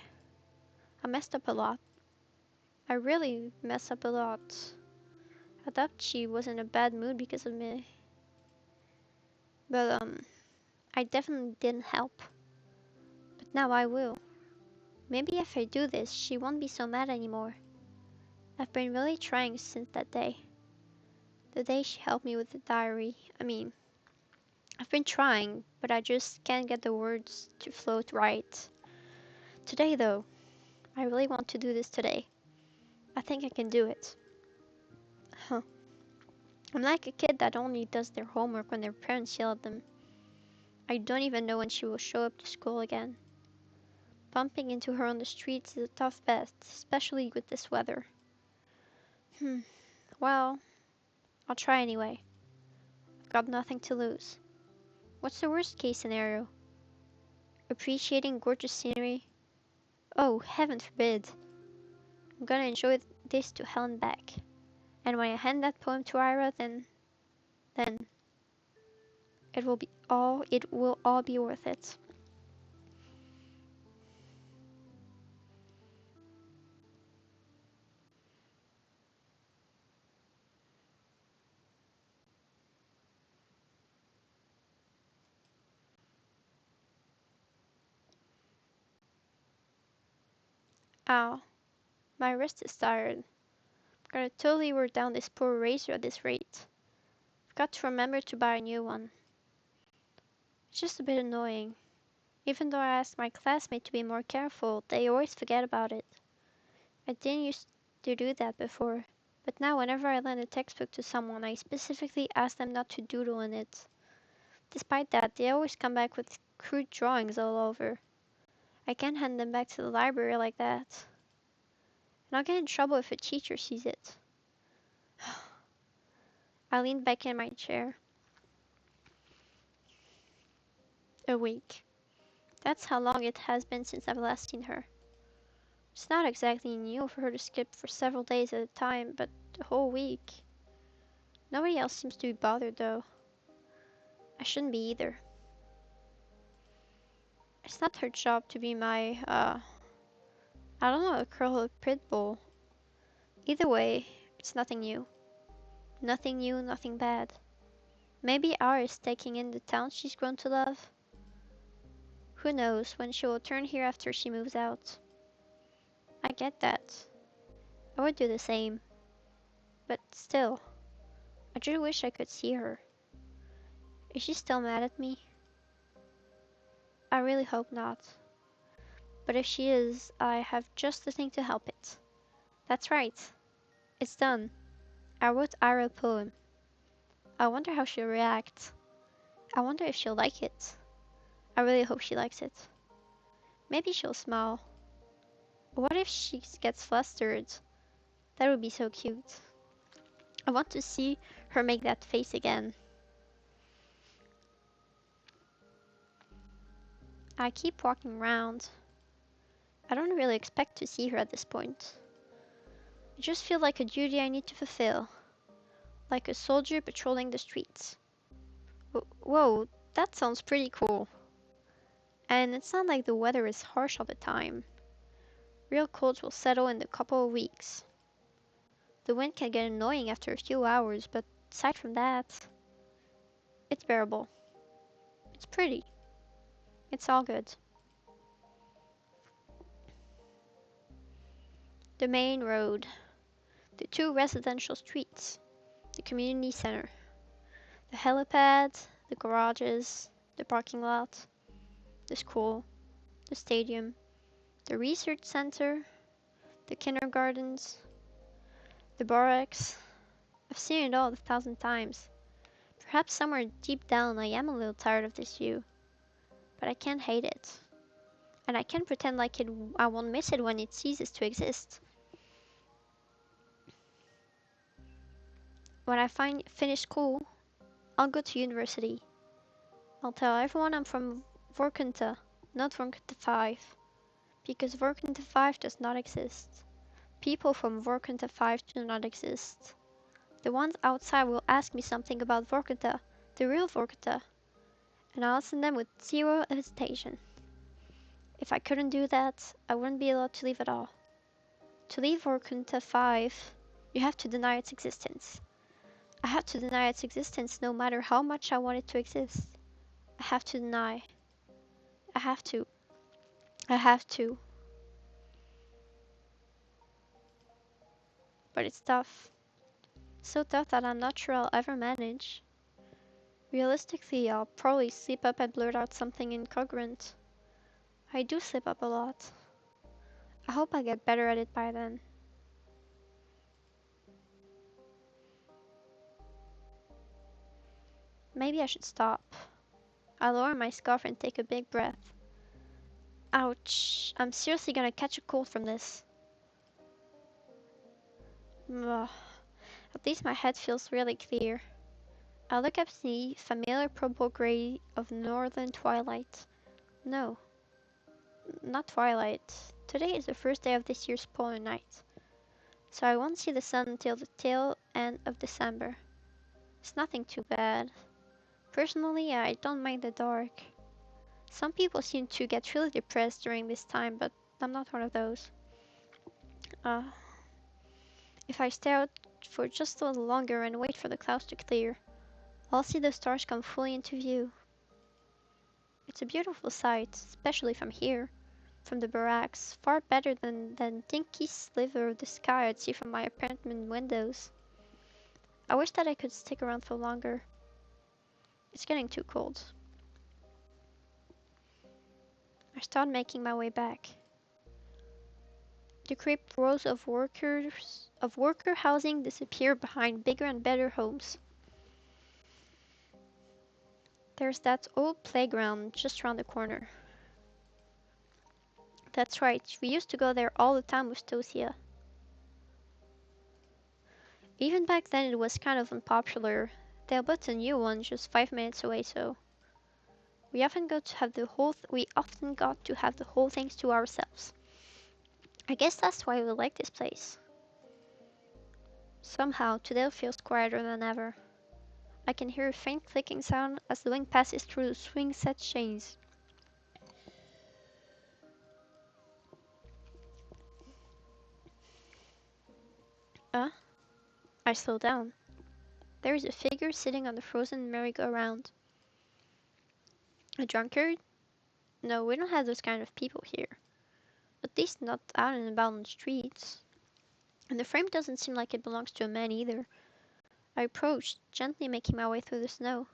I messed up a lot. I really messed up a lot. I thought she was in a bad mood because of me. But, I definitely didn't help. But now I will. Maybe if I do this, she won't be so mad anymore. I've been really trying since that day. The day she helped me with the diary. I've been trying, but I just can't get the words to float right. Today, though, I really want to do this today. I think I can do it. Huh. I'm like a kid that only does their homework when their parents yell at them. I don't even know when she will show up to school again. Bumping into her on the streets is a tough bet, especially with this weather. Well, I'll try anyway. I've got nothing to lose. What's the worst case scenario? Appreciating gorgeous scenery? Oh, heaven forbid. I'm gonna enjoy this to hell and back. And when I hand that poem to Ira, then it will all be worth it. Ow, my wrist is tired. I'm gonna totally wear down this poor razor at this rate. Got to remember to buy a new one. It's just a bit annoying. Even though I asked my classmate to be more careful, they always forget about it. I didn't used to do that before, but now whenever I lend a textbook to someone, I specifically ask them not to doodle in it. Despite that, they always come back with crude drawings all over. I can't hand them back to the library like that. And I'll get in trouble if a teacher sees it. I leaned back in my chair. A week. That's how long it has been since I've last seen her. It's not exactly new for her to skip for several days at a time, but a whole week. Nobody else seems to be bothered though. I shouldn't be either. It's not her job to be my, I don't know, a curl or pit bull. Either way, it's nothing new. Nothing new, nothing bad. Maybe R is taking in the town she's grown to love. Who knows when she will turn here after she moves out. I get that. I would do the same. But still, I do wish I could see her. Is she still mad at me? I really hope not. But if she is, I have just the thing to help it. That's right. It's done. I wrote Ira a poem. I wonder how she'll react. I wonder if she'll like it. I really hope she likes it. Maybe she'll smile. What if she gets flustered? That would be so cute. I want to see her make that face again. I keep walking around. I don't really expect to see her at this point. I just feel like a duty I need to fulfill. Like a soldier patrolling the streets. Whoa, that sounds pretty cool. And it's not like the weather is harsh all the time. Real colds will settle in a couple of weeks. The wind can get annoying after a few hours, but aside from that, it's bearable. It's pretty. It's all good. The main road. The two residential streets. The community center. The helipad. The garages. The parking lot. The school. The stadium. The research center. The kindergartens. The barracks. I've seen it all 1,000 times. Perhaps somewhere deep down I am a little tired of this view. But I can't hate it. And I can't pretend like I won't miss it when it ceases to exist. When I finish school, I'll go to university. I'll tell everyone I'm from Vorkunta, not Vorkunta 5. Because Vorkunta 5 does not exist. People from Vorkunta 5 do not exist. The ones outside will ask me something about Vorkunta, the real Vorkunta, and I'll listen them with zero hesitation. If I couldn't do that, I wouldn't be allowed to leave at all. To leave Vorkunta 5, you have to deny its existence. I have to deny its existence no matter how much I want it to exist. I have to deny. I have to. I have to. But it's tough. So tough that I'm not sure I'll ever manage. Realistically, I'll probably slip up and blurt out something incoherent. I do slip up a lot. I hope I get better at it by then. Maybe I should stop. I lower my scarf and take a big breath. Ouch, I'm seriously gonna catch a cold from this. Ugh. At least my head feels really clear. I look up the familiar purple gray of northern twilight. No, not twilight. Today is the first day of this year's polar night, so I won't see the sun until the tail end of December. It's nothing too bad. Personally, I don't mind the dark. Some people seem to get really depressed during this time, but I'm not one of those. Uh, if I stay out for just a little longer and wait for the clouds to clear, I'll see the stars come fully into view. It's a beautiful sight, especially from here, from the barracks, far better than that dinky sliver of the sky I'd see from my apartment windows. I wish that I could stick around for longer. It's getting too cold. I start making my way back. The creeped rows of worker housing disappear behind bigger and better homes. There's that old playground just around the corner. That's right, we used to go there all the time with Tosia. Even back then it was kind of unpopular. They built a new one just 5 minutes away, so we often got to have the whole things to ourselves. I guess that's why we like this place. Somehow today it feels quieter than ever. I can hear a faint clicking sound as the wind passes through the swing set chains. Uh, I slow down. There is a figure sitting on the frozen merry-go-round. A drunkard? No, we don't have those kind of people here. At least not out and about on the streets. And the frame doesn't seem like it belongs to a man either. I approached, gently making my way through the snow.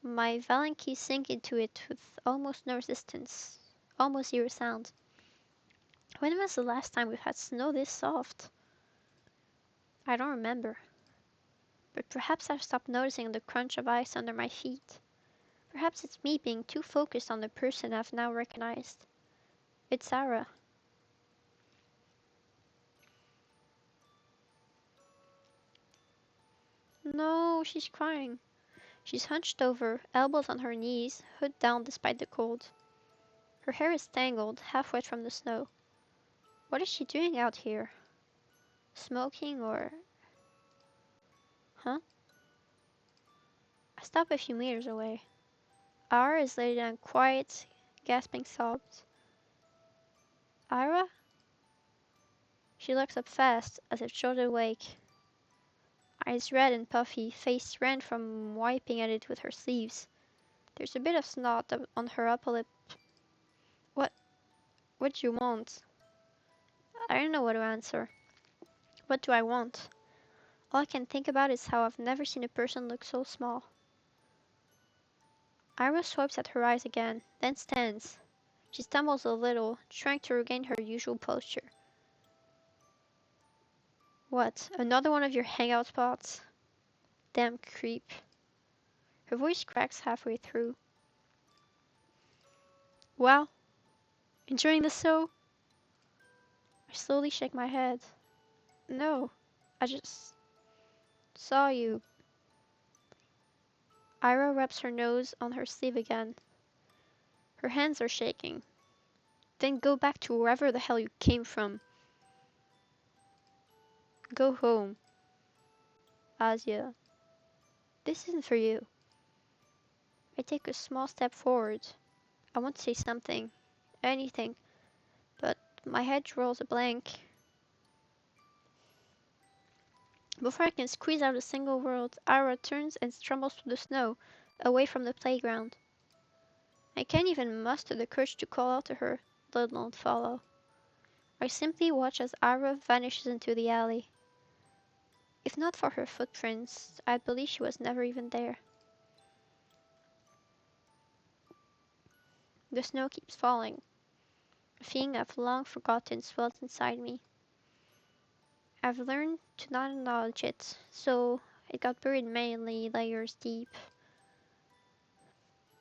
My Valenki sink into it with almost no resistance, almost zero sound. When was the last time we've had snow this soft? I don't remember. But perhaps I've stopped noticing the crunch of ice under my feet. Perhaps it's me being too focused on the person I've now recognized. It's Sarah. No, she's crying. She's hunched over, elbows on her knees, hood down despite the cold. Her hair is tangled, half wet from the snow. What is she doing out here? Smoking or... Huh? I stop a few meters away. Ira is laying down quiet, gasping sobs. Ira? She looks up fast, as if short awake. Eyes red and puffy, face red from wiping at it with her sleeves. There's a bit of snot on her upper lip. What? What do you want? I don't know what to answer. What do I want? All I can think about is how I've never seen a person look so small. Ira swipes at her eyes again, then stands. She stumbles a little, trying to regain her usual posture. What, another one of your hangout spots? Damn creep. Her voice cracks halfway through. Well, enjoying the snow? I slowly shake my head. No, I just saw you. Ira rubs her nose on her sleeve again. Her hands are shaking. Then go back to wherever the hell you came from. Go home. Asia, this isn't for you. I take a small step forward. I want to say something. Anything. But my head draws a blank. Before I can squeeze out a single word, Ira turns and stumbles through the snow, away from the playground. I can't even muster the courage to call out to her, let alone follow. I simply watch as Ira vanishes into the alley. If not for her footprints, I'd believe she was never even there. The snow keeps falling. A feeling I've long forgotten swells inside me. I've learned to not acknowledge it, so it got buried many layers deep.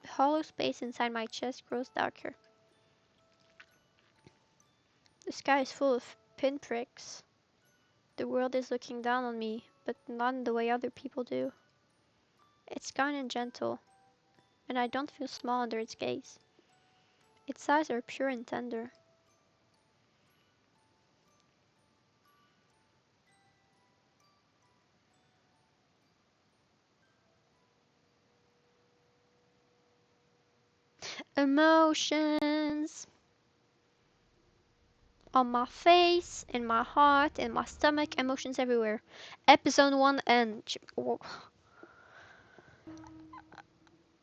The hollow space inside my chest grows darker. The sky is full of pinpricks. The world is looking down on me, but not in the way other people do. It's kind and gentle, and I don't feel small under its gaze. Its eyes are pure and tender. Emotions on my face, in my heart, in my stomach, emotions everywhere. Episode 1 and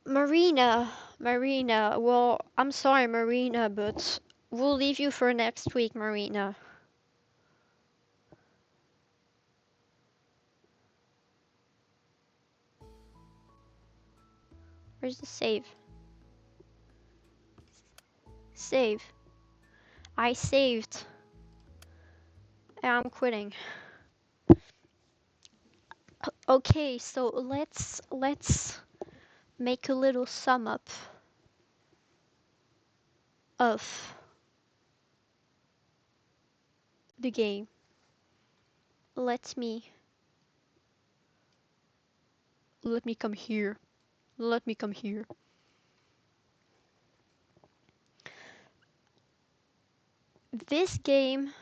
Marina, well, I'm sorry, Marina, but we'll leave you for next week, Marina. Where's the save? Save. I saved. I'm quitting. Okay, so let's make a little sum up of the game. Let me come here. Let me come here. This game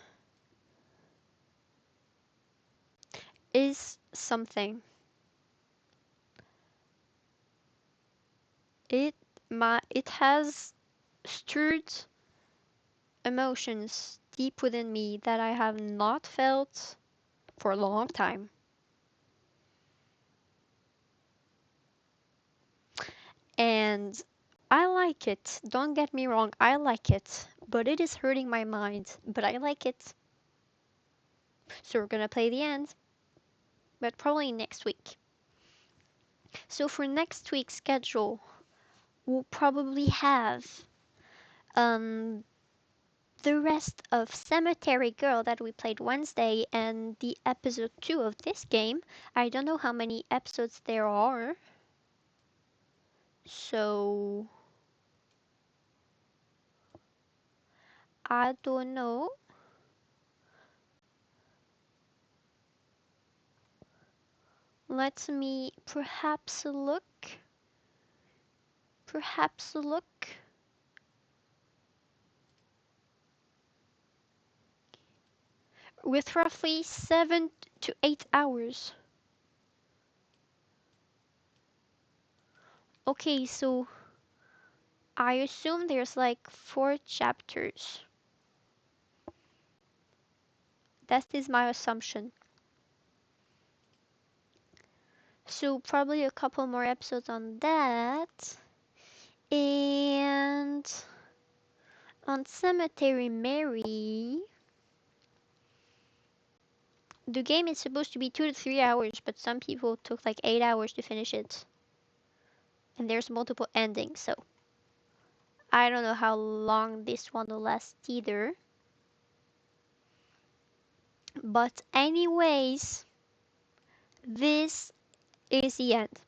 is something. It it has stirred emotions deep within me that I have not felt for a long time. And I like it. Don't get me wrong, I like it. But it is hurting my mind. But I like it. So we're gonna play the end. But probably next week. So for next week's schedule, we'll probably have um the rest of Cemetery Girl that we played Wednesday and the episode 2 of this game. I don't know how many episodes there are. So I don't know. Let me perhaps look. Perhaps look. With roughly 7 to 8 hours. Okay, so I assume there's like 4 chapters. That is my assumption. So probably a couple more episodes on that. And on Cemetery Mary, the game is supposed to be 2 to 3 hours, but some people took like 8 hours to finish it. And there's multiple endings, so I don't know how long this one will last either. But anyways, this is the end.